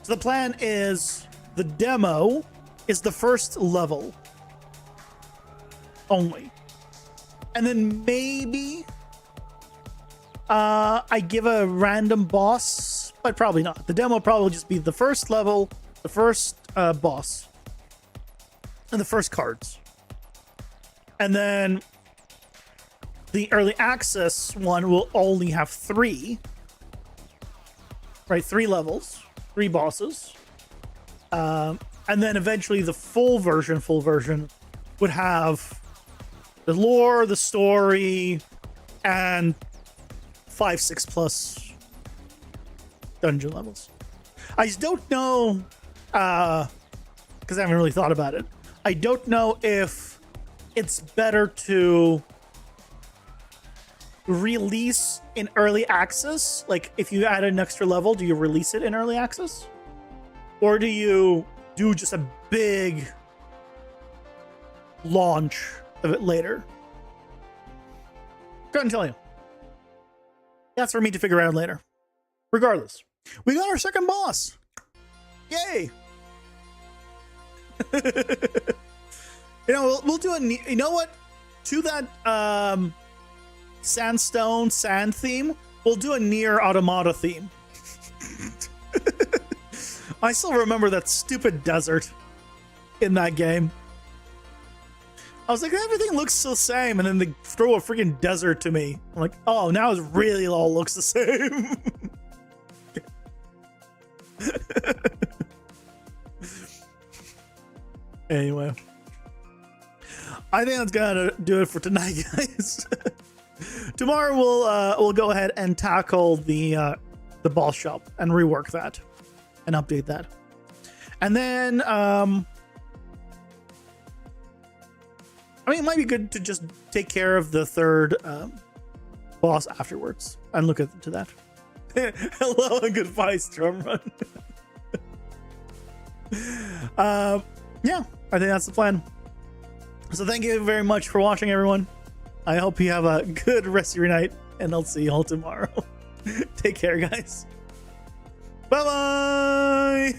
So the plan is the demo is the first level only, and then maybe I give a random boss, but probably not. The demo will probably just be the first level the first boss, and the first cards. And then the early access one will only have 3. Right, 3 levels, 3 bosses. And then eventually the full version would have the lore, the story, and 5, 6 plus dungeon levels. I just don't know, because I haven't really thought about it. I don't know if it's better to release in early access. Like, if you add an extra level, do you release it in early access? Or do you do just a big launch of it later? Couldn't tell you. That's for me to figure out later. Regardless, we got our second boss. Yay! We'll do a. You know what? To that sandstone sand theme, we'll do a Nier Automata theme. I still remember that stupid desert in that game. I was like, everything looks the same, and then they throw a freaking desert to me. I'm like, oh, now it really all looks the same. Anyway, I think that's gonna do it for tonight, guys. Tomorrow we'll go ahead and tackle the boss shop and rework that and update that, and then I mean, it might be good to just take care of the third boss afterwards and look into that. Hello and goodbye, Storm Run. Yeah, I think that's the plan. So thank you very much for watching, everyone. I hope you have a good rest of your night, and I'll see you all tomorrow. Take care, guys. Bye-bye.